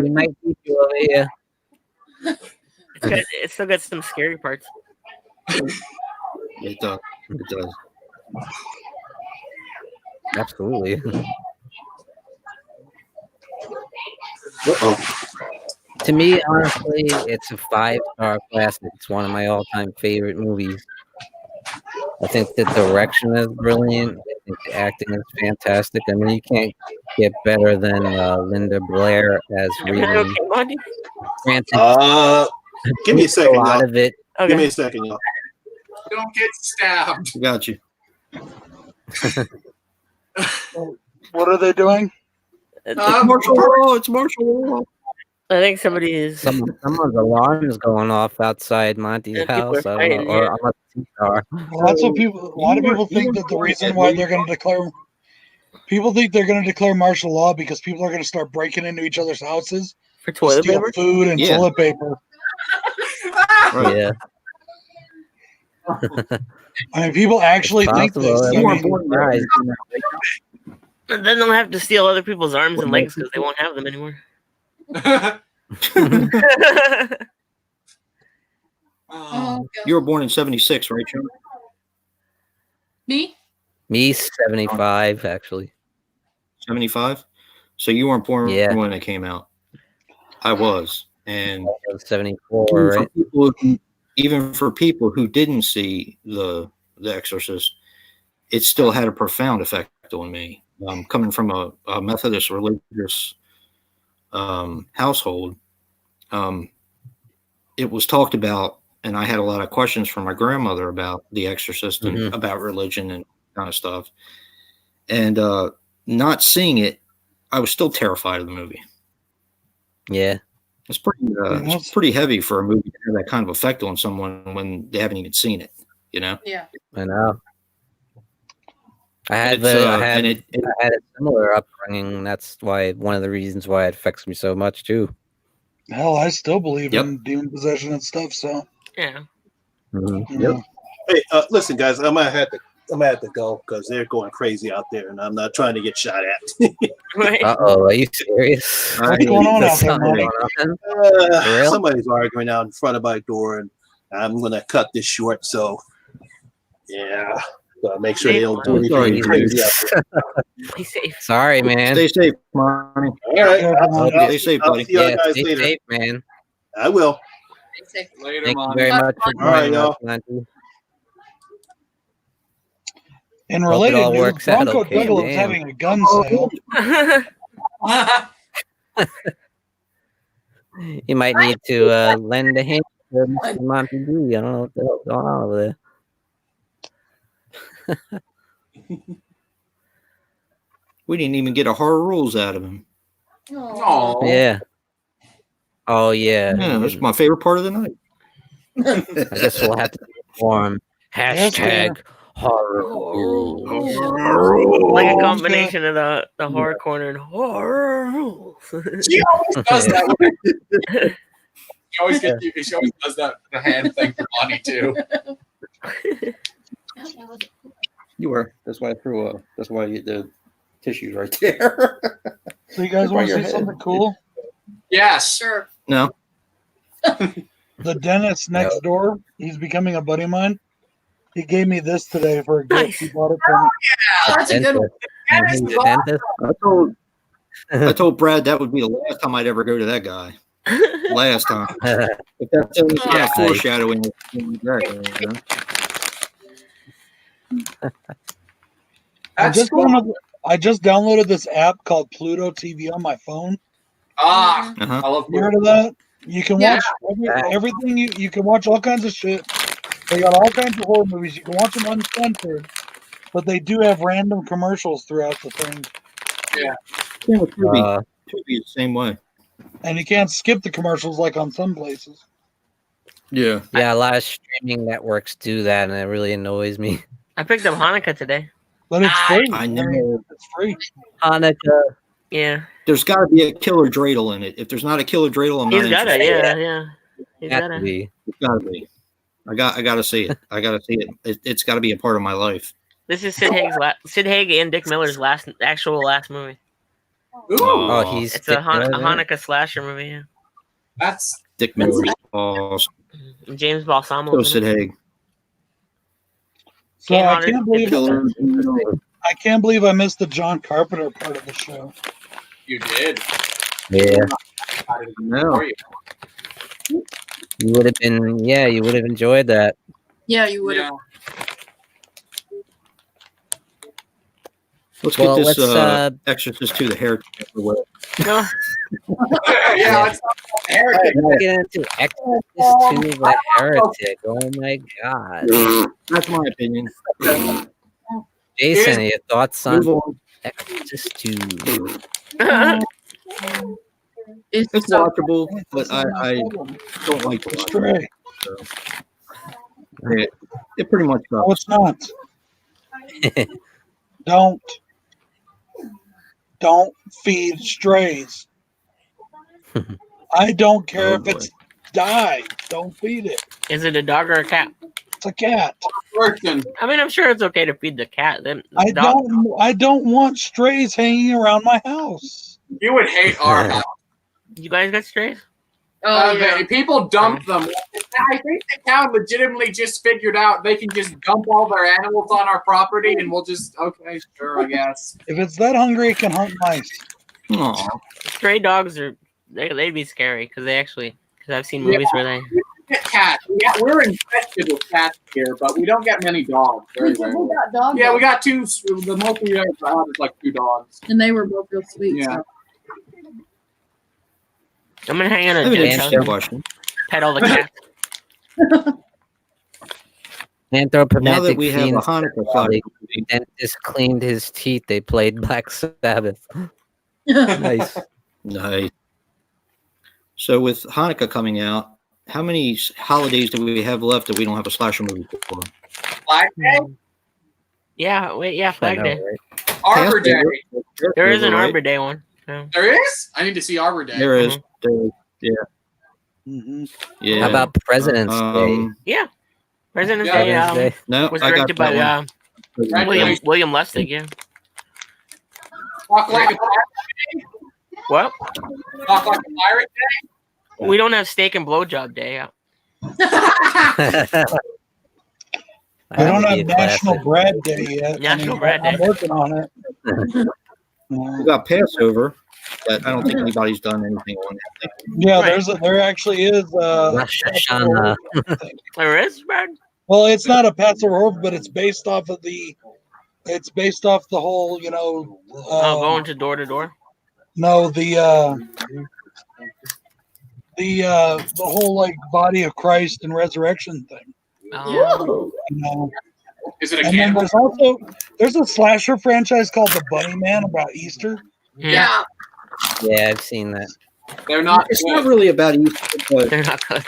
We might keep you over here. It's still got some scary parts. It does. It does. Absolutely. To me, honestly, it's a 5-star classic. It's one of my all-time favorite movies. I think the direction is brilliant. I think the acting is fantastic. I mean, you can't get better than Linda Blair as Everything Regan. okay, Monty? Granted, Give me a second, a lot y'all. of it. Give me Okay. a second, y'all. Don't get stabbed. Got you. What are they doing? Martial law. It's martial law. I think somebody is. Someone's alarm is going off outside Monty's Yeah, people house. are I don't know, fighting, or yeah. unless it's car. Well, that's what people. A lot of people think that the reason why they're going to declare. People think they're going to declare martial law because people are going to start breaking into each other's houses For to toilet steal paper? food and Yeah. toilet paper. Right. Yeah, I mean, people actually think possible. this. I I More mean, important, Right. And then they'll have to steal other people's arms and legs because they won't have them anymore. Oh, God. You were born in '76, right, John? Me? Me, 75, actually. 75. So you weren't born Yeah. when it came out. I was, and I was 74, even for right? even for people who didn't see the Exorcist, it still had a profound effect on me. Coming from a Methodist religious household, it was talked about, and I had a lot of questions from my grandmother about The Exorcist and about religion and kind of stuff. And not seeing it, I was still terrified of the movie. Yeah. It's pretty heavy for a movie to have that kind of effect on someone when they haven't even seen it, you know? Yeah. I know. I had It's, a similar upbringing. That's why one of the reasons why it affects me so much too. hell, I still believe Yep. in demon possession and stuff. So, Yeah. Mhm. you know. Hey, listen, guys, I'm gonna have to go because they're going crazy out there, and I'm not trying to get shot at. Right. Uh-oh, are you serious? What's going on out There's there, something Monty? going on. For real? Somebody's arguing out in front of my door, and I'm gonna cut this short. So, yeah, gotta make sure they don't do anything crazy out there. Be safe. Sorry, man. Stay safe, Monty. All right, Stay safe, I'll buddy. see y'all Yeah, guys stay later. safe, man. I will. Stay safe. Later, Thank you Monty. very much for All right, joining us, y'all. Monty. In Hope it related all news, works out Bronco okay, Juggalo is damn. having a gun sale. You might need to lend a hand to Mr. Monty D. I don't know what the hell's going on over there. We didn't even get a horror rules out of him. Oh. Yeah. Oh, yeah. Yeah, that's my favorite part of the night. I guess we'll have to form hashtag horror rules. Like a combination of the horror corner and horror rules. She always does that. She always does that the hand thing for Monty too. You were. That's why I threw. That's why you the tissues right there. So you guys Right want to your see head. something cool? Yes. Sure. No. The dentist next door, he's becoming a buddy of mine. He gave me this today for a gift. Nice. He bought it for me. That's a good one. He's a dentist. I told Brad that would be the last time I'd ever go to that guy. Last time. If that's any kind of foreshadowing. I just downloaded this app called Pluto TV on my phone. Ah, Uh-huh. I love You heard of that? You can Yeah. watch everything. You can watch all kinds of shit. They got all kinds of horror movies. You can watch them uncensored, but they do have random commercials throughout the thing, Uh, Tubi the same way. and you can't skip the commercials like on some places. Yeah. yeah, a lot of streaming networks do that, and it really annoys me. I picked up Hanukkah today. But it's free. I mean, know. it's free. Hanukkah. Yeah. There's got to be a killer dreidel in it. If there's not a killer dreidel, I'm He's not got it. interested. Yeah. He's Has got to it. be. It's got to be. I got to see it. I got to see it. It's got to be a part of my life. This is Sid Haig and Dick Miller's last movie. Ooh, Oh, he's It's a Dick Miller there? Hanukkah slasher movie. Yeah. that's Dick Miller's awesome. And James Balsamo. So Sid Haig. So Came I on can't believe Killer. I can't believe I missed the John Carpenter part of the show. you did. Yeah. No. You would have been, yeah, you would have enjoyed that. Yeah, you would have. Let's Well, get this let's, Exorcist 2, the hair. No. Yeah, let's get into Exorcist 2, the Heretic. Oh my god. That's my opinion. Jason, your thoughts Move on on. Exorcist 2? It's watchable, but I don't like to watch it. So, it pretty much No, sucks. it's not. Don't feed strays. I don't care if it's died. Don't feed it. Is it a dog or a cat? It's a cat. I mean, I'm sure it's okay to feed the cat. Then I don't want strays hanging around my house. You would hate our house. You guys got strays? People dump them. I think the town legitimately just figured out they can just dump all their animals on our property, and we'll just okay, sure, I guess. If it's that hungry, it can hunt mice. Aw. Stray dogs they'd be scary because I've seen movies where they Get cats. We're infested with cats here, but we don't get many dogs. Very rarely. We got dogs. Yeah, we got two. The most we ever have is like 2 dogs. And they were both real sweet. Yeah. So. I'm gonna hang on I a have an Jen's interesting house, question. pet all the cats. Anthropomantic Now that we have a fiends, Hanukkah fire, dentist cleaned his teeth. They played Black Sabbath. Nice. nice. So with Hanukkah coming out, how many holidays do we have left that we don't have a slasher movie for? Flag Day, Yeah, wait, yeah, I Flag know, Day. right? Arbor Day. There is an right? Arbor Day one. Yeah. There is. I need to see Arbor Day. There is. Yeah. Yeah. How about President's Day? Yeah, President's Yeah. Day President's Day? No, was I got directed by that one. William Lustig. Yeah. Talk like a pirate. What? Talk like a pirate day. We don't have steak and blowjob day. Yeah. We don't That'd be have a National classic. Bread Day yet. National Bread Day. I'm working on it. We got Passover, but I don't think anybody's done anything on it. Yeah, Right. there actually is. Rosh Hashanah. There is, Brad. Well, it's not a Passover, but it's based off of the. It's based off the whole, Going to door. No, the whole like body of Christ and resurrection thing. Oh. You know? Is it a And then cannibal? there's a slasher franchise called The Bunny Man about Easter. Yeah. Yeah, I've seen that. They're not. It's not really about Easter, but They're not good.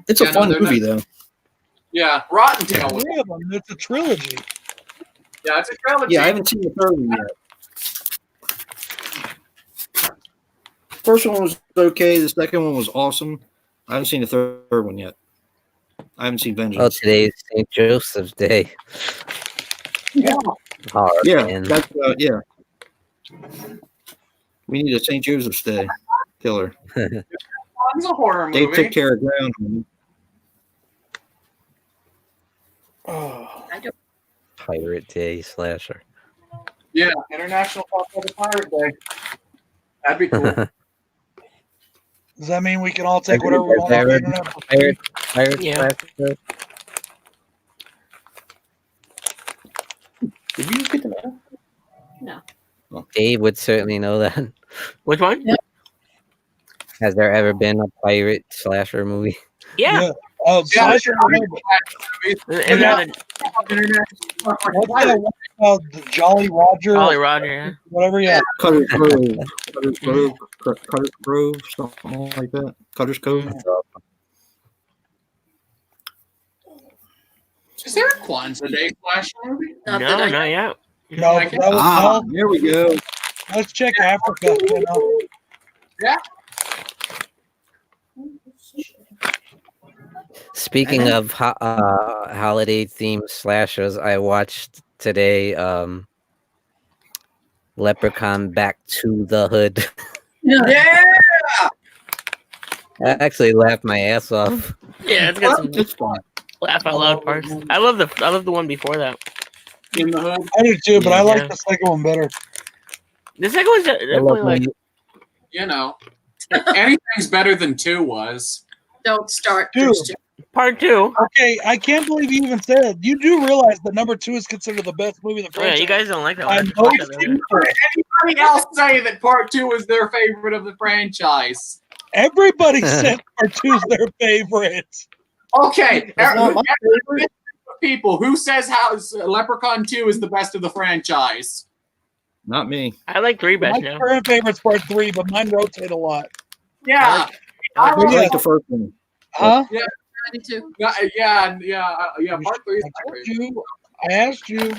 it's a Yeah, no, fun they're movie, though. Yeah, Rotten Tail. was- 3 of them. It's a trilogy. Yeah, it's a trilogy. Yeah, I haven't seen the third one yet. First one was okay. The second one was awesome. I haven't seen the third one yet. I haven't seen Oh, Vengeance. today's St. Joseph's Day. Yeah. Horror, Yeah, man. that's yeah. We need a St. Joseph's Day killer. It's a horror They movie. took care of ground. Pirate Day slasher. Yeah, International Talk like a Pirate Day. That'd be cool. Does that mean we can all take whatever we want off the internet? Pirate Yeah. slasher. Did you get the mail? Dave would certainly know that. Which one? Has there ever been a pirate slasher movie? Yeah. Oh, Yeah, slasher. Is that What's that one called? The Jolly Roger? Holly Roger? Yeah. Whatever, yeah. Cutter's Grove. Cutter's Grove, something like that. Cutter's Cove. Is there a Kwanzaa Day slasher movie? Not No, that I- not yet. No, Like- that was, Ah, no, there we go. let's check Africa. You know. Speaking of holiday themed slashers, I watched today Leprechaun Back to the Hood. Yeah. I actually laughed my ass off. Yeah, it's got some It's fun. laugh out loud parts. I love the one before that. In the hood. I do too, but I like Yeah. the second one better. The second one's definitely like, you know, anything's better than 2 was. Don't start, Dude. Christian. part 2. Okay, I can't believe you even said it. You do realize that number 2 is considered the best movie in the Oh, yeah, franchise. you guys don't like that I one. know Fuck you that didn't. movie. Anybody else say that part 2 is their favorite of the franchise? Everybody said part 2 is their favorite. Okay, That's not my favorite. people, who says Leprechaun 2 is the best of the franchise? Not me. I like 3 best My now. current favorite's part 3, but mine rotate a lot. Yeah. I like the first one. Huh? 92. Yeah. Part 3 is I my told favorite. you. I asked you.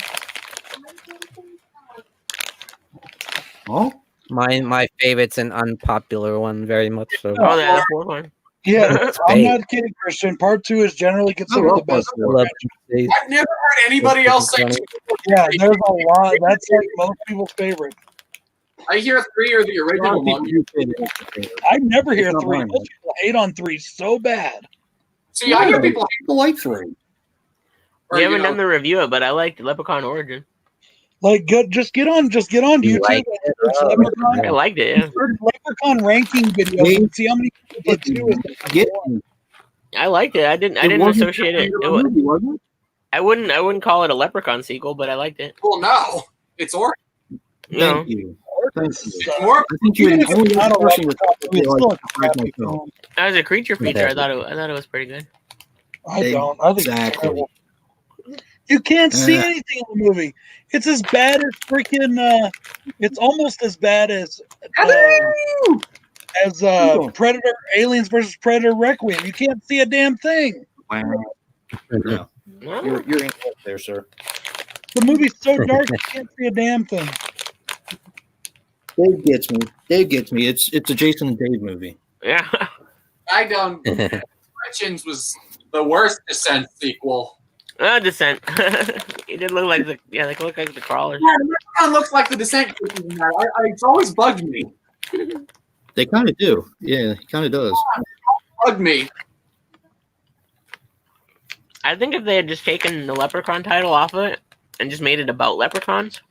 Oh, My favorite's an unpopular one, very much so. Oh, the 4th one. Yeah, I'm Hey. not kidding, Christian. Part 2 is generally considered I the love best. I love these. I've never heard anybody else say 2. Yeah, there's a lot. That's like most people's favorite. I hear 3 or the original one. I never hear It's not 3. mine. Most people hate on 3 so bad. See, I hear people I like 3. We haven't done the review, but I liked Leprechaun Origin. Like, just get on You YouTube like and it? search Oh, Leprechaun, I liked it, yeah. search Leprechaun ranking videos and see how many people put 2 as the Get I liked it. I didn't associate it. I wouldn't call it a Leprechaun sequel, but I liked it. Well, no. It's or No. Thank you. Thank you. more. I think you're Even the if it's only not a person with Leprechaun movie, it's still a crappy myself. film. As a creature feature, I thought it was pretty good. I don't. I think it's Exactly. terrible. You can't see anything in the movie. It's as bad as freaking. It's almost as bad as Predator, Aliens versus Predator Requiem. You can't see a damn thing. Wow. Yeah. No. You're incorrect there, sir. The movie's so dark you can't see a damn thing. Dave gets me. It's a Jason and Dave movie. Yeah. I don't. Origins was the worst Descent sequel. Descent. It did look like look like the crawlers. Yeah, the Leprechaun looks like the Descent. It's always bugged me. They kind of do. Yeah, it kind of does. Bugged me. I think if they had just taken the Leprechaun title off of it and just made it about leprechauns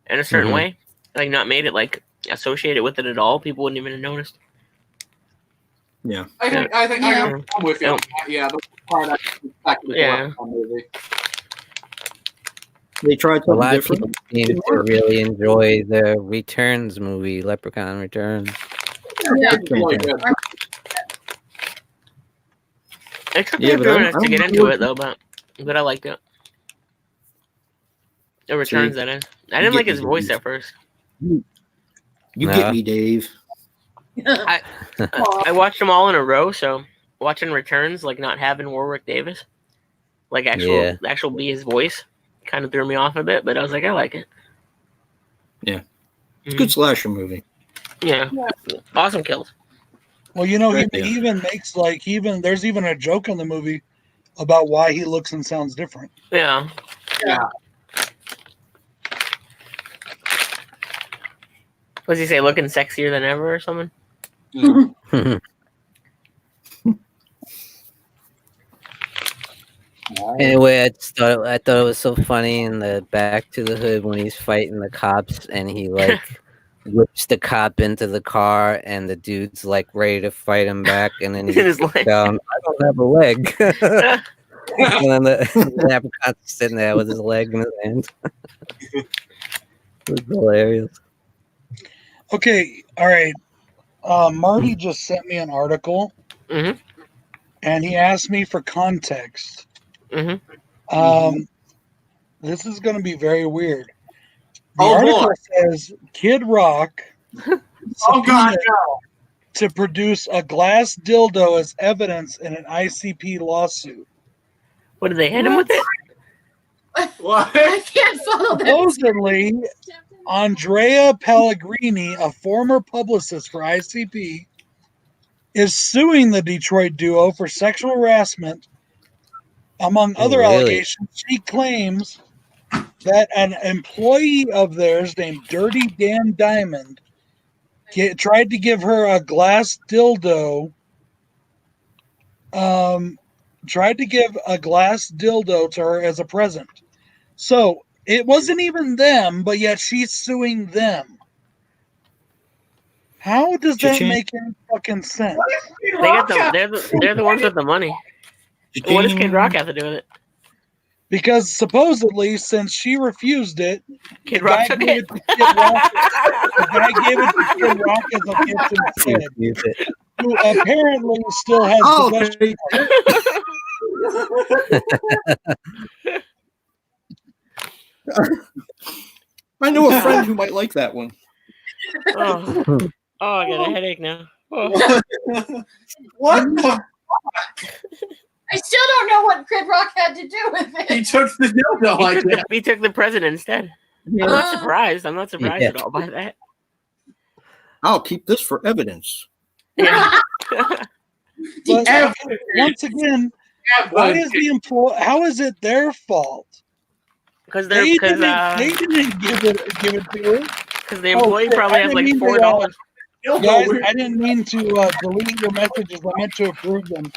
in a certain way, like not made it like associated with it at all, people wouldn't even have noticed. Yeah. I think I'm with you. Yeah, the part I expected with the Yeah. Leprechaun movie. They tried A something lot of different. people seem to really enjoy the Returns movie, Leprechaun Returns. Yeah, it's really good. It took Yeah, me a but few I minutes to don't get know into what- it though, but I liked it. The Returns, that is. I didn't get like his me, voice Dave. at first. You Nah. get me, Dave. I watched them all in a row, so watching Returns, like not having Warwick Davis, like actual be his voice, kind of threw me off a bit. But I was like, I like it. Yeah. It's a good slasher movie. Yeah, awesome kills. Well, you know, he Yeah. even makes there's even a joke in the movie about why he looks and sounds different. Yeah. Yeah. What does he say? Looking sexier than ever or something? Anyway, I thought it was so funny in the Back to the Hood when he's fighting the cops and he like whips the cop into the car and the dude's like ready to fight him back and then In he his leg. down, I don't have a leg. And then the apricot's sitting there with his leg in his hand. It was hilarious. Okay, all right. Marty just sent me an article, Mhm. and he asked me for context. Mhm. This is going to be very weird. The Oh, article boy. says Kid Rock Oh, God, no. to produce a glass dildo as evidence in an ICP lawsuit. What did they hit him with it? What? I can't follow that. Supposedly, Andrea Pellegrini, a former publicist for ICP, is suing the Detroit duo for sexual harassment. Among other Really? allegations, she claims that an employee of theirs named Dirty Dan Diamond tried to give her a glass dildo. Tried to give a glass dildo to her as a present. So it wasn't even them, but yet she's suing them. How does that Cha-ching. make any fucking sense? They got they're the ones with the money. What does Kid Rock have to do with it? Because supposedly, since she refused it, Kid the Rock guy took gave it. it to Kid Rock. The guy gave it to Kid Rock as a gift instead, Use it. who apparently still has Oh, possession. I know a friend who might like that one. Oh, I got a headache now. Oh. What the? I still don't know what Kid Rock had to do with it. He took the dildo like that. He took the president instead. I'm not surprised. I'm not surprised Yeah. at all by that. I'll keep this for evidence. Yeah. But once again, why is the employee? How is it their fault? Because They because didn't give it to her. the employee shit, probably I has didn't like mean to, $4. Guys, I didn't mean to delete your messages. I meant to approve them.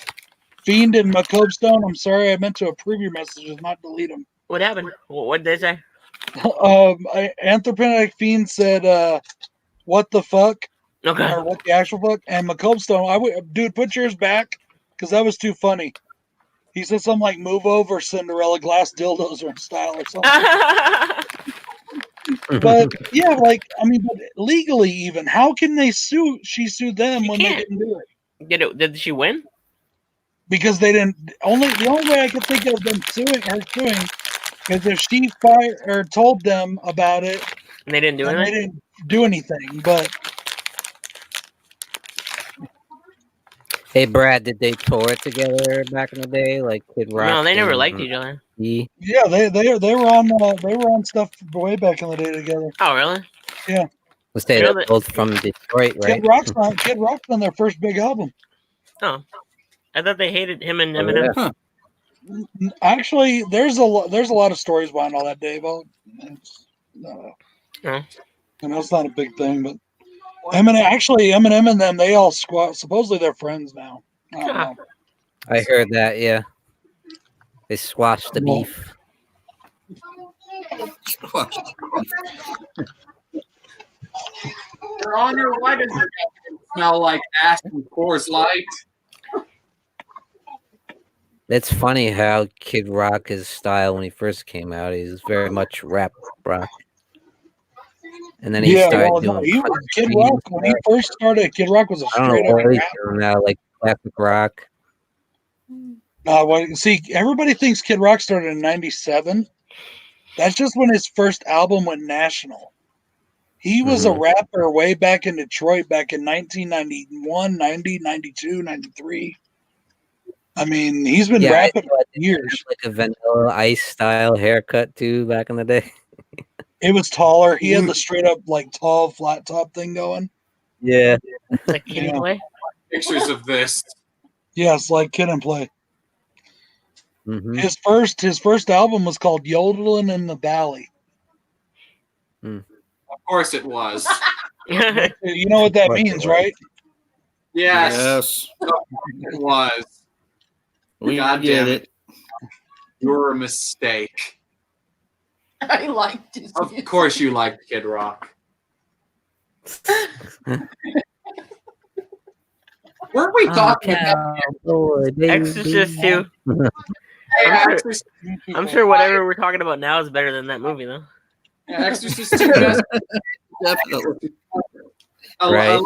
Fiend and Macobstone, I'm sorry. I meant to approve your messages, not delete them. What happened? What did they say? Anthropomorphic Fiend said, "What the fuck?" Okay. Or what the actual fuck? And Macobstone, dude, put yours back because that was too funny. He said something like "move over, Cinderella, glass dildos are in style" or something. But yeah, like I mean, but legally, even how can they sue? She sued them when they didn't do it. Did she win? Because they didn't. The only way I could think of them suing is if she fired or told them about it. And they didn't do anything. They didn't do anything. But Hey, Brad, did they tour together back in the day, like Kid Rock? No, they never and liked each other. E? yeah, they were on stuff way back in the day together. Oh, really? Yeah. Let's say You know they're that- both from Detroit, right? Kid Rock's on their first big album. Oh, I thought they hated him and Oh, Eminem. yeah. Actually, there's a lot of stories behind all that, Dave. It's not a big thing, but Eminem and them, they all squat. Supposedly they're friends now. I don't know. I heard that. Yeah, they squashed the beef. Your Honor, why does it smell like ash and Coors Light? It's funny how Kid Rock, his style when he first came out, he's very much rap rock. And then he started doing Kid Rock when he first started. Kid Rock was a I don't straight know up what he's rap. doing now, like classic rock. See, everybody thinks Kid Rock started in '97. That's just when his first album went national. He was a rapper way back in Detroit back in 1991, 90, 92, 93. I mean, he's been rapping for years. Like a Vanilla Ice style haircut too back in the day. It was taller. He had the straight up like tall flat top thing going. Yeah. Like Kid and Play. Pictures of this. Yes, like Kid and Play. Mm-hmm. His first album was called Yodeling in the Valley. Of course it was. You know what that means, right? Yes. It was. We God get damn it. You're a mistake. I liked it. Of course you liked Kid Rock. Weren't we talking about Exorcist 2? I'm sure whatever we're talking about now is better than that movie, though. Exorcist 2? Definitely. Right.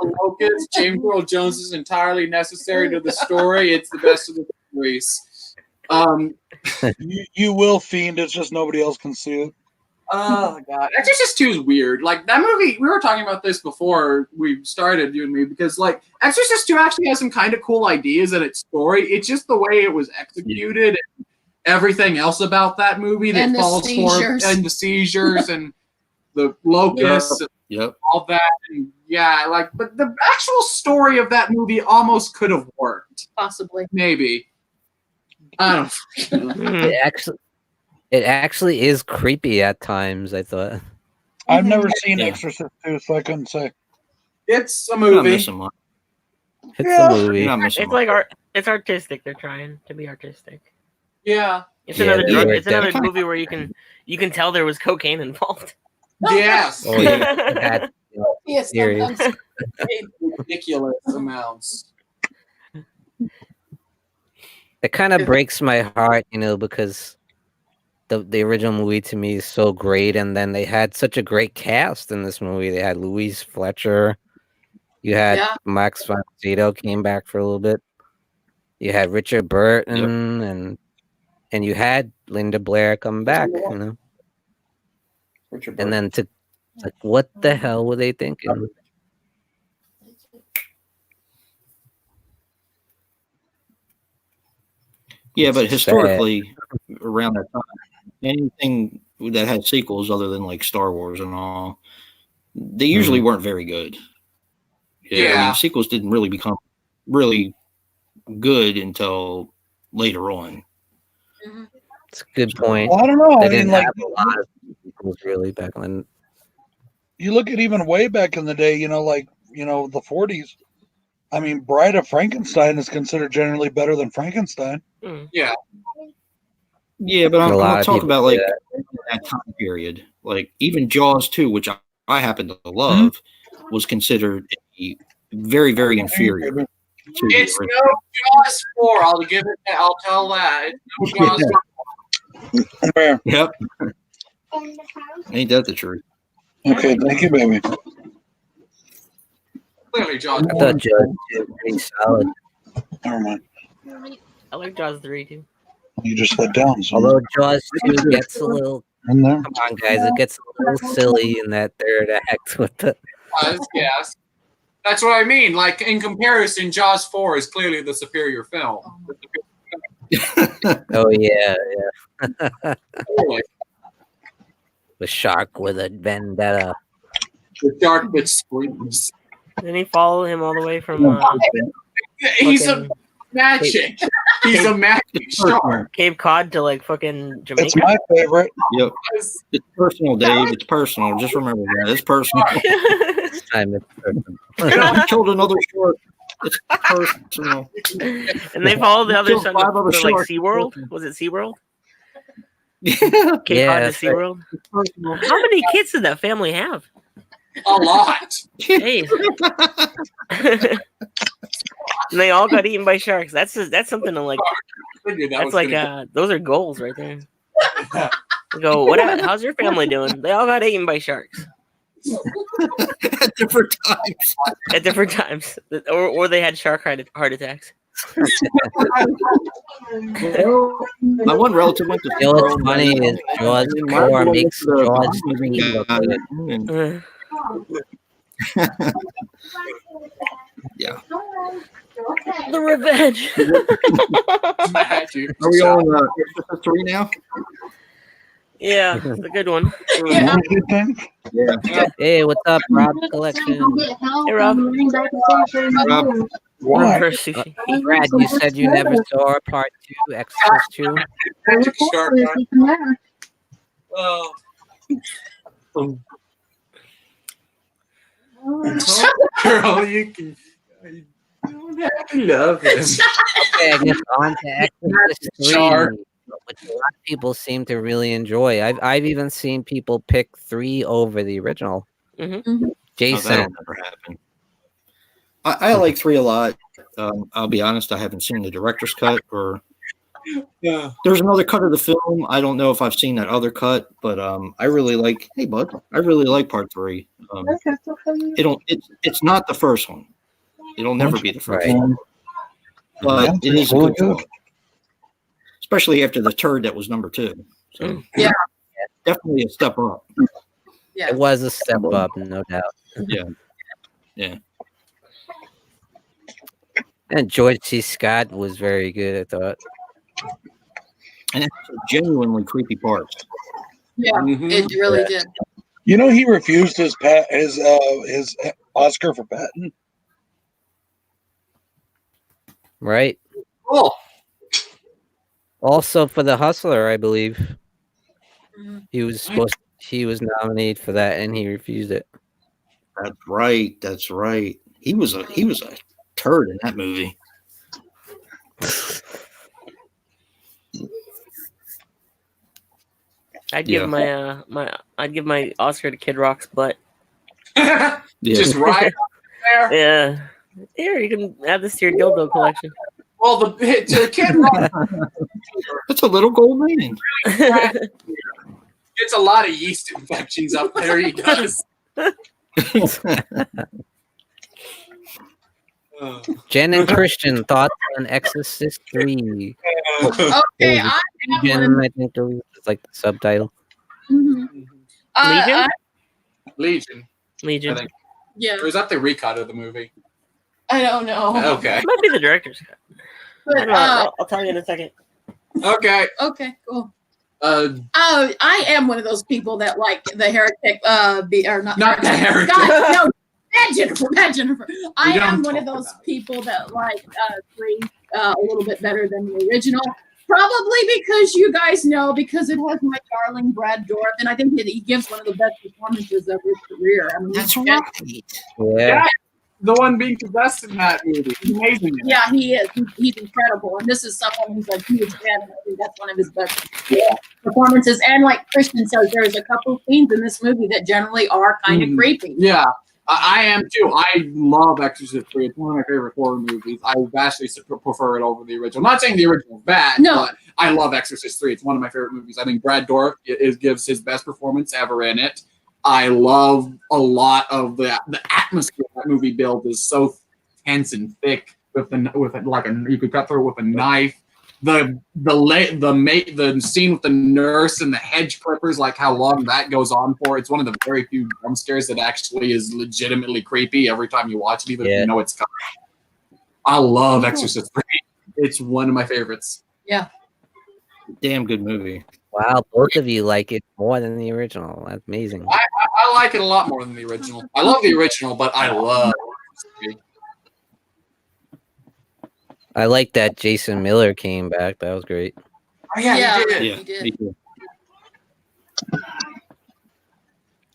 Locust, James Earl Jones is entirely necessary to the story. It's the best of the movies. You will, Fiend. It's just nobody else can see it. Oh god, Exorcist 2 is weird. Like that movie, we were talking about this before we started, you and me, because like Exorcist 2 actually has some kind of cool ideas in its story. It's just the way it was executed and everything else about that movie that falls for, and the seizures and the locusts and all that. And yeah, like, but the actual story of that movie almost could have worked. Possibly. Maybe. I don't know. It actually is creepy at times, I thought. I've never seen Exorcist 2, so I couldn't say. It's a movie. It's a movie. It's like art. It's artistic. They're trying to be artistic. Yeah. It's another movie where you can tell there was cocaine involved. Yes. Oh, yeah. Yes. paid ridiculous amounts. It kind of breaks my heart, because the original movie to me is so great, and then they had such a great cast in this movie. They had Louise Fletcher, you had Max von Sydow came back for a little bit, you had Richard Burton, and you had Linda Blair come back, Richard and then what the hell were they thinking? Yeah, but historically, around that time, anything that had sequels other than like Star Wars and all, they usually weren't very good. I mean, sequels didn't really become really good until later on. It's a good point. Well, I don't know. They I mean, didn't like, have a lot of sequels really back then. you look at even way back in the day, the 40s. I mean, Bride of Frankenstein is considered generally better than Frankenstein. Yeah. Yeah, but I'm not talking about like that time period. Like even Jaws 2, which I happen to love, was considered very, very inferior. It's no Jaws 4. I'll give it. I'll tell that. It's no Jaws 4. Yep. Ain't that the truth? Okay, thank you, baby. Clearly, Jaws. I thought Jaws was pretty solid. Never mind. I like Jaws 3 too. You just let down. So Although Jaws 2 gets a little, in there. come on guys, it gets a little silly in that third act with the. Yes. That's what I mean. Like, in comparison, Jaws 4 is clearly the superior film. Oh yeah. Totally. The shark with a vendetta. The shark that screams. Didn't he follow him all the way from? He's a magic. He's a magic shark. Cape Cod to like fucking Jamaica. It's my favorite. Yep. It's personal, Dave. It's personal. Just remember that. It's personal. This time it's I killed another shark. It's personal. And they followed the other Killed son 5 to other like sharks. SeaWorld? Was it SeaWorld? Yeah. Cape Cod to that's right. SeaWorld? How many kids did that family have? A lot. Jeez. And they all got eaten by sharks. That's something to like. That's like those are goals right there. You go, how's your family doing? They all got eaten by sharks At different times. at different times, or they had shark heart attacks. My one relative went to. You know what's funny is Jaws 4 makes Jaws 3 look good. Yeah. The revenge. Are we on episode 3 now? Yeah, it's a good one. Yeah. Hey, what's up, Rob Collection? Hey, Rob. Rob. Reverse sushi. Brad, you said you never saw part 2, Exorcist 2. Magic shark. Girl, you can. I love this. Okay, I guess on to Exorcist 3, Shark. which a lot of people seem to really enjoy. I've even seen people pick 3 over the original. Mhm. Jason, That'll never happen. I like 3 a lot. I'll be honest, I haven't seen the director's cut or. Yeah. There's another cut of the film. I don't know if I've seen that other cut, but I really like. Hey, bud, I really like part 3. It's not the first one. It'll never be the first Right. one, but it is a good film, especially after the turd that was number 2. So Yeah. definitely a step up. Yeah. it was a step up, no doubt. Yeah. And George C. Scott was very good, I thought. And it's a genuinely creepy parts. Yeah, Mhm. it really did. You know, he refused his Oscar for Patton. Right. Cool. Also for The Hustler, I believe. Mhm. He was nominated for that and he refused it. That's right. That's right. He was a turd in that movie. I'd give I'd give my Oscar to Kid Rock's butt. Yeah. Just right. there. Yeah. Here, you can add this to your dildo collection. Well, the Kid Rock That's a little gold ring. gets a lot of yeast infections up there. He does. Jen and Christian, thoughts on Exorcist 3? Okay, I have Jen, one. I think it's like the subtitle. Mhm. Legion? Legion. Legion. I think. Yeah, Or is that the recut of the movie? I don't know. Okay. It might be the director's cut. I But don't know. I'll tell you in a second. Okay. okay, cool. Uh, Oh, I am one of those people that like the heretic. Or not Not the heretic. God, no, Bad Jennifer. I don't am one of talk those about it. people that like three a little bit better than the original. Probably because you guys know, because it has my darling Brad Dourif, and I think that he gives one of the best performances of his career. I mean, That's he's- right. Yeah. the one being possessed in that movie. He's amazing. in it. Yeah, he is. He's incredible, and this is someone who's like huge fan, and I think that's one of his best performances. And like Christian says, there's a couple scenes in this movie that generally are kind of Mhm. creepy. Yeah, I am too. I love Exorcist 3. It's one of my favorite horror movies. I vastly prefer it over the original. I'm not saying the original is bad, No. but I love Exorcist 3. It's one of my favorite movies. I think Brad Dourif gives his best performance ever in it. I love a lot of the atmosphere that movie built is so tense and thick with like you could cut through it with a knife. The scene with the nurse and the hedge clippers, like how long that goes on for. It's one of the very few jump scares that actually is legitimately creepy every time you watch it, even if you know it's coming. I love Exorcist 3. It's one of my favorites. Yeah. Damn good movie. Wow, both of you like it more than the original. That's amazing. I like it a lot more than the original. I love the original, but I love Exorcist 3. I like that Jason Miller came back. That was great. Oh, yeah, he did. Yeah. He did. me too.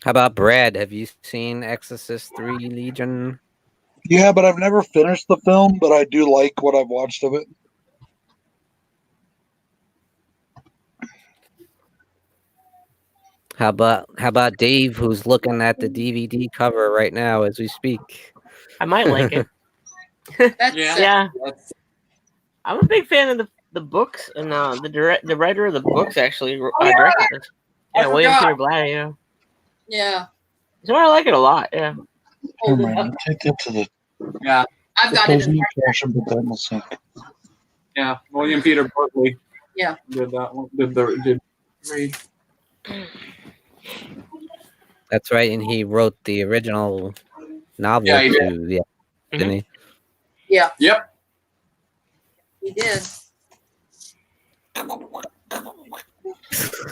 How about Brad? Have you seen Exorcist 3 Legion? Yeah, but I've never finished the film, but I do like what I've watched of it. How about Dave, who's looking at the DVD cover right now as we speak? I might like it. That's Yeah. Yeah. That's- I'm a big fan of the books, and the writer of the books actually directed it. Yeah, I William forgot. Peter Blatty. Yeah. yeah. So I like it a lot. Yeah. Hold Never it mind, up. take that to the Yeah, I've got it. those In new there. trash and put that in the sink. yeah. William Peter Berkeley. Yeah. Did that one. Did three. That's right, and he wrote the original novel Yeah, he did. too. Yeah, didn't he? Yeah, Yep. he did.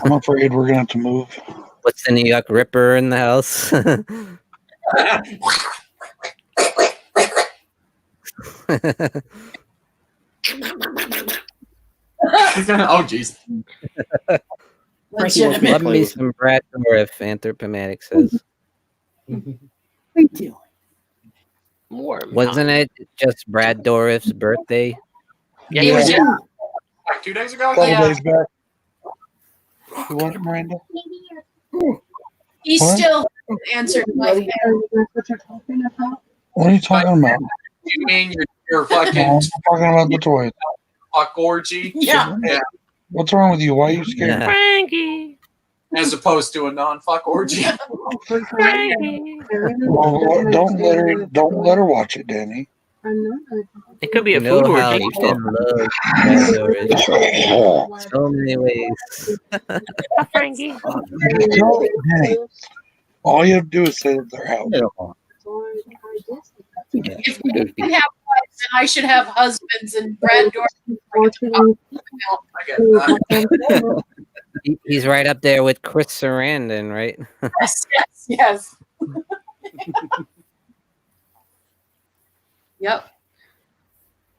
I'm afraid we're gonna have to move. What's the New York Ripper in the house? Oh, jeez. Legitimate. Love me some Brad Dourif, Anthropomatic says. Thank you. More. Wasn't it just Brad Dourif's birthday? Yeah, He was yeah. Like 2 days ago. Couple Yeah. days back. You want it, Miranda? He What? still answered my phone. What are you talking about? You mean your No, fucking I'm talking about the toys. fuck orgy? Yeah. Yeah. What's wrong with you? Why are you scared? Frankie. As opposed to a non-fuck orgy. Frankie. Well, don't let her watch it, Danny. It could be You a know food how orgy. Jen loves Brad Dourif. So many ways. Hi, Frankie. Just tell Danny. All you have to do is say that they're out. If we can have wives, then I should have husbands, and Brad Dourif. I get that. He's right up there with Chris Sarandon, right? Yes, yes, yes. Yep.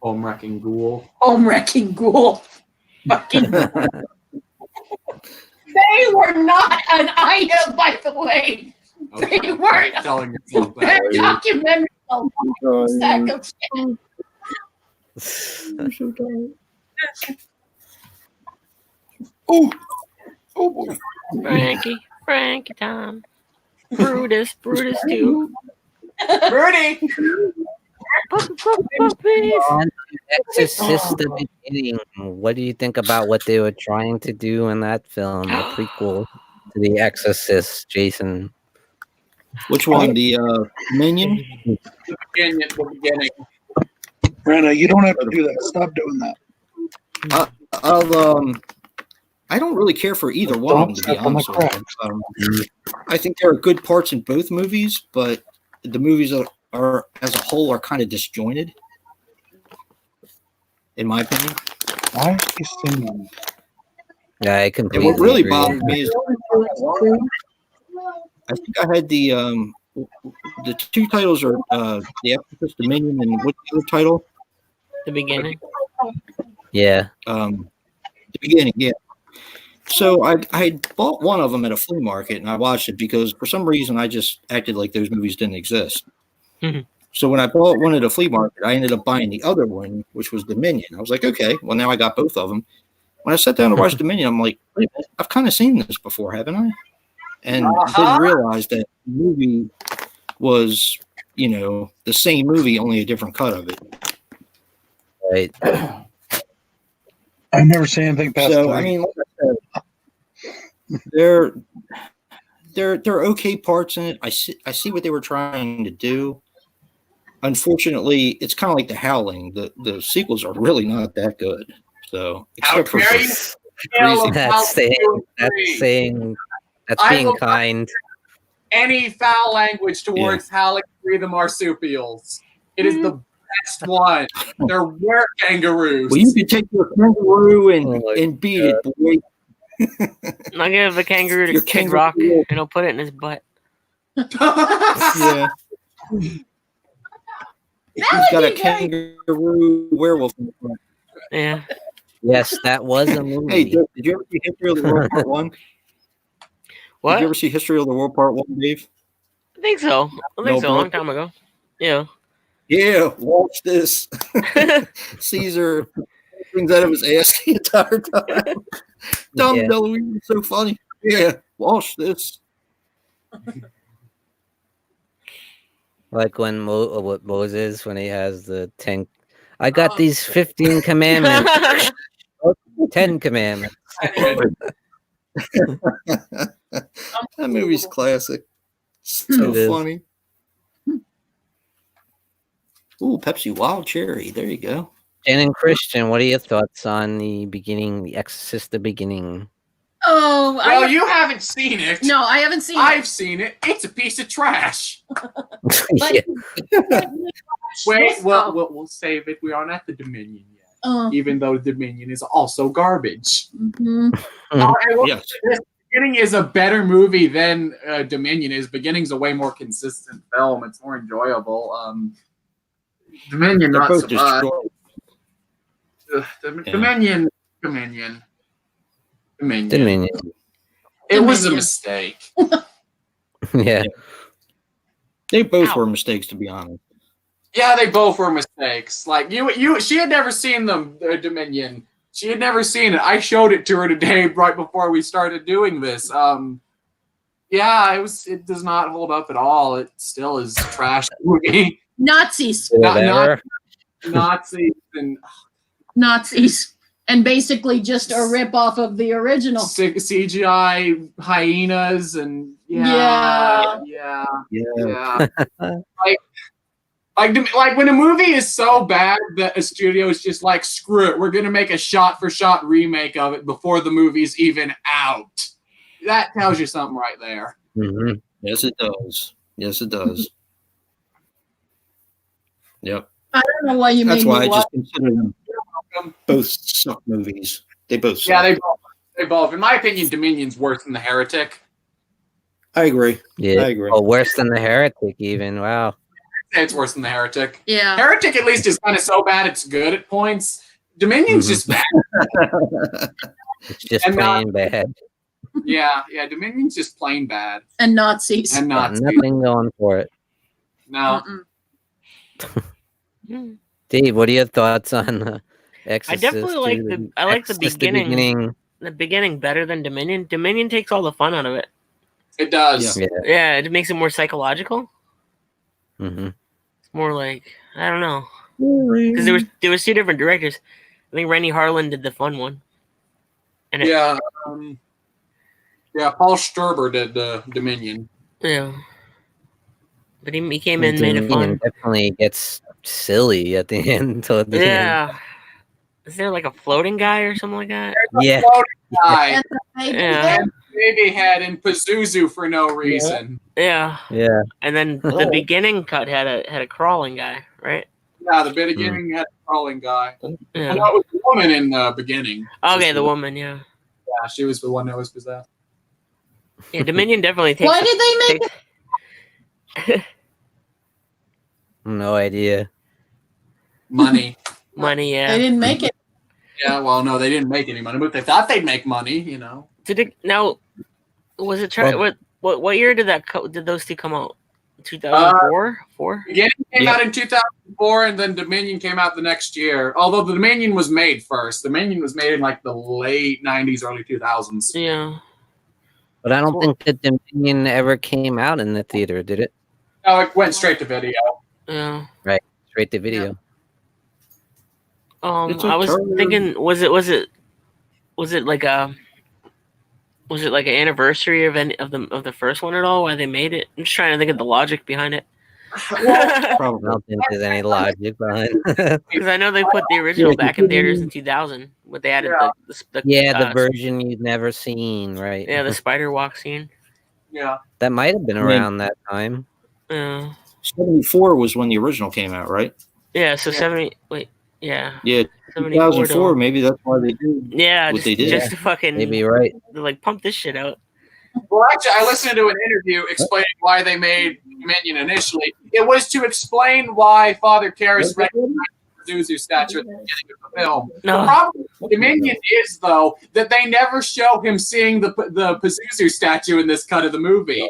Home wrecking ghoul. Home wrecking ghoul. Fucking. They were not an item, by the way. They weren't. Telling yourself That that. documentary is a sack of shit. Oh boy. Frankie Tom. Brutus too. Birdie. On Exorcist the Beginning. What do you think about what they were trying to do in that film, the prequel to The Exorcist, Jason? Which one? The Minion? The beginning. Brenda, you don't have to do that. Stop doing that. I don't really care for either one of them, to be honest with you. I think there are good parts in both movies, but the movies are as a whole are kind of disjointed, in my opinion. Why are you singing? Yeah, I And completely what really agree. bothered me is I think I had the two titles are The Exorcist, Dominion, and what's the other title? The beginning. Yeah. The Beginning, yeah. So I bought one of them at a flea market and I watched it because for some reason I just acted like those movies didn't exist. So when I bought one at a flea market, I ended up buying the other one, which was Dominion. I was like, okay, well now I got both of them. When I sat down to watch Dominion, I'm like, wait a minute, I've kind of seen this before, haven't I? And didn't realize that the movie was, the same movie, only a different cut of it. Right. I've never seen anything past So 3. I mean, like I said, they're okay parts in it. I see what they were trying to do. Unfortunately, it's kind of like The Howling. The sequels are really not that good. So except for That's I being will- kind. Any foul language towards Howling 3 the Marsupials. It is the best one. They're were kangaroos. Well, you can take your kangaroo and beat it, boy. I'll give the kangaroo to Your Kid kangaroo. Rock and he'll put it in his butt. Yeah. He's got a kangaroo werewolf in the front. Yeah. Yes, that was a movie. Hey, did you ever see History of the World Part 1? What? Did you ever see History of the World Part 1, Dave? I think so. A No, long bro. time ago. Yeah. Yeah, watch this. Caesar brings out of his ass the entire time. Dumb Yeah. DeLuise is so funny. Yeah, watch this. Like when Moses, when he has the 10, I got these 15 commandments, 10 commandments. That movie's classic. So It is. funny. Ooh, Pepsi Wild Cherry. There you go. Jen and Christian, what are your thoughts on The Exorcist, the beginning? Oh, Well, you haven't seen it. no, I haven't seen it. I've seen it. It's a piece of trash. Yeah. Wait, we'll save it. We aren't at the Dominion yet. Even though Dominion is also garbage. Mhm. Yes. This Beginning is a better movie than Dominion is. Beginning's a way more consistent film. It's more enjoyable. Dominion, They're not both so just much. short. Dominion. Dominion. It was a Dominion. mistake. Yeah. They both were mistakes, to be honest. Yeah, they both were mistakes. Like she had never seen them, Dominion. She had never seen it. I showed it to her today, right before we started doing this. Yeah, it does not hold up at all. It still is a trash movie. Nazis. Whatever. Nazis And basically just a rip off of the original. CGI hyenas and Yeah. Like when a movie is so bad that a studio is just like, screw it, we're gonna make a shot-for-shot remake of it before the movie's even out. That tells you something right there. Mm-hmm. Yes, it does. Yes, it does. Yep. I don't know why you That's made why me I watch. just consider them both suck movies. They both suck. Yeah, they both. In my opinion, Dominion's worse than The Heretic. I agree. Yeah. I agree. Oh, worse than The Heretic, even. Wow. It's worse than The Heretic. Yeah. Heretic at least is kind of so bad it's good at points. Dominion's just bad. It's just And plain bad. Yeah, Dominion's just plain bad. And Nazis. And Got not nothing going for it. no. Mm-mm. Dave, what are your thoughts on Exorcist? I definitely like the Exorcist, beginning. The beginning better than Dominion. Dominion takes all the fun out of it. It does. Yeah. Yeah, it makes it more psychological. Mm-hmm. It's more like I don't know because there was 2 different directors. I think Rennie Harlan did the fun one. And yeah, Paul Sturber did Dominion. Yeah. But he came in and made it fun. Definitely gets silly at the end. Toward the end. Is there like a floating guy or something like that? Yeah. Guy. Yeah. And baby head in Pazuzu for no reason. Yeah. Yeah. And then the beginning cut had a crawling guy, right? Yeah, the beginning had a crawling guy. Yeah. And that was the woman in the beginning. Okay, the woman, yeah. Yeah, she was the one that was possessed. Yeah, Dominion definitely takes. Why did they make it? No idea. Money. Money, yeah. They didn't make it. Yeah, well, no, they didn't make any money, but they thought they'd make money, you know. Was it what year did did those 2 come out? 2004? 4? Beginning came out in 2004, and then Dominion came out the next year. Although the Dominion was made first. Dominion was made in like the late 90s, early 2000s. Yeah. But I don't think that Dominion ever came out in the theater, did it? No, it went straight to video. Yeah. Right, straight to video. I was thinking, was it like an anniversary of the first one at all? Why they made it? I'm just trying to think of the logic behind it. Probably I don't think there's any logic behind. Because I know they put the original back in theaters in 2000, but they added the version you've never seen, right? Yeah, the spider walk scene. Yeah, that might have been around that time. 74 was when the original came out, right? Yeah, so 70. Wait, yeah. Yeah, 2004. Maybe that's why they did. Yeah, what they did. Just to fucking maybe right. Like pump this shit out. Well, actually, I listened to an interview explaining why they made Dominion initially. It was to explain why Father Karras recognized the Pazuzu statue at the beginning of the film. No. The problem with Dominion is, though, that they never show him seeing the Pazuzu statue in this cut of the movie.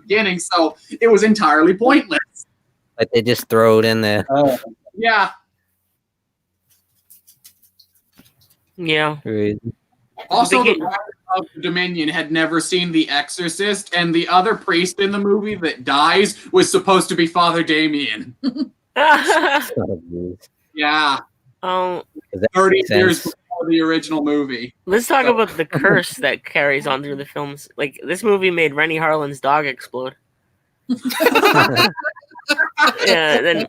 Beginning, so it was entirely pointless. Like they just throw it in there. Yeah. Yeah. Also, the writer of Dominion had never seen The Exorcist, and the other priest in the movie that dies was supposed to be Father Damien. Yeah. 30 years before the original movy. Let's talk about the curse that carries on through the films. Like, this movie made Rennie Harlan's dog explode. Yeah, then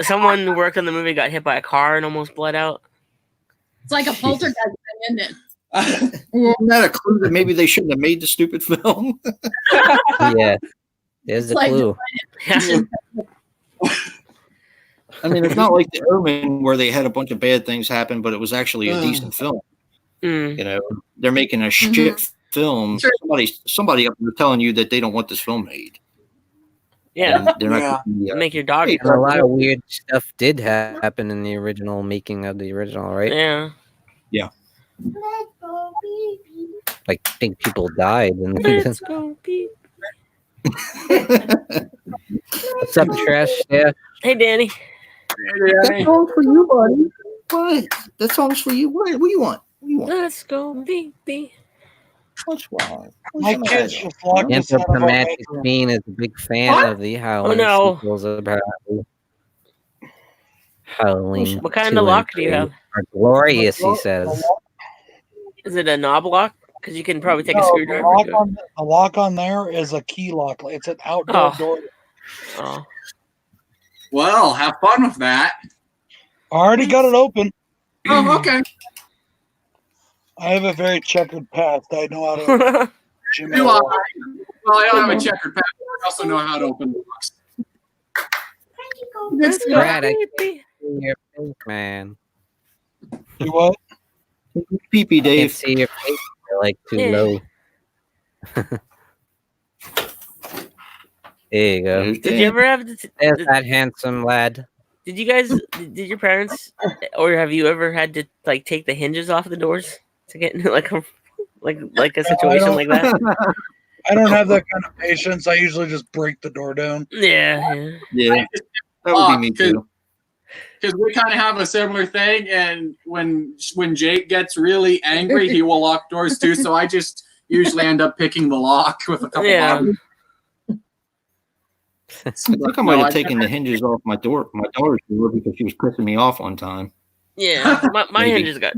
someone who worked on the movie got hit by a car and almost bled out. It's like a poltergeist thing, isn't it? Isn't that a clue that maybe they shouldn't have made the stupid film? Yeah, there's the clue. I mean, it's not like the Erschen where they had a bunch of bad things happen, but it was actually a decent film. You know, they're making a shit film. Sure. Somebody up there telling you that they don't want this film made. Yeah, and they're not gonna, make your dog. And a lot of weird stuff did happen in the original making of the original, right? Yeah. Yeah. Like, I think people died. Let's go, Pete. What's up, Trash? Yeah. Hey, Danny. That song's for you, buddy. What? That song's for you. What do you want? What do you want? Let's go, Pete. What's wrong? My kids just locked us out of our Anthropomatic bedroom. Fiend is a big fan of the Halloween sequels, apparently. Halloween. What kind of lock do you have? Are glorious, he says. Is it a knob lock? Because you can probably take a No, screwdriver. the lock on there is a key lock. It's an outdoor door. Oh. Well, have fun with that. I already got it open. Oh, okay. I have a very checkered past. I know how to. Do I? Well, I don't have a checkered pattern. I also know how to open locks. Let's go, Brad, I Pete. can see your face, man. Do what? Pee-pee, I can't Dave. see your face. You're like too Yeah. low. There you go. Did you ever have? There's that handsome lad. Did you guys? Did your parents, or have you ever had to like take the hinges off the doors to get into like a situation like that? I don't have that kind of patience. I usually just break the door down. Yeah. Yeah, that would be me too. Because we kind of have a similar thing, and when Jake gets really angry, he will lock doors too. So I just usually end up picking the lock with a couple Yeah. of I think I might have taken the hinges off my daughter's door because she was pissing me off one time. Yeah, my Maybe. hinges got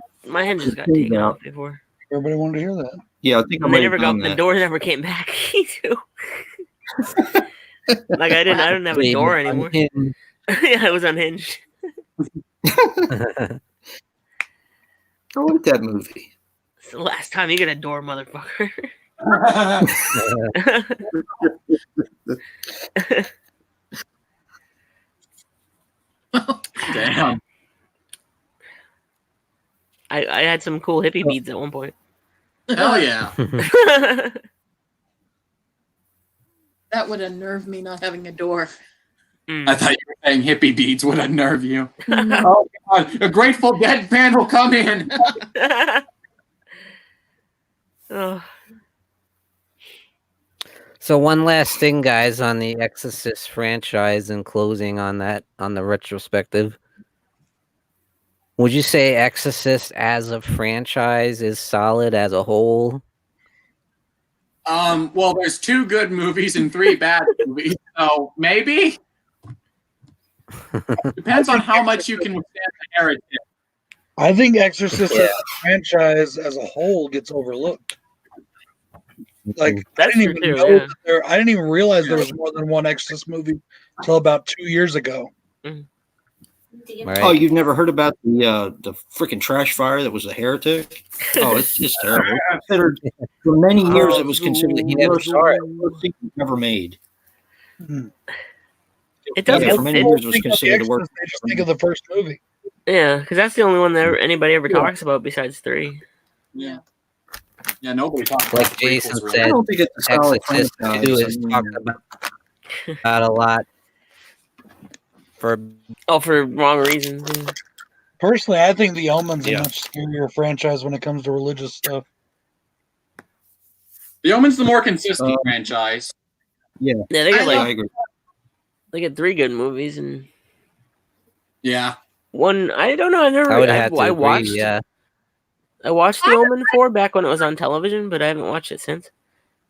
taken off before. Everybody wanted to hear that. Yeah, I think I And might they have never got done the that. door never came back too. Like I didn't have a door anymore. Yeah, it was unhinged. I like that movie. It's the last time you get a door, motherfucker. Damn. I had some cool hippie beads at one point. Hell yeah. That would unnerve me not having a door. I thought you were saying hippie beads would unnerve you. No. Oh God, a Grateful Dead band will come in. Oh. So one last thing, guys, on the Exorcist franchise and closing on that, on the retrospective. Would you say Exorcist as a franchise is solid as a whole? Well, there's 2 good movies and 3 bad movies, so maybe. Depends on how much you can withstand the heritage. I think Exorcist as a franchise as a whole gets overlooked. Like That's I didn't true even too, know yeah. that I didn't even realize there was more than one Exorcist movie until about 2 years ago. Right. Oh, you've never heard about the freaking trash fire that was a heretic? Oh, it's just terrible. Considered, for many years, it was considered the worst thing ever made. It does. Yeah, for many years, it was considered the worst. They just think of the first movie. Yeah, because that's the only one that anybody ever talks about besides 3. Yeah. Yeah, nobody talks about Like the Jason prequels, really. said, I don't think it's a solid Exorcist franchise. 2 is talked about a lot for For wrong reasons. Yeah. Personally, I think The Omen's Yeah. a much scarier franchise when it comes to religious stuff. The Omen's the more consistent franchise. Yeah, Yeah, they I agree. get 3 good movies and Yeah. one. I don't know. I would have to I agree, watched. yeah. I watched The Omen 4 back when it was on television, but I haven't watched it since.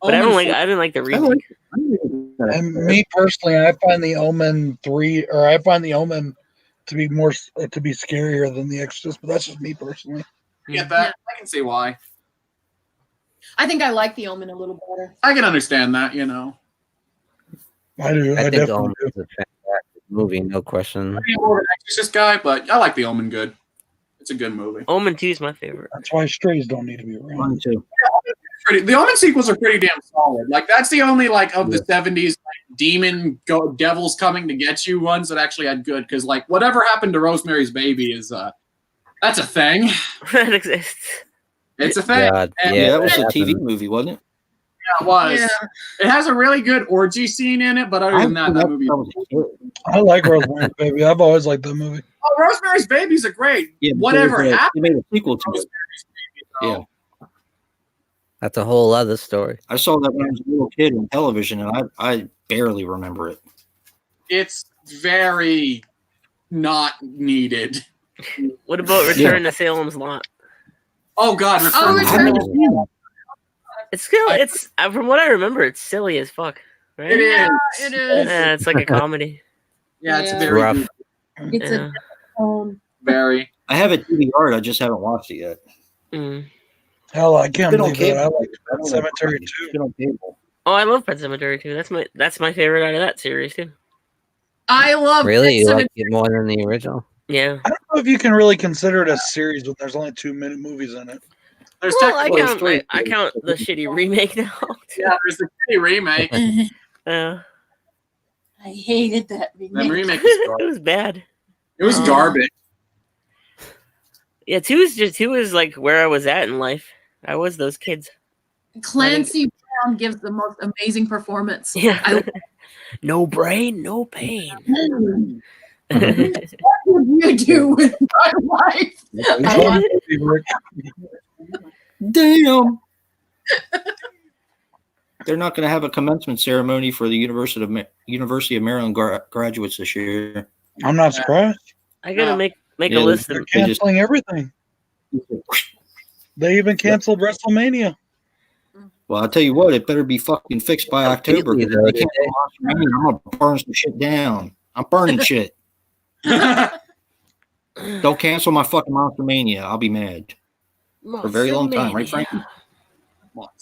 But I didn't like the remake. And me personally, I find The Omen 3, or I find The Omen to be more to be scarier than The Exorcist. But that's just me personally. Get that? I can see why. I think I like The Omen a little better. I can understand that, you know. I do. I think definitely Omen do. is a fantastic movie, no question. I'm more of an Exorcist guy, but I like The Omen good. It's a good movie. Omen 2 is my favorite. That's why strays don't need to be around. Mine too. The Omen sequels are pretty damn solid. Like that's the only of the 70s like, demon devils coming to get you ones that actually had good. Because like whatever happened to Rosemary's Baby is that's a thing. That exists. It's a thing. God, And Yeah, that was a happened. TV movie, wasn't it? it was. Yeah. It has a really good orgy scene in it, but other than that, that movie. I like Rosemary's Baby. I've always liked that movie. Oh, Rosemary's Baby's a great. Yeah, Whatever happened. They made a sequel to it. Rosemary's Baby, though. Yeah. That's a whole other story. I saw that when I was a little kid on television, and I barely remember it. It's very not needed. What about Return to Salem's Lot? Oh God, Oh, Return Return to to It's still from what I remember, it's silly as fuck. Right? It is. It is. Yeah, it's like a comedy. Yeah, it's Yeah. very Rough. good. It's Yeah. Very. I have a DVR. I just haven't watched it yet. Mm. Hell, I can't Been on believe that. I cable. like Pet Cemetery It's too. been on cable. Oh, I love Pet Cemetery too. That's my favorite out of that series too. I love Really? You Pet like it more than the original? Yeah. I don't know if you can really consider it a series when there's only 2 minute movies in it. There's Well, I technically count. I count the shitty remake now. yeah, there's the shitty remake. Uh, I hated that That remake. remake was it garbage. was bad. It was garbage. Yeah, two is like where I was at in life. I was those kids. Clancy Brown gives the most amazing performance. Yeah. I No brain, no pain. what would you do with my life? Damn. They're not going to have a commencement ceremony for the University of Maryland graduates this year. I'm not surprised. I gotta make Yeah, a list They're of. canceling everything. They even canceled WrestleMania. Well, I'll tell you what, it better be fucking fixed by October. Really, Because though, if they can't Monster Mania, I'm gonna burn some shit down. I'm burning shit. Don't cancel my fucking Monster Mania. I'll be mad for a very long time, right, Frankie?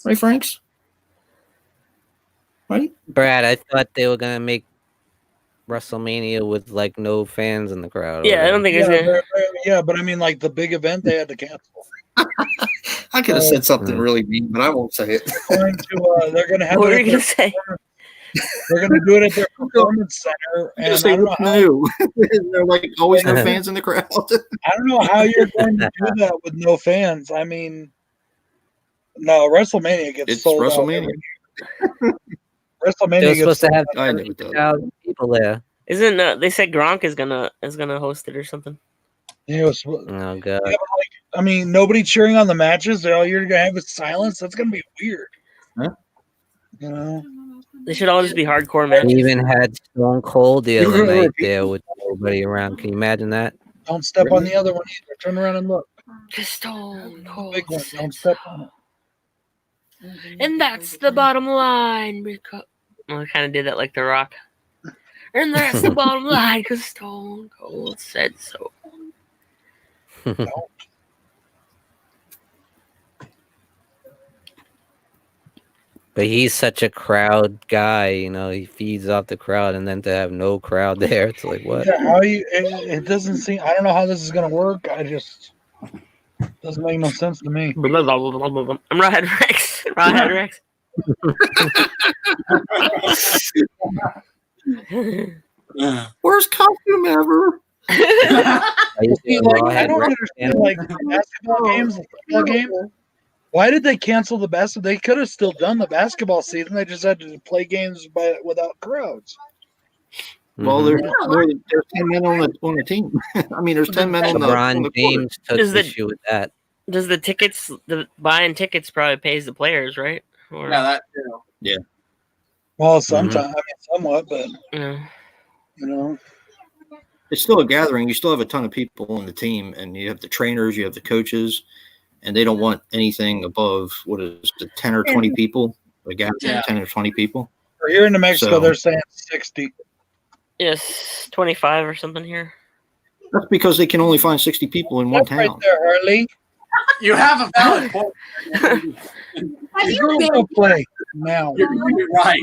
Right, Franks? Right? Brad, I thought they were gonna make WrestleMania with like no fans in the crowd. Yeah, I don't think it's gonna. Yeah, but I mean, like the big event, they had to cancel. I could have said something really mean, but I won't say it. They're going to have. What were you gonna say? They're going to do it at their performance center, and Just say I don't know what's how. new. They're like always no fans in the crowd. I don't know how you're going to do that with no fans. I mean, no, WrestleMania gets It's sold WrestleMania. out. WrestleMania They're gets supposed to have I know it does. 30,000 people there. Isn't they said Gronk is gonna host it or something? You know, Oh god. yeah, but like, I mean, nobody cheering on the matches. All you're gonna have is silence. That's gonna be weird. Huh? You know, They should all just be hardcore They matches. even had Stone Cold the other night there with nobody around. Can you imagine that? don't step on the other one either. Turn around and look. Stone The Cold. big one. Don't step on it. And that's the bottom line. Because well, I kind of did that like The Rock. And that's the bottom line because Stone Cold said so. But he's such a crowd guy, you know. He feeds off the crowd, and then to have no crowd there, it's like what? Yeah, how you? It doesn't seem. I don't know how this is gonna work. I just doesn't make no sense to me. I'm Rawhead Rex. Rawhead Rex. Worst costume ever. See, like, I don't understand. Like basketball games, the football games. Why did they cancel the basketball? They could have still done the basketball season. They just had to play games without crowds. Well, there's 10 men on the team. I mean, there's 10 men on the LeBron court. James took Does the- issue with that. Does the buying tickets probably pays the players, right? Or, Yeah, that. Well, sometimes I mean, somewhat, but yeah. you know, It's still a gathering. You still have a ton of people on the team, and you have the trainers, you have the coaches, and they don't want anything above what is it, 10 or 20 people. A gathering of 10 or 20 people. for here in New Mexico, So- they're saying 60. Yes, 25 or something here. That's because they can only find 60 people in one That's right town. there, Harley. You have a valid point. You girls go play now. You're right.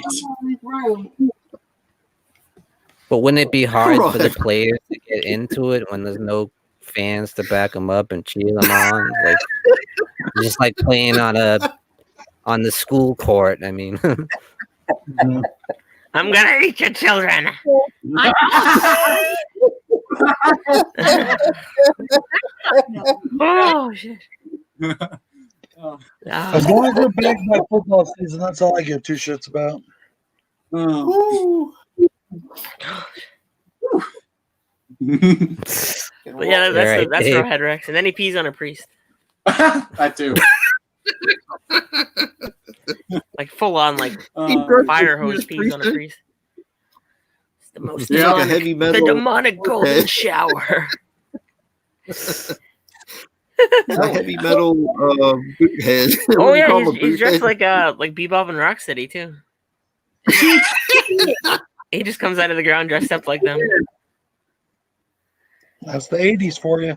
But wouldn't it be hard for the players to get into it when there's no fans to back them up and cheer them on? Like just like playing on the school court. I mean, I'm gonna eat your children. Oh shit. As long as we're back by football season, that's all I give two shits about. But yeah, that's right, that's Rawhead Rex, and then he pees on a priest, I do. like full on, like fire hose pees on a priest. It's the most It's like a demonic, heavy the metal. demonic golden shower. It's a heavy metal boot head. Oh What do you yeah, call them, a he's boot dressed head? like Bebop and Rocksteady too. He just comes out of the ground dressed up like them. That's the 80s for you.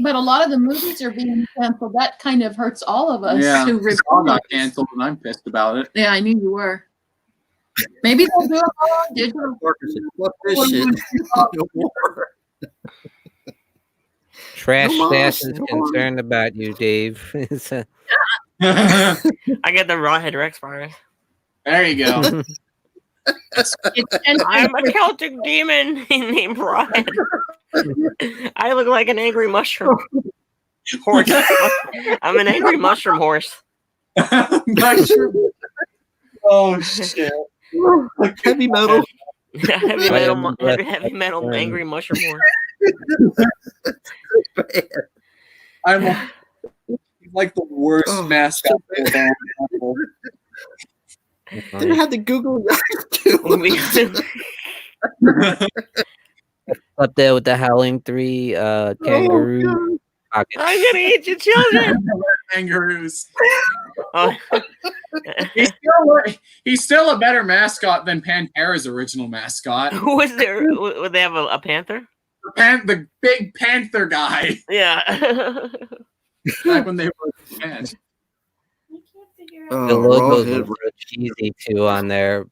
But a lot of the movies are being canceled. That kind of hurts all of us. Yeah, who Saw got canceled, and I'm pissed about it. Yeah, I knew you were. Maybe they'll do it all on digital. Marcus said, "Fuck this shit." No more. Trash No Stash more. is concerned about you, Dave. It's a- I get the Rawhead Rex virus. There you go. I'm a Celtic demon named Rawhead. I look like an angry mushroom horse. I'm an angry mushroom horse. Oh shit! Heavy metal. heavy metal, angry mushroom horse. I'm like the worst mascot. They had to Google that too. up there with the Howling 3 kangaroo. Pocket. I'm gonna eat your children. kangaroos. Oh. He's still a better mascot than Pantera's original mascot. Who was there? Would they have a panther? The big panther guy. Yeah. Back when they were band. The logos were real cheesy too on their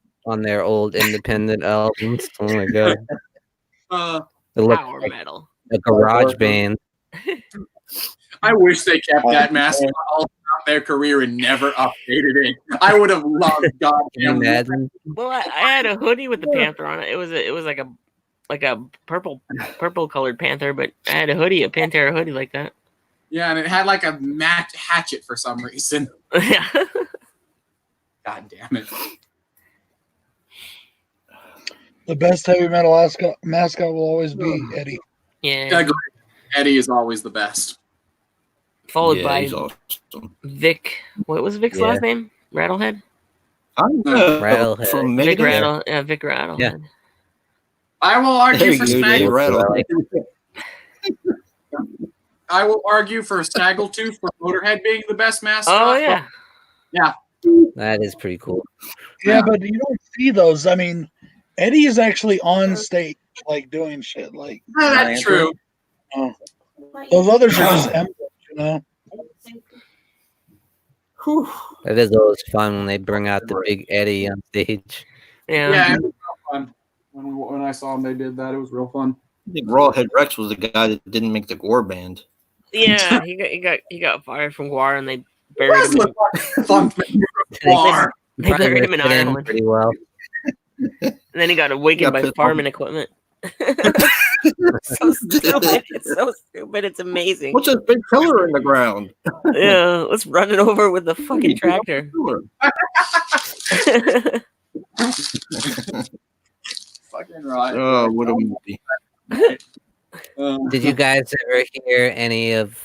old independent albums. Oh my god! It looked Power like metal. a garage band. I wish they kept that mascot all throughout their career and never updated it. I would have loved goddamn. Well, I had a hoodie with the panther on it. It was like a purple colored panther, but I had a Pantera hoodie like that. Yeah, and it had like a matte hatchet for some reason. Yeah. God damn it. The best heavy metal mascot will always be Eddie. Yeah. I agree. Eddie is always the best. Followed by he's awesome. Vic. What was Vic's last name? Rattlehead? Rattlehead. From Vic Megadeth. Rattle. Yeah, Vic Rattlehead. Yeah. I will argue for Hey, Snaggle. Rattle. I will argue for Snaggletooth for Motorhead being the best mascot. Oh yeah. Yeah. That is pretty cool. Yeah, but you don't see those. I mean, Eddie is actually on stage, like doing shit. Like That's true. Those others are just emblems, you know. It is always fun when they bring out the big Eddie on stage. Yeah. Yeah, it was real fun. When I saw them, they did that. It was real fun. I think Rawhead Rex was the guy that didn't make the Gore band. Yeah, he got fired from Guar, and they buried him. Fun. They buried him in Fit Ireland. pretty well. And then he got awakened by farming equipment. So stupid. It's so stupid. It's amazing. What's this big pillar in the ground? Yeah, let's run it over with the fucking tractor. Fucking right. Oh, what a movie. Did you guys ever hear any of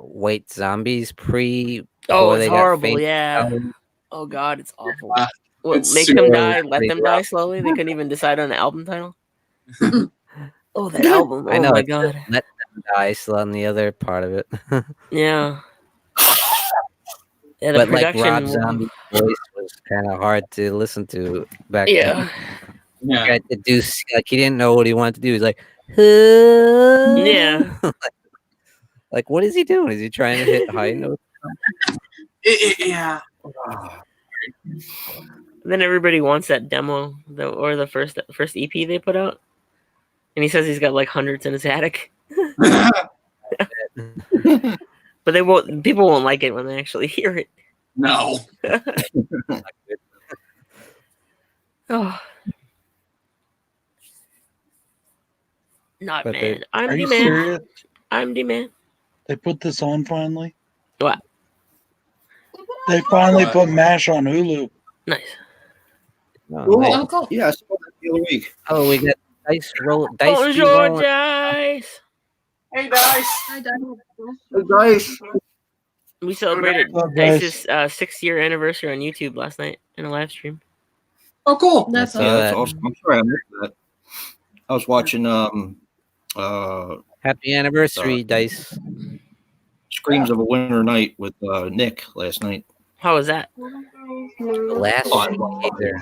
White Zombies Oh, before it's they got horrible. famous? Yeah. Oh God, it's awful. It's Make them super die, let pretty them die slowly. They couldn't even decide on the album title. Oh, that album! Oh I know. my it's God. Let Them Die still on the other part of it. Yeah. Yeah, the But like production. Rob Zombie's voice was kind of hard to listen to back then. Yeah. Yeah. He had to do like he didn't know what he wanted to do. He's like, Yeah. like what is he doing? Is he trying to hit high notes? Yeah. Then everybody wants that demo, or the first EP they put out, and he says he's got like hundreds in his attic. But they won't. People won't like it when they actually hear it. No. Oh. Not But man. Are I'm the you man. serious? I'm the man. They put this on finally. What? They finally put MASH on Hulu. Nice. Oh, Cool. nice. Oh, cool. Yeah, I saw that the other week. Oh, we got dice roll. Bonjour, Dice. Hey, guys. Hi, Diane. Dice. We celebrated Oh, Dice. Dice's 6-year anniversary on YouTube last night in a live stream. Oh, cool. That's Yeah, Yeah, awesome. that's awesome. I'm sorry I missed that. I was watching Happy anniversary, Dice. Screams of a Winter Night with Nick last night. How was that? Last week either.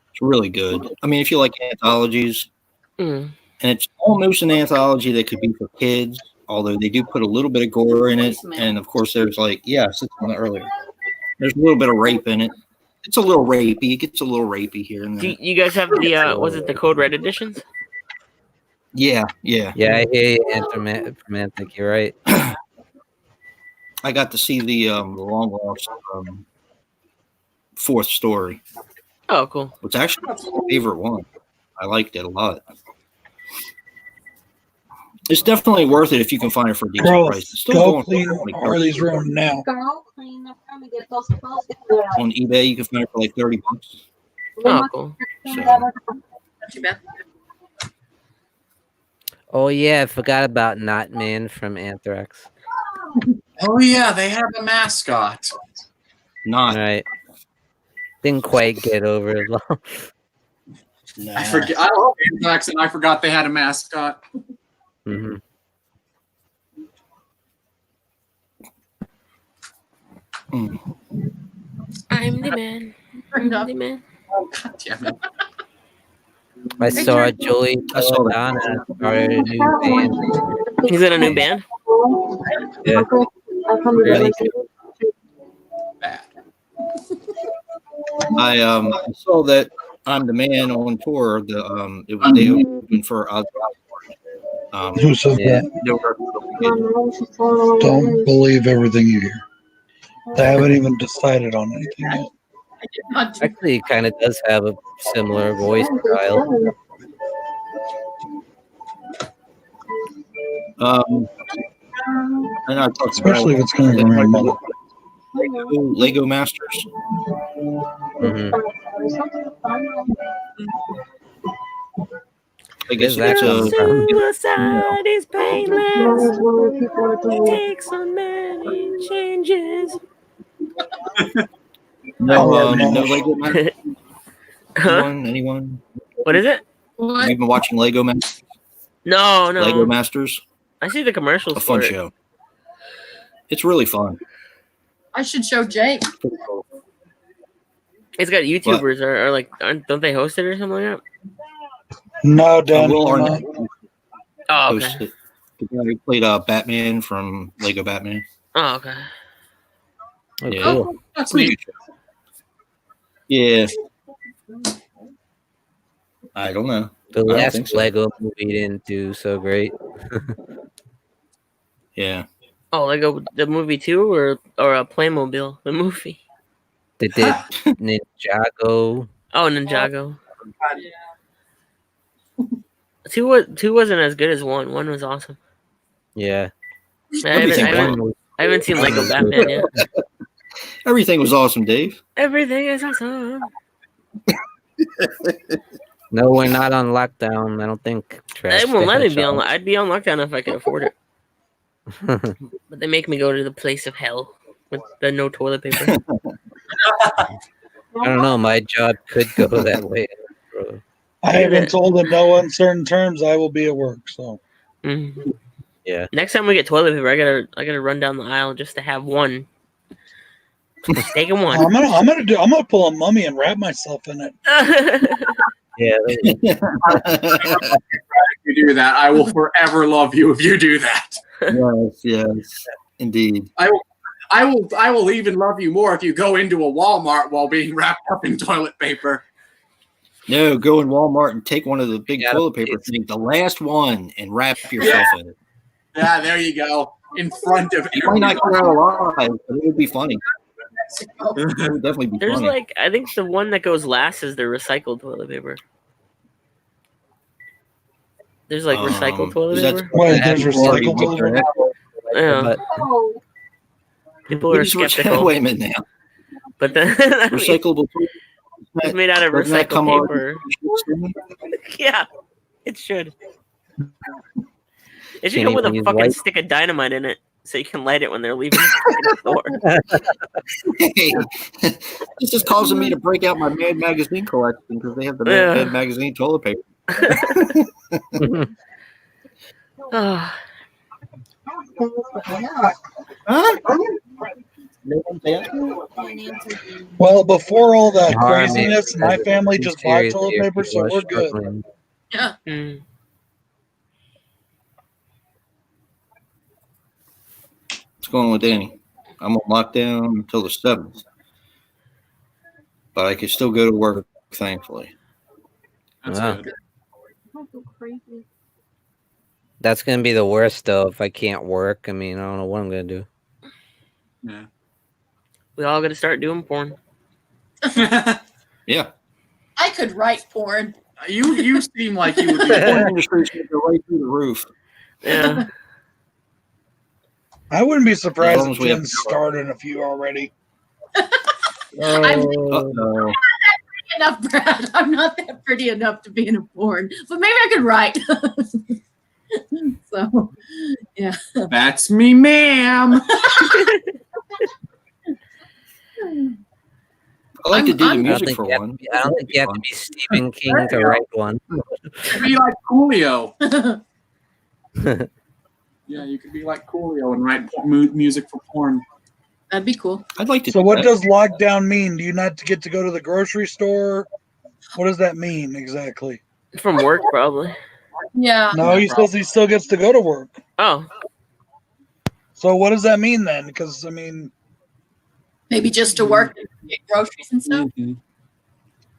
It's really good. I mean, if you like anthologies, Mm. and it's almost an anthology that could be for kids, although they do put a little bit of gore in it. And of course, there's like, yes, it's on earlier. There's a little bit of rape in it. It's a little rapey. It gets a little rapey here and Do there. you guys have the was it the Code Red editions? Yeah, yeah. Yeah, I hear you, Anthromantic. You're right. I got to see the long lost fourth story. Oh, cool. It's actually my favorite one. I liked it a lot. It's definitely worth it if you can find it for a decent Bro, price. It's still go going clean for like Harley's room now. on eBay. You can find it for like $30. Oh, cool. So, Not too bad. Oh yeah, I forgot about Not Man from Anthrax. Oh, yeah. They have a mascot. not. Right. Didn't quite get over it. Nah. I forget. I love Anthrax, and I forgot they had a mascot. Mm-hmm. I'm the man. I'm the man. Oh, God damn it. I saw Joey Belladonna started a new band. He's in a new band? Yeah. Really Bad. I saw that I'm the Man on tour. It was they opened for Who says Yeah. that? Don't believe everything you hear. They haven't even decided on anything yet. Actually, he kind of does have a similar voice style. And I talked Especially if about it's coming from your mother. Lego Masters. Mhm. I guess Where's that it's come from? Suicide is painless. It takes on many changes. no no. Lego Masters. Huh? Anyone? What is it? What? You've been watching Lego Masters? No, Lego no. Masters, I see the commercials a fun for it. show. It's really fun. I should show Jake. It's got YouTubers or like, don't they host it or something like that? No, Dan. Will they're Arnett not. Oh, hosts okay. it. The guy who played Batman from Lego Batman. Oh, okay. Oh, Yeah. cool. That's Pretty neat. good show. Yeah. I don't know. The I don't think last so. Lego movie didn't do so great. Yeah. Oh, Lego the movie too, or a Playmobil the movie? They did Ninjago. Oh, Ninjago. Two wasn't as good as one. One was awesome. Yeah. Everything I haven't seen Lego Batman yet. Everything was awesome, Dave. Everything is awesome. No, we're not on lockdown. I don't think. They won't let me be on. I'd be on lockdown if I could afford it. But they make me go to the place of hell with the no toilet paper. I don't know. My job could go that way. I have been told in no uncertain terms I will be at work. So Mhm. Yeah. Next time we get toilet paper, I gotta run down the aisle just to have one. Just taking one. I'm gonna pull a mummy and wrap myself in it. Yeah. If you do that, I will forever love you if you do that. yes, indeed. I will even love you more if you go into a Walmart while being wrapped up in toilet paper. No, go in Walmart and take one of the big Yeah, toilet paper things, the last one, and wrap yourself in it. Yeah, there you go. In front of You might not get out alive, but it would be funny. It would definitely be There's funny. like, I think the one that goes last is the recycled toilet paper. There's like recycled toilet is that- paper. Wait, there's recycled toilet paper? Yeah. But People are skeptical. Wait a minute now. But then Recyclable toilet it's made out of doesn't that come recycled out- paper. Yeah, it should. It should Can't come with a even use fucking light. stick of dynamite in it, so you can light it when they're leaving the store. Hey, this is causing me to break out my Mad Magazine collection because they have the Mad Magazine toilet paper. Oh, Well, before all that All right, craziness, man. my family just bought Serious toilet here, paper, so people are we're good. struggling. Yeah. mm. What's going on with Danny? I'm on lockdown until the 7th, but I can still go to work, thankfully. That's Wow. good. That's gonna be the worst though if I can't work. I mean, I don't know what I'm gonna do. Yeah. We all got to start doing porn. Yeah. I could write porn. You seem like you would be. The porn industry's going to go right through the roof. Yeah. I wouldn't be surprised As long if as we have- Jen's started a few already. I'm Uh-oh. enough, Brad. I'm not that pretty enough to be in a porn, but maybe I could write. So, yeah. That's me, ma'am. I like to do the I don't music think for you have one. to be- I don't think you have to be Stephen King to write one. You'd be like Coolio. Yeah, you could be like Coolio and write music for porn. That'd be cool. I'd like to. So do what that. does lockdown mean? Do you not get to go to the grocery store? What does that mean exactly? From work, probably. Yeah. No, he says he still gets to go to work. Oh, So what does that mean then? Because I mean, Maybe just to work and get groceries and stuff.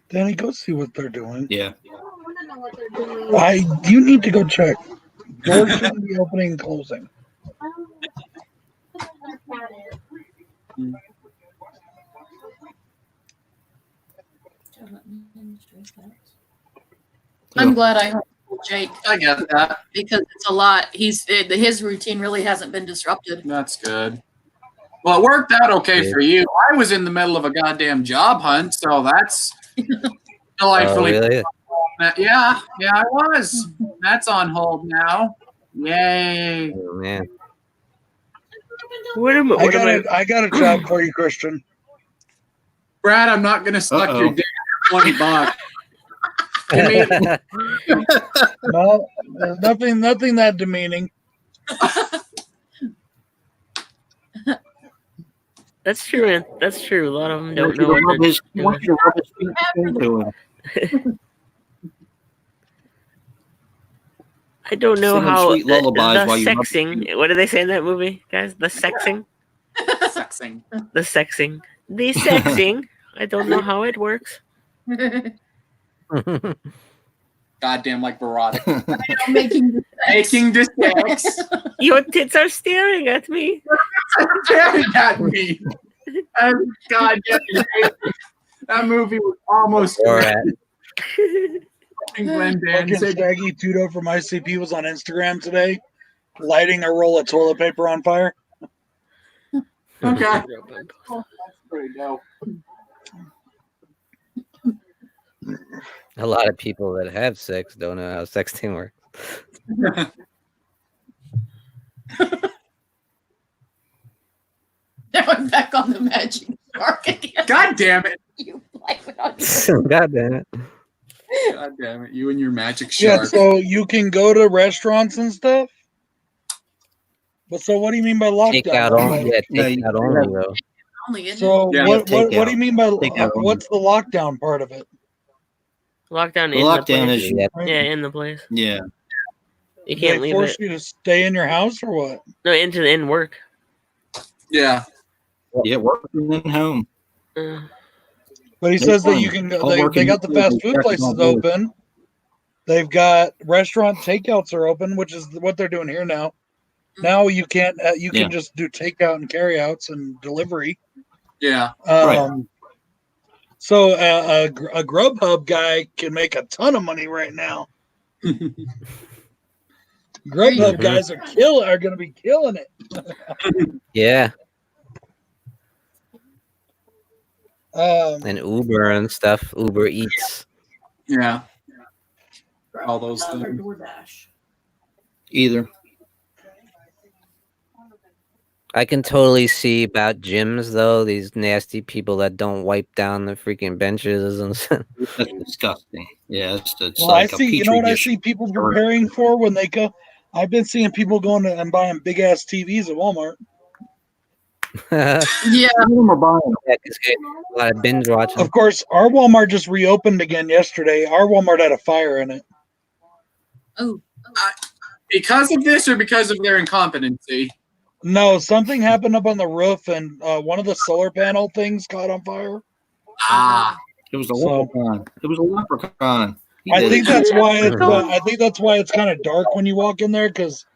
Danny, go see what they're doing. Yeah. You need to go check. Doors shouldn't be opening and closing. I'm glad I heard Jake I get that. because it's a lot. His routine really hasn't been disrupted. That's good. Well, it worked out okay for you. I was in the middle of a goddamn job hunt, so that's delightfully. Oh, really? Yeah, I was. That's on hold now. Yay. Oh, man. I got a job for you, Christian. Brad, I'm not gonna suck your dick for $20. No, there's nothing that demeaning. that's true, man. That's true. A lot of them don't know I what they're want doing. you to rub his feet into him. I don't know Sing them how sweet lullabies the while you rub- sexing. What do they say in that movie, guys? The sexing. Sexing. The sexing. The sexing. I don't know how it works. Goddamn, like Barada. Making Making the sex. Your tits are staring at me. Staring at me. And goddamn, that movie was almost All right. Glenn Fucking Shaggy Tudo from ICP was on Instagram today, lighting a roll of toilet paper on fire. Okay. That's pretty dope. A lot of people that have sex don't know how sexting works. Now I'm back on the magic shark again. God damn it. You blame it on you. God damn it. God damn it. You and your magic Yeah, shark. so you can go to restaurants and stuff. But so what do you mean by lockdown? Take out only. Yeah, No, take you- out only though. Only, isn't So Yeah, what take do out. you mean by Take out only. what's the lockdown part of it? Lockdown The in the lockdown place. is Yeah, in the place. yeah. You Do can't they leave force it. you to stay in your house or what? No, in work. Yeah. Yeah, working in home. But he They're says that fine. you can go. I'll They work in got the Houston, fast food check places them out. open. They've got restaurant takeouts are open, which is what they're doing here now. Now you can't. You Yeah. can just do takeout and carryouts and delivery. Yeah. Right. So a Grubhub guy can make a ton of money right now. Grubhub Mhm. guys are going to be killing it. Yeah, Um, and Uber and stuff. Uber Eats. Yeah. All those things. Either. I can totally see about gyms though. These nasty people that don't wipe down the freaking benches and stuff. That's disgusting. Yeah, it's well, like I see. a You petri know what I dish. see people preparing for when they go. I've been seeing people going and buying big ass TVs at Walmart. Yeah, Yeah. Some of them are buying. 'cause you get a lot of binge watching. Of course, our Walmart just reopened again yesterday. Our Walmart had a fire in it. Oh. Because of this or because of their incompetency? No, something happened up on the roof, and one of the solar panel things caught on fire. Ah. It was a So- leprechaun. It was a leprechaun. He I did think it. that's why. I think that's why it's kind of dark when you walk in there, because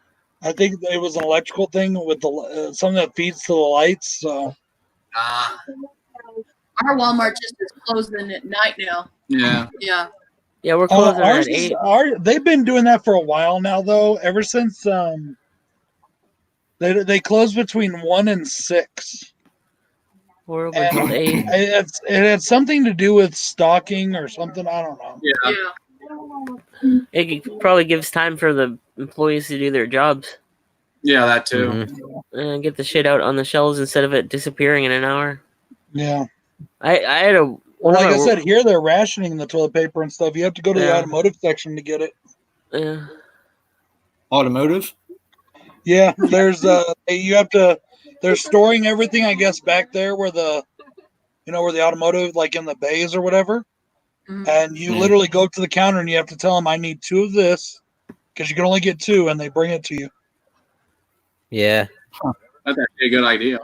I think it was an electrical thing with the something that feeds to the lights. So Ah. Our Walmart just is closing at night now. Yeah. Yeah. Yeah, we're closing ours at is, 8. they've been doing that for a while now, though. Ever since they close between 1 and 6. We're open And till 8. it had something to do with stocking or something. I don't know. Yeah. Yeah. It probably gives time for the employees to do their jobs Yeah, that too. Mhm. and get the shit out on the shelves instead of it disappearing in an hour. Yeah. I had a Well, like I Wow. said, here they're rationing the toilet paper and stuff. You have to go to the Yeah. automotive section to get it. yeah. Automotive. Yeah, there's you have to. they're storing everything, I guess, back there where the automotive, like in the bays or whatever. And you literally go up to the counter and you have to tell them, I need 2 of this, because you can only get 2, and they bring it to you. Yeah. That's actually a good idea.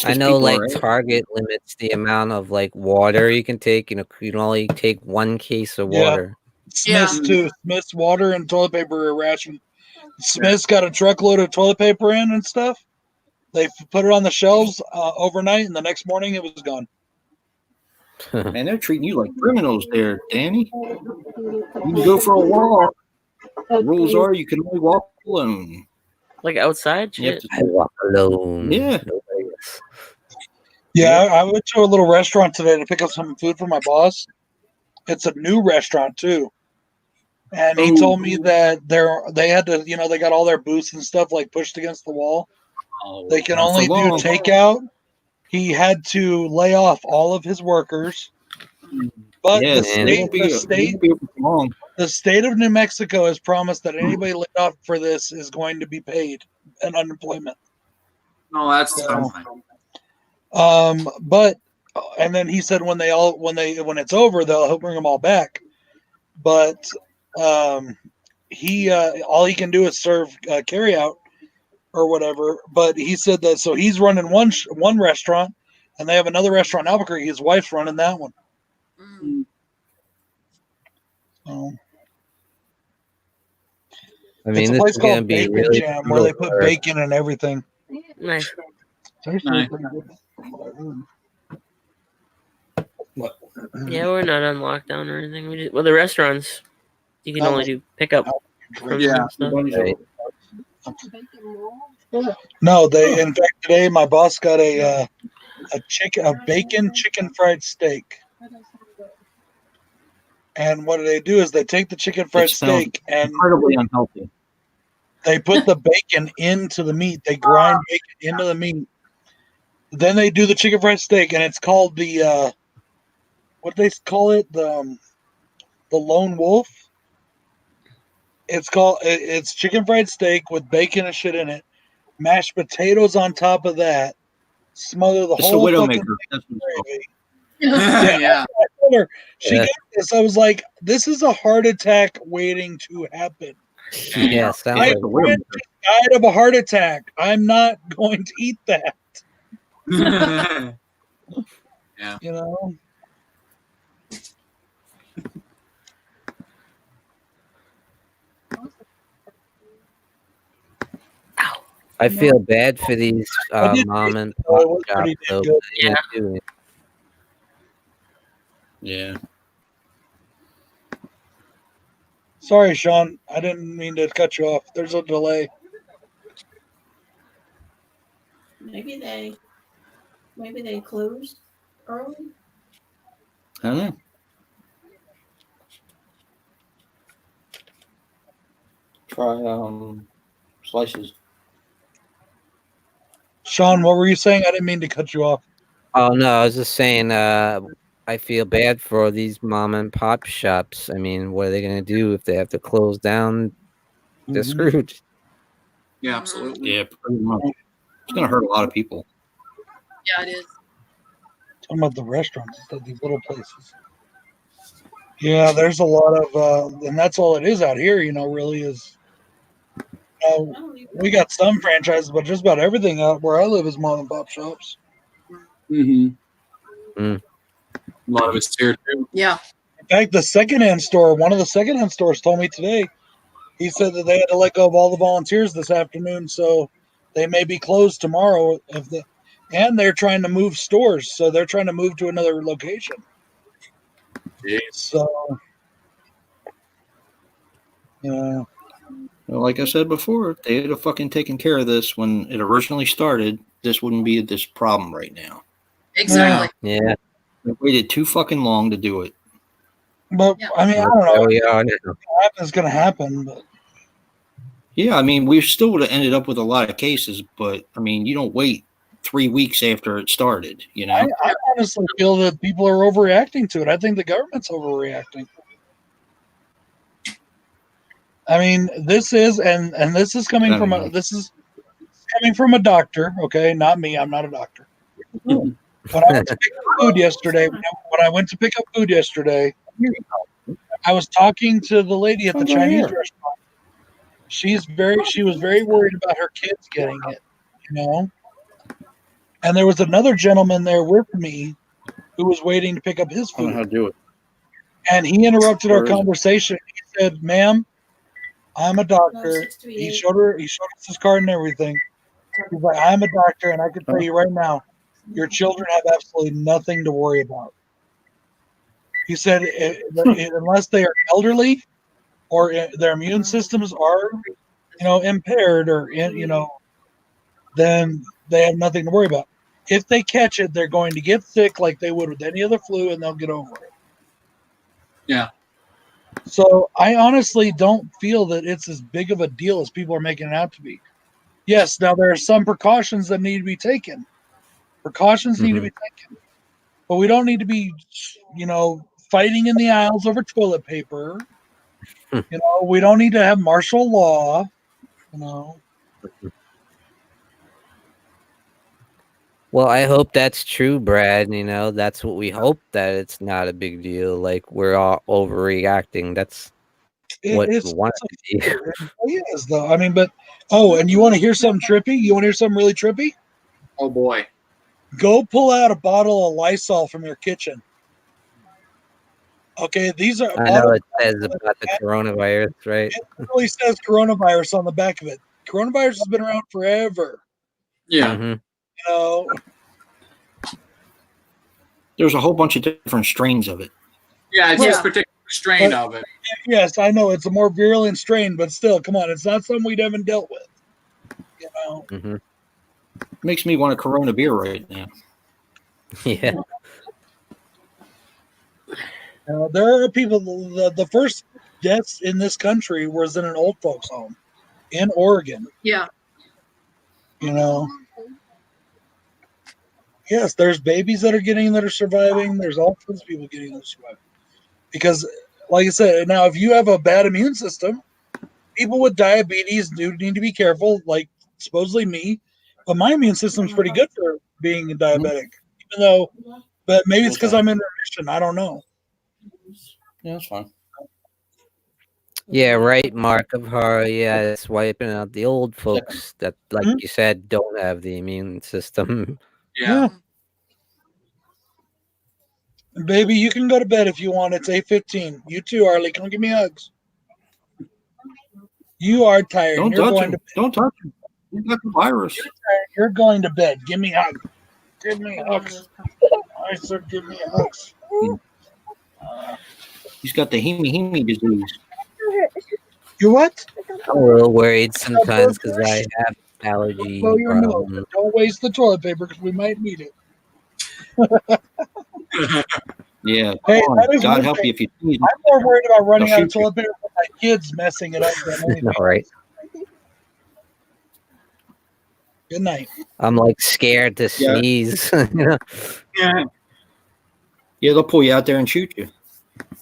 I know, like, Target limits the amount of, like, water you can take. You know, you can only take 1 case of water. Smith's too. Smith's water and toilet paper are ration. Smith's got a truckload of toilet paper in and stuff. They put it on the shelves overnight, and the next morning it was gone. Man, they're treating you like criminals there, Danny. You can go for a walk. The rules are you can only walk alone. Like outside? Shit. I walk alone. Yeah. Yeah, I went to a little restaurant today to pick up some food for my boss. It's a new restaurant too. And he told me that they had to, they got all their booths and stuff like pushed against the wall. They can only do takeout. He had to lay off all of his workers. But the state of New Mexico has promised that anybody laid off for this is going to be paid an unemployment. No, that's but and then he said when it's over, he'll bring them all back. But he all he can do is serve carry out or whatever. But he said that so he's running one restaurant, and they have another restaurant in Albuquerque. His wife's running that one. I mean, it's a place called Bacon really Jam where they put bacon and everything. Nice. Nice. Yeah, we're not on lockdown or anything. The restaurants you can only do pickup. Yeah. No, in fact today my boss got a bacon chicken fried steak. And what they do is they take the chicken fried steak and incredibly unhealthy. They put the bacon into the meat. They grind bacon into the meat. Then they do the chicken fried steak, and it's called the what do they call it? The Lone Wolf. It's chicken fried steak with bacon and shit in it, mashed potatoes on top of that, smother the whole fucking thing gravy. Yeah. She got this. I was like, this is a heart attack waiting to happen. Yes, my friend just died of a heart attack. I'm not going to eat that. Yeah. You know? I feel bad for these mom and pop shops. Though. Yeah. Sorry, Sean. I didn't mean to cut you off. There's a delay. Maybe they closed early. I don't know. Try slices. Sean, what were you saying? I didn't mean to cut you off. Oh no, I was just saying. I feel bad for these mom and pop shops. I mean, what are they going to do if they have to close down? They're screwed. Yeah, absolutely. Yeah, pretty much. It's going to hurt a lot of people. Yeah, it is. Talking about the restaurants, these little places. Yeah, there's a lot of, and that's all it is out here. Really is. We got some franchises, but just about everything out where I live is mom and pop shops. A lot of it's here too. Yeah. In fact, one of the secondhand stores told me today, he said that they had to let go of all the volunteers this afternoon, so they may be closed tomorrow. And they're trying to move stores, so they're trying to move to another location. Jeez. So, yeah. Well, like I said before, if they had have fucking taken care of this when it originally started, this wouldn't be this problem right now. Exactly. Yeah. They waited too fucking long to do it. But I mean, I don't know. We are It's going to happen. But yeah, I mean, we still would have ended up with a lot of cases, but I mean, you don't wait 3 weeks after it started. I honestly feel that people are overreacting to it. I think the government's overreacting. I mean, this is and this is coming from this is coming from a doctor, okay, not me. I'm not a doctor. When I went to pick up food yesterday, I was talking to the lady at the Chinese restaurant. She was very worried about her kids getting it, you know. And there was another gentleman there with me who was waiting to pick up his I don't know how food. to do it. And he interrupted our Where is it? conversation. He said, "Ma'am, I'm a doctor." He showed us his card and everything. He's like, "I'm a doctor, and I can tell you right now, your children have absolutely nothing to worry about." He said, unless they are elderly or their immune systems are, impaired or, then they have nothing to worry about. If they catch it, they're going to get sick like they would with any other flu, and they'll get over it. Yeah. So I honestly don't feel that it's as big of a deal as people are making it out to be. Yes, now there are some precautions that need to be taken. Precautions need to be taken. But we don't need to be, fighting in the aisles over toilet paper. We don't need to have martial law. Well, I hope that's true, Brad. That's what we hope, that it's not a big deal. Like we're all overreacting. That's what we want it to be. It is, though. I mean, and you want to hear something trippy? You want to hear something really trippy? Oh boy. Go pull out a bottle of Lysol from your kitchen. Okay, these are. I know it says about the coronavirus, right? It really says coronavirus on the back of it. Coronavirus has been around forever. Yeah. There's a whole bunch of different strains of it. Yeah, it's this particular strain of it. Yes, I know it's a more virulent strain, but still, come on, it's not something we haven't dealt with. Makes me want a Corona beer right now. Yeah. There are people. The first deaths in this country was in an old folks' home in Oregon. Yeah. Yes, there's babies that are surviving. There's all kinds of people getting that are surviving. Because, like I said, now if you have a bad immune system, people with diabetes do need to be careful. Like supposedly me, but my immune system's pretty good for being a diabetic. Even though, but maybe it's because I'm in remission. I don't know. Yeah, that's fine. Yeah, right, Mark of Horror. Yeah, it's wiping out the old folks that, like you said, don't have the immune system. Yeah. Baby, you can go to bed if you want. It's 8:15. You too, Arlie. Come give me hugs. You are tired. Don't touch him. Don't touch him. You got the virus. You're going to bed. Give me hugs. Give me hugs. I said, give me hugs. He's got the heme disease. You what? I'm a little worried sometimes because I have allergy problems. Don't waste the toilet paper because we might need it. Yeah. Hey, God help you if you need it. I'm more worried about running out of toilet paper for my kids messing it up than anything. All right. Good night. I'm like scared to sneeze. Yeah, they'll pull you out there and shoot you.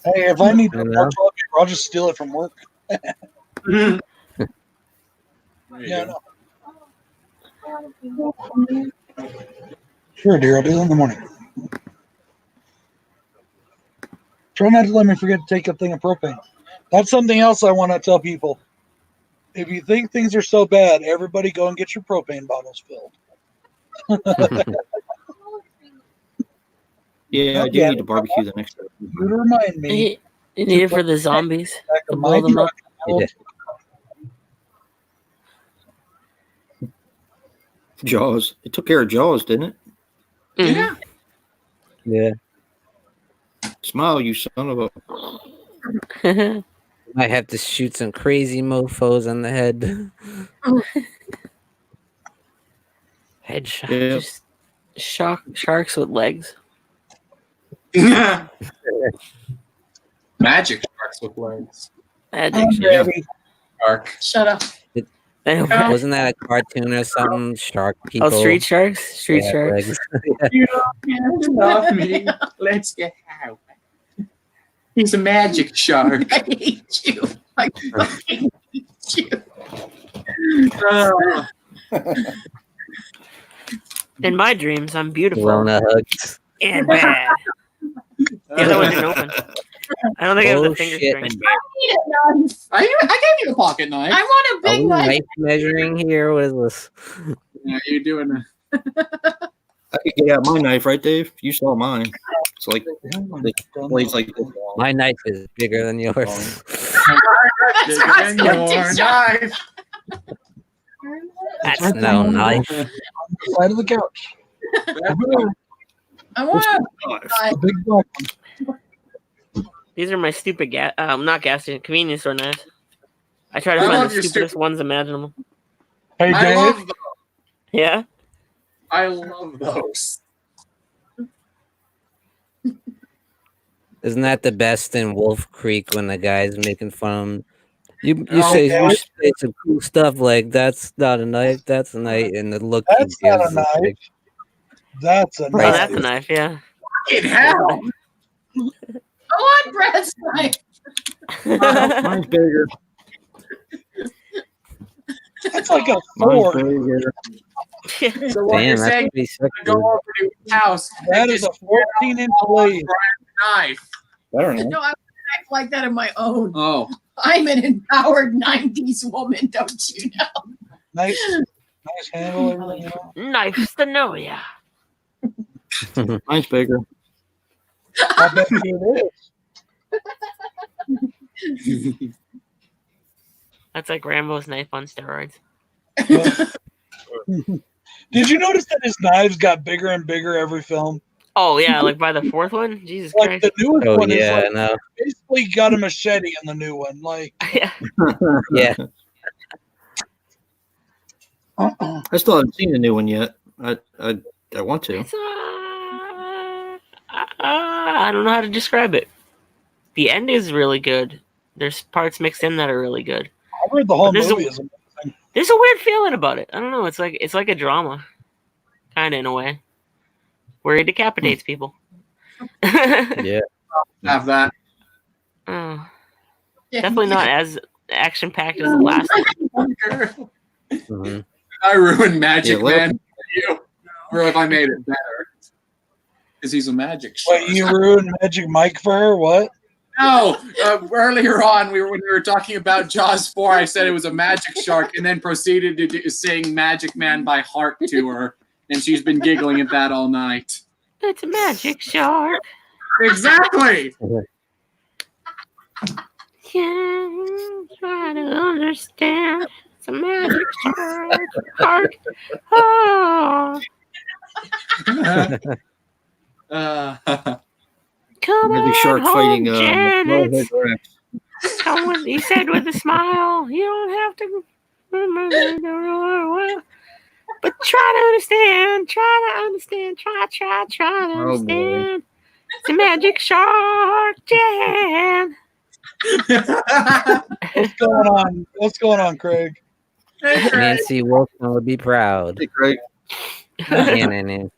Hey, if I need more toilet paper, I'll just steal it from work. Yeah, no. Sure, dear. I'll do it in the morning. Try not to let me forget to take a thing of propane. That's something else I want to tell people. If you think things are so bad, everybody go and get your propane bottles filled. Yeah, I do need to barbecue the next day. You to remind me. You need it for the zombies. To blow them up. Jaws. It took care of Jaws, didn't it? Yeah. Yeah. Smile, you son of a. Might have to shoot some crazy mofos on the head. Headshot. Yeah. Just sharks with legs. Magic sharks with legs. Magic Shark. Shut up. Wasn't that a cartoon or something? Shark people. Oh, Street Sharks? Street Sharks. legs. You love me. Let's get out. He's a magic shark. I hate you. I fucking hate you. In my dreams, I'm beautiful Rona hugs. and bad. The other one didn't open. I don't think I have the finger shit. string. I gave you a pocket knife. I want a Are big we knife. knife measuring here? What is this? Yeah, you're doing a... I could get out my knife, right, Dave? You saw mine. It's like the blade's like this long. My knife is bigger than yours. That's Bigger what I than was your going to knife. That's no knife. On the side of the couch. I want a The big black one. These are my stupid not gas station, convenience store knives. I try to I find love the your stupidest ones imaginable. Hey, I Dave. love those. Yeah. I love those. Isn't that the best in Wolf Creek when the guy's making fun of him? You Oh, say yeah. you say some cool stuff like that's not a knife, that's a knife, and the look That's he not gives a is knife. like, That's a Oh, Right. knife. that's a knife, yeah. Fucking hell. I want Brad's knife. Mine's bigger. That's like a Mine's sword. bigger. So what damn, you're that's saying, pretty you go sexy. over to his house. That is a 14-inch blade. Knife. I don't know. No, I want a knife like that of my own. Oh. I'm an empowered 90s woman, don't you know? Nice handle. Everything, you know? Nice to know ya. Mine's bigger. I bet you it That's like Rambo's knife on steroids. is. Did you notice that his knives got bigger and bigger every film? Oh yeah, like by the fourth one? Jesus Like Christ. the newest Oh one is yeah, like no, basically got a machete in the new one. Like, Yeah. yeah. I still haven't seen the new one yet. I want to. It's, I don't know how to describe it. The end is really good. There's parts mixed in that are really good. I heard the whole This is movie a- is amazing. There's a weird feeling about it. I don't know. It's like a drama, kind of in a way, where he decapitates people. Yeah. Have that. Oh, Yeah. definitely not as action packed as the last one. Mhm. I ruined Magic Yeah, let- Man for you. Or if I made it better. Because he's a magic shark. Wait, you ruined Magic Mike for her? What? No, earlier on, when we were talking about Jaws 4, I said it was a magic shark and then proceeded to sing Magic Man by heart to her. And she's been giggling at that all night. It's a magic shark. Exactly! Can't try to understand. It's a magic shark. Oh, come Maybe on shark home, fighting Janet. Rex. Come with, he said with a smile. You don't have to. But try to understand. Try to understand. Try to Oh, boy. understand. It's a magic shark, Jan. What's going on, Craig? Nancy Wilson would be proud. Hey, Craig. Anna Nancy.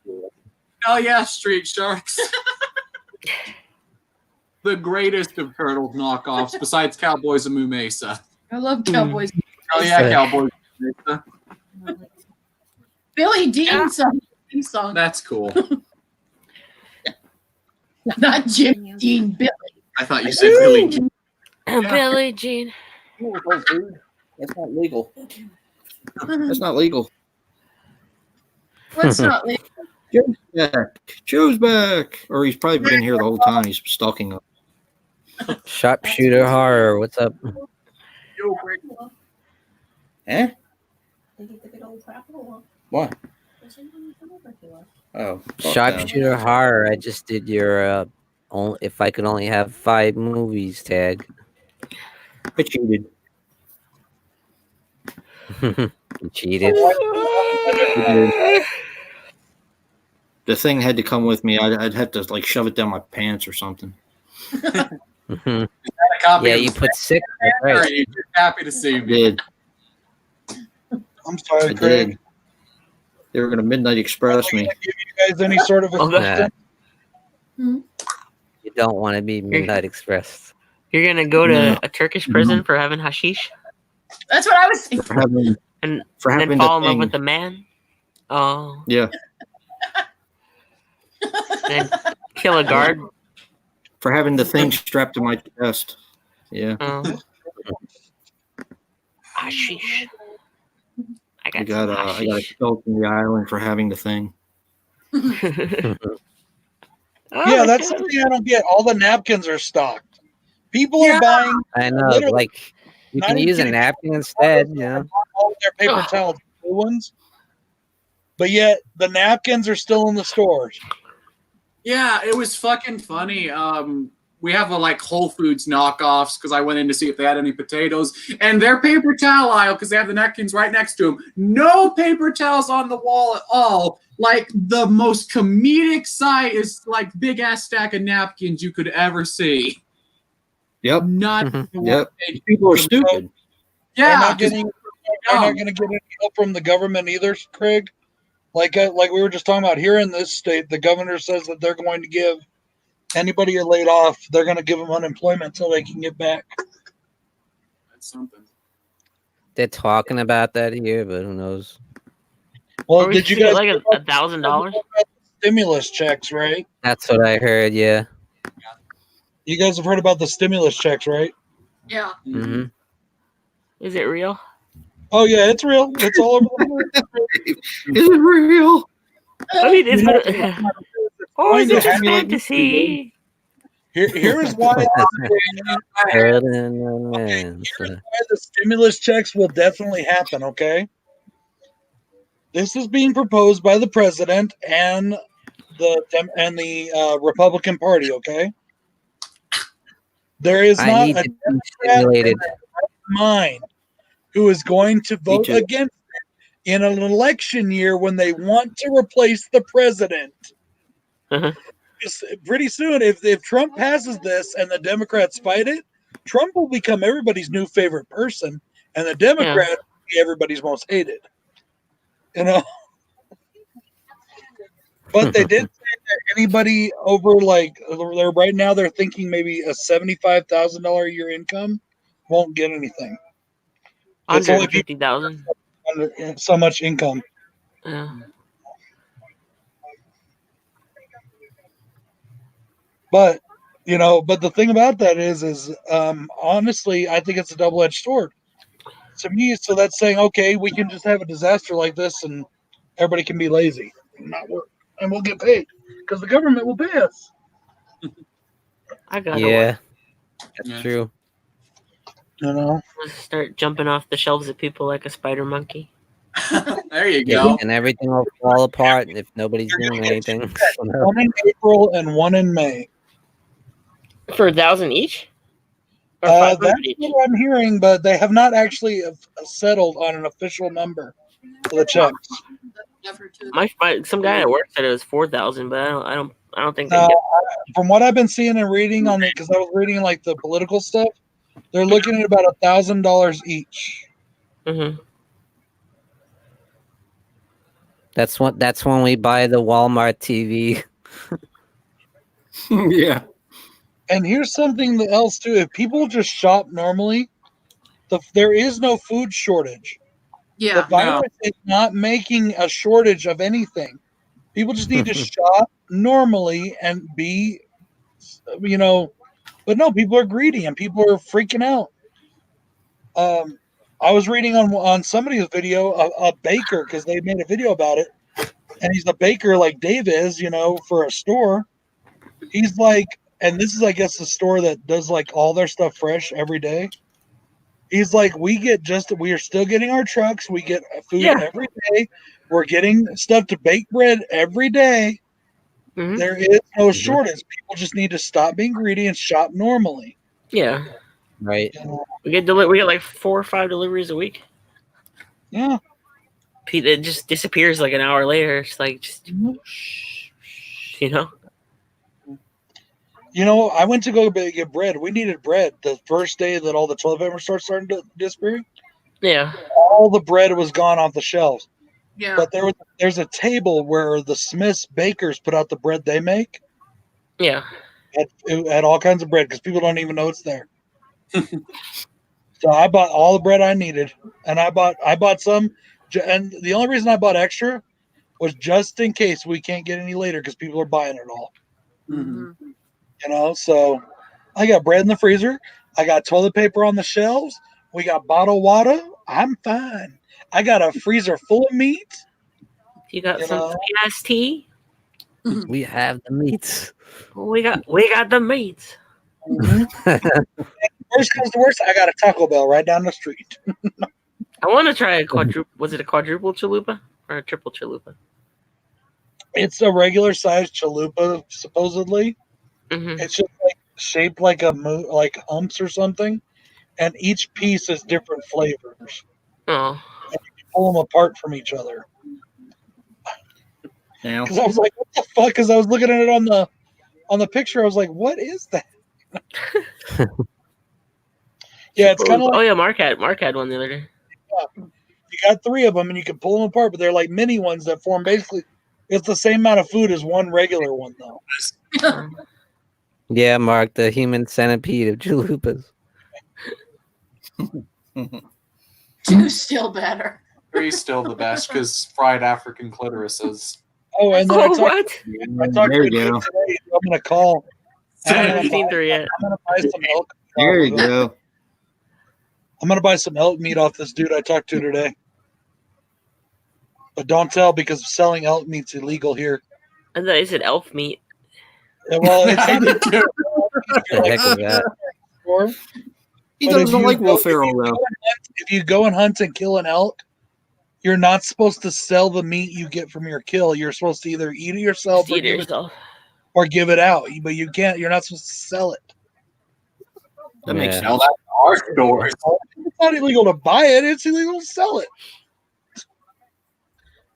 Oh yeah, Street Sharks. The greatest of turtle knockoffs besides Cowboys of Moo Mesa. I love Cowboys. Oh yeah, Cowboys of Moo Mesa. Billy Dean song. That's cool. Not Jim Dean, Billy. I thought you said Billy Jean. Billie Jean. That's not legal. That's not legal. What's not legal? Joe's back. Joe's back. Or he's probably been here the whole time. He's stalking us. Sharpshooter horror. What's up? Eh? They get the good old crap or What? something over to us. Oh. fuck that. Sharpshooter horror. I just did your only if I could only have 5 movies tag. I cheated. You cheated. The thing had to come with me. I'd have to like shove it down my pants or something. Mhm. A copy Yeah, of you the put 6. Or Right. are you just happy to see I me? did. I'm sorry, I Craig. did. They were going to Midnight Express me. Give you guys any sort of Okay. assistance? You don't want to be Midnight Express. You're gonna go to No. a Turkish prison for having hashish? That's what I was thinking. For having, And For And having then fall the in love thing. with the man. Oh. Yeah. Then kill a guard. For having the thing strapped to my chest. Yeah. Oh. Hashish. I I got got some I got hashish. expelled from the island for having the thing. Oh, Yeah, my that's God. something I don't get. All the napkins are stocked. People Yeah. are buying I know, literally, like you not can even use a kidding, napkin instead, you know. all their paper Ugh. towels, new ones, but yet the napkins are still in the stores. Yeah, it was fucking funny. We have a like Whole Foods knockoffs because I went in to see if they had any potatoes, and their paper towel aisle because they have the napkins right next to them. No paper towels on the wall at all. Like the most comedic sight is like big ass stack of napkins you could ever see. Yep. Not Yep. People are stupid. They're yeah, not 'cause getting. They're not going to get any help from the government either, Craig. Like we were just talking about here in this state, the governor says that they're going to give anybody who laid off, they're going to give them unemployment until they can get back. that's something. They're talking about that here, but who knows? Well, Or we did you should get guys like hear about $1,000? stimulus checks, right? That's what I heard, yeah. You guys have heard about the stimulus checks, right? Yeah. Hmm. Is it real? Oh yeah, it's real. It's all over the Is it real? I mean, is news. it? Or is going it to just happen. fantasy? Here is why the stimulus checks will definitely happen, okay? This is being proposed by the president and the Republican Party, okay? There is I not need a to be Democrat stimulated. mind who is going to vote too. against it in an election year when they want to replace the president. Uh-huh. Pretty soon, if Trump passes this and the Democrats fight it, Trump will become everybody's new favorite person, and the Democrat will be everybody's most hated. You know. But they did say that anybody over they're right now they're thinking maybe a $75,000 a year income won't get anything. It's only people 150,000. under so much income. Yeah. But but the thing about that is honestly, I think it's a double-edged sword. To me, so that's saying, okay, we can just have a disaster like this and everybody can be lazy and not work, and we'll get paid because the government will pay us. I got Yeah, that's Yeah. true. You know, Start jumping off the shelves at people like a spider monkey. There you Yeah, go. and everything will fall apart if nobody's doing anything. one in April and one in May. For 1,000 each? Or That's 500 each? what I'm hearing, but they have not actually settled on an official number for the checks. Some guy at work said it was 4,000, but I don't think they Now, get. from what I've been seeing and reading on it, because I was reading like the political stuff, they're looking at about $1,000 each. Mm-hmm. That's when we buy the Walmart TV. Yeah. And here's something else too: if people just shop normally, there is no food shortage. The Yeah. virus is not making a shortage of anything. People just need to shop normally and be, but no, people are greedy and people are freaking out. I was reading on somebody's video, a baker, because they made a video about it, and he's a baker like Dave is, for a store. He's like, and this is, I guess, the store that does like all their stuff fresh every day. He's like, we are still getting our trucks. We get food every day. We're getting stuff to bake bread every day. Mm-hmm. There is no shortage. People just need to stop being greedy and shop normally. Yeah. Right. We get like 4 or 5 deliveries a week. Yeah. It just disappears like an hour later. It's like just, I went to go get bread. We needed bread the first day that all the toilet paper started to disappear. Yeah. All the bread was gone off the shelves. Yeah. But there's a table where the Smith's bakers put out the bread they make. Yeah. It had all kinds of bread because people don't even know it's there. So I bought all the bread I needed, and I bought some And the only reason I bought extra was just in case we can't get any later because people are buying it all. Mhm. You know, so I got bread in the freezer. I got toilet paper on the shelves. We got bottled water. I'm fine. I got a freezer full of meat. You got You some know. PST? We have the meats. We got the meats. Worst comes to worst, I got a Taco Bell right down the street. I want to try a quadruple. Was it a quadruple chalupa or a triple chalupa? It's a regular sized chalupa, supposedly. Mm-hmm. It's just like shaped like like humps or something, and each piece is different flavors. Oh, Pull them apart from each other. Now, Because I was like, "What the fuck?" Because I was looking at it on the picture. I was like, "What is that?" Yeah, it's kind of like, oh yeah, Mark had one the other day. you got 3 of them and you can pull them apart, but they're like mini ones that form basically. It's the same amount of food as one regular one, though. Yeah, Mark, the human centipede of chalupas. Two's still better. 3's still the best because fried African clitorises. Oh, and then I talked what? to there a you dude go. today. I'm gonna call. I haven't seen 3 yet. I'm gonna buy some elk. There you go. I'm gonna buy some elk meat off this dude I talked to today. But don't tell because selling elk meat's illegal here. I thought you said elf meat. Yeah, well, it's I did too. The heck is that? He But if doesn't you like go- Will Ferrell, though. If you go and hunt and kill an elk, you're not supposed to sell the meat you get from your kill. You're supposed to either eat it yourself Just eat it yourself. or give it out. But you can't. You're not supposed to sell it. That makes Yeah. sense. Now that's our stores. It's not illegal to buy it. It's illegal to sell it.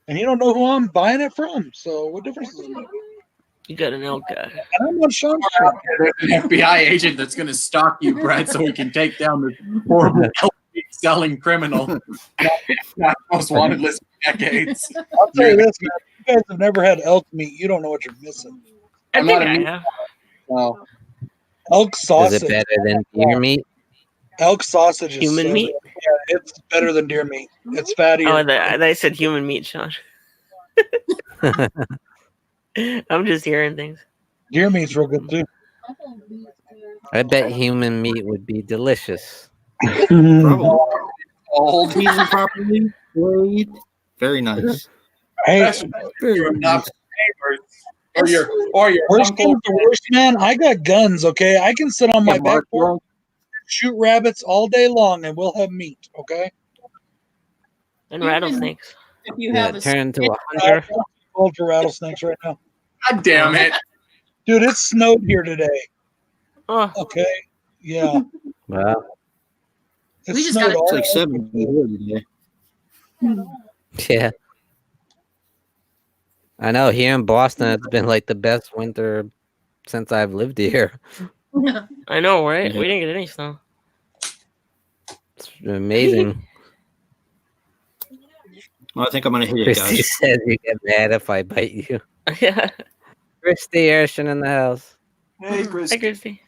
And you don't know who I'm buying it from. So what difference does it make? You got an elk guy. And I'm on Sean's street. There's an FBI agent that's going to stalk you, Brad, so we can take down this horrible selling criminal. Not most wanted list for decades. I'll tell you this, man. If you guys have never had elk meat, you don't know what you're missing. I I'm think not a I meat- have. Well, Elk Is sausage. it better than deer meat? Elk sausage is Human so meat? good. Yeah, it's better than deer meat. It's fattier. Oh, I thought you said human meat, Sean. I'm just hearing things. Deer meat's real good too. I bet human meat would be delicious. Probably. old. Seasoned properly, played. Very nice. Hey, You're enough neighbors. Or your worst uncle. comes to worst, man. I got guns. Okay, I can sit on my back porch, shoot rabbits all day long, and we'll have meat. Okay. And rattlesnakes. If you Yeah, have a turn into a I'm hunter. cold for rattlesnakes right now, God damn it. dude. It snowed here today. Oh, Okay. Yeah. Wow. It We just snowed gotta- all It's like 70 here today. Yeah. I know here in Boston, it's been like the best winter since I've lived here. I know, right? Yeah. We didn't get any snow. It's amazing. Well, I think I'm going to hit it, Christy guys. says you get mad if I bite you. Yeah. Christy Erschen in the house. Hey, Chris. Hi, Christy.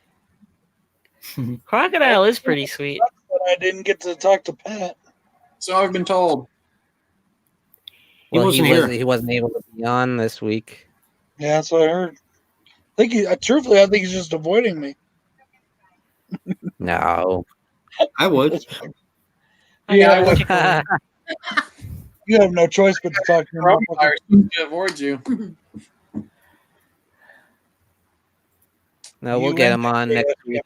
Crocodile is pretty sweet. But I didn't get to talk to Pat. So I've been told. He Well, wasn't here. he wasn't able to be on this week. Yeah, that's what I heard. I think truthfully, I think he's just avoiding me. No. I would. Yeah, I would. You have no choice but to talk to him. Coronavirus to avoid you. No, we'll You get went him on to- next week.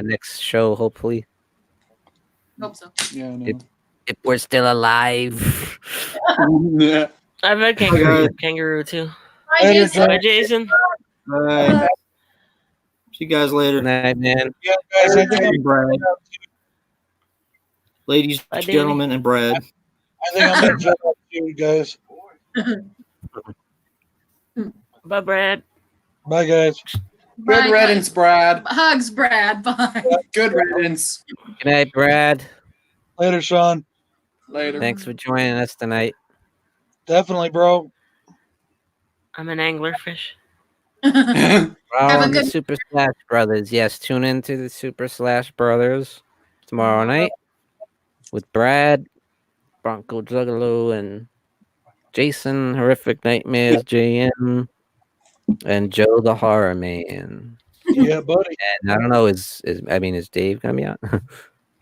Next show, hopefully. Hope so. Yeah, no. If we're still alive. Yeah. I've had kangaroo too. Hi, Later, Jason. Bye, Jason. All right. See you guys later. Good night, man. Yeah, guys, I think I'm, Brad. Ladies, Bye, Danny. gentlemen, and Brad. I'm gonna jump up to you guys. Bye, Brad. Bye, guys. Good Bye, riddance, Brad. Hugs, Brad. Bye. Good riddance. Good night, Brad. Later, Sean. Later. Thanks for joining us tonight. Definitely, bro. I'm an anglerfish. We're all Have a on the good- Super Slash Brothers. Yes, tune in to the Super Slash Brothers tomorrow night with Brad Bronco Juggalo, and Jason, Horrific Nightmares, JM, and Joe the Horror Man. Yeah, buddy. And I don't know, is Dave gonna be on?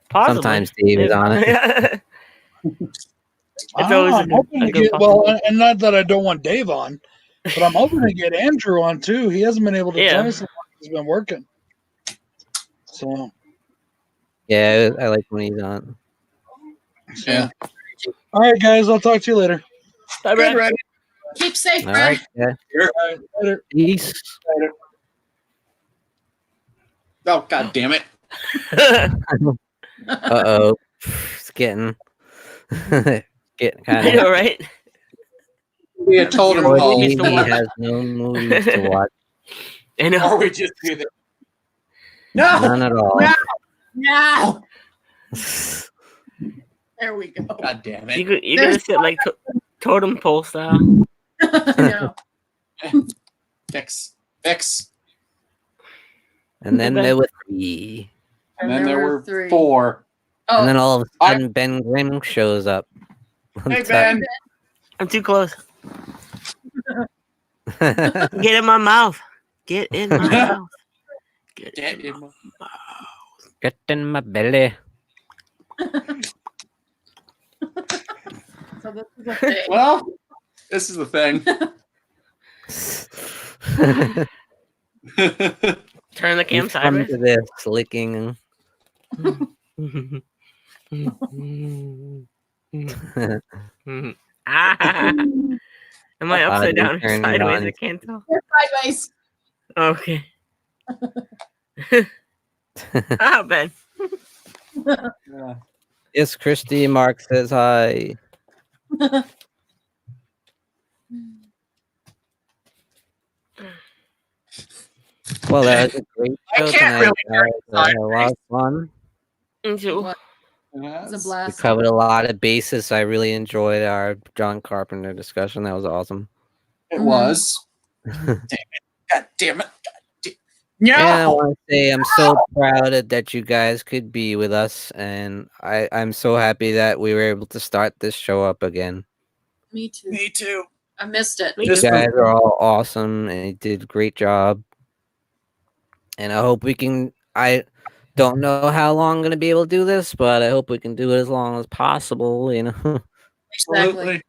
Possibly. Sometimes Dave is on it. It's always I'm hoping to get and not that I don't want Dave on, but I'm hoping to get Andrew on too. He hasn't been able to join us. He's been working. So yeah, I like when he's on. Yeah. All right, guys. I'll talk to you later. Bye, Brad. Keep safe, All Brad. right, yeah. All right, later. Peace. Oh, God damn it. Uh-oh. It's getting kind I know, right? We had told him Poor all. Davey has no movies to watch. I know. Or we just do that. No. None at all. No. There we go. God damn it. You're gonna sit like totem pole style. No. Fix. And then there were 3. And then there were three. 4. Oh, And then all of a sudden Ben Grimm shows up. Hey, Ben. I'm too close. Get in my mouth. Get in my mouth. Get in my Get in my belly. so this is a thing. Well, this is the thing. Turn the cam We've come sideways. to this licking. Ah. Am I upside down or Turn it sideways? on. I can't tell. You're sideways. Okay. Ben. Yes, Christy. Mark says hi. Well, that was a great I show can't tonight. really That was a lot of fun. Me too. What? It's a We blast. covered a lot of bases. I really enjoyed our John Carpenter discussion. That was awesome. It was. Damn it. God damn it. And I No. want to say I'm so proud that you guys could be with us, and I'm so happy that we were able to start this show up again. Me too. Me too. I missed it. You guys are all awesome, and you did a great job. And I hope we can. I don't know how long I'm going to be able to do this, but I hope we can do it as long as possible. You know, Exactly.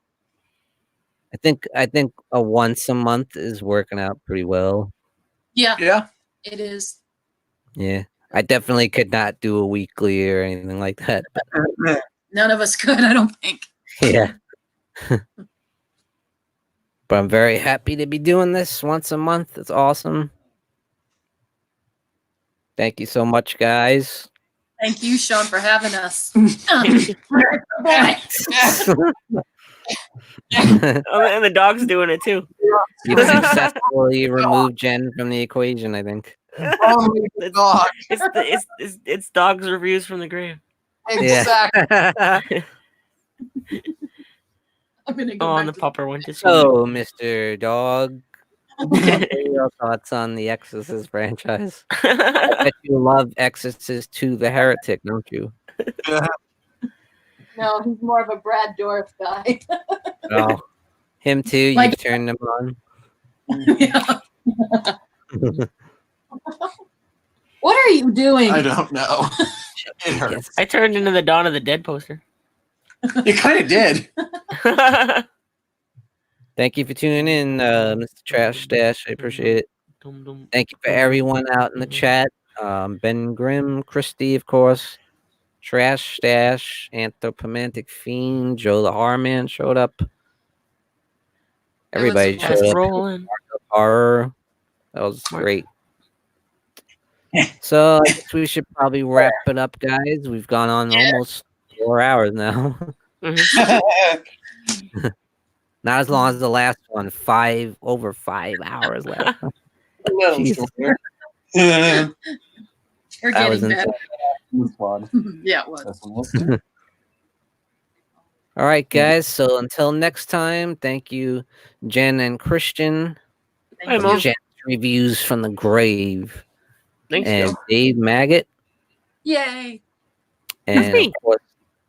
I think a once a month is working out pretty well. Yeah, Yeah. it is. Yeah, I definitely could not do a weekly or anything like that. But None of us could, I don't think. yeah. But I'm very happy to be doing this once a month. It's awesome. Thank you so much, guys. Thank you, Sean, for having us. And the dog's doing it too. You successfully removed Jen from the equation, I think. Oh my God. It's dog's reviews from the grave. Exactly. Yeah. I'm gonna go Oh, back and the to pupper went to sleep. So, Mr. Dog, what are your thoughts on the Exorcist franchise? I bet you love Exorcist 2 The Heretic, don't you? No, he's more of a Brad Dourif guy. Oh, him too. Like- You turned him on. Yeah. What are you doing? I don't know. It hurts. I turned into the Dawn of the Dead poster. You kind of did. Thank you for tuning in, Mr. Trash Stash. I appreciate it. Thank you for everyone out in the chat. Ben Grimm, Christy, of course, Trash Stash, Anthropomantic Fiend, Joe the Horror Man showed up. Everybody Fast showed up. rolling. Horror. That was great. So I guess we should probably wrap it up, guys. We've gone on almost 4 hours now. Not as long as the last one. Over 5 hours left. Jesus. You're That was getting better. insane. Yeah, it was. All right, guys. So until next time, thank you, Jen and Christian. Thank Mom. you. Jen's reviews from the grave. Thanks, And Joe. Dave Maggot. Yay. And me. of course,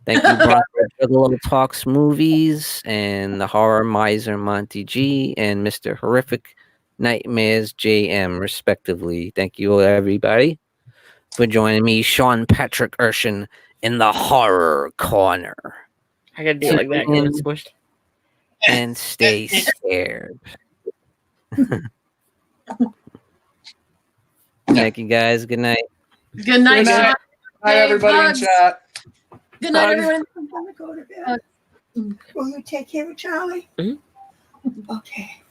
Thank you, Bronco Juggalo Talks Movies, and the Horror Miser Monty G, and Mr. Horrific Nightmares JM, respectively. Thank you, everybody, for joining me, Sean Patrick Erschen, in the Horror Corner. I gotta do it like that because it's squished. And stay scared. Thank you, guys. Good night. Good night, Good night. Sean. Hi, everybody Hugs. in chat. Good night, Hugs. everyone. I'm gonna go to bed. Will you take care of Charlie? Mhm. Okay.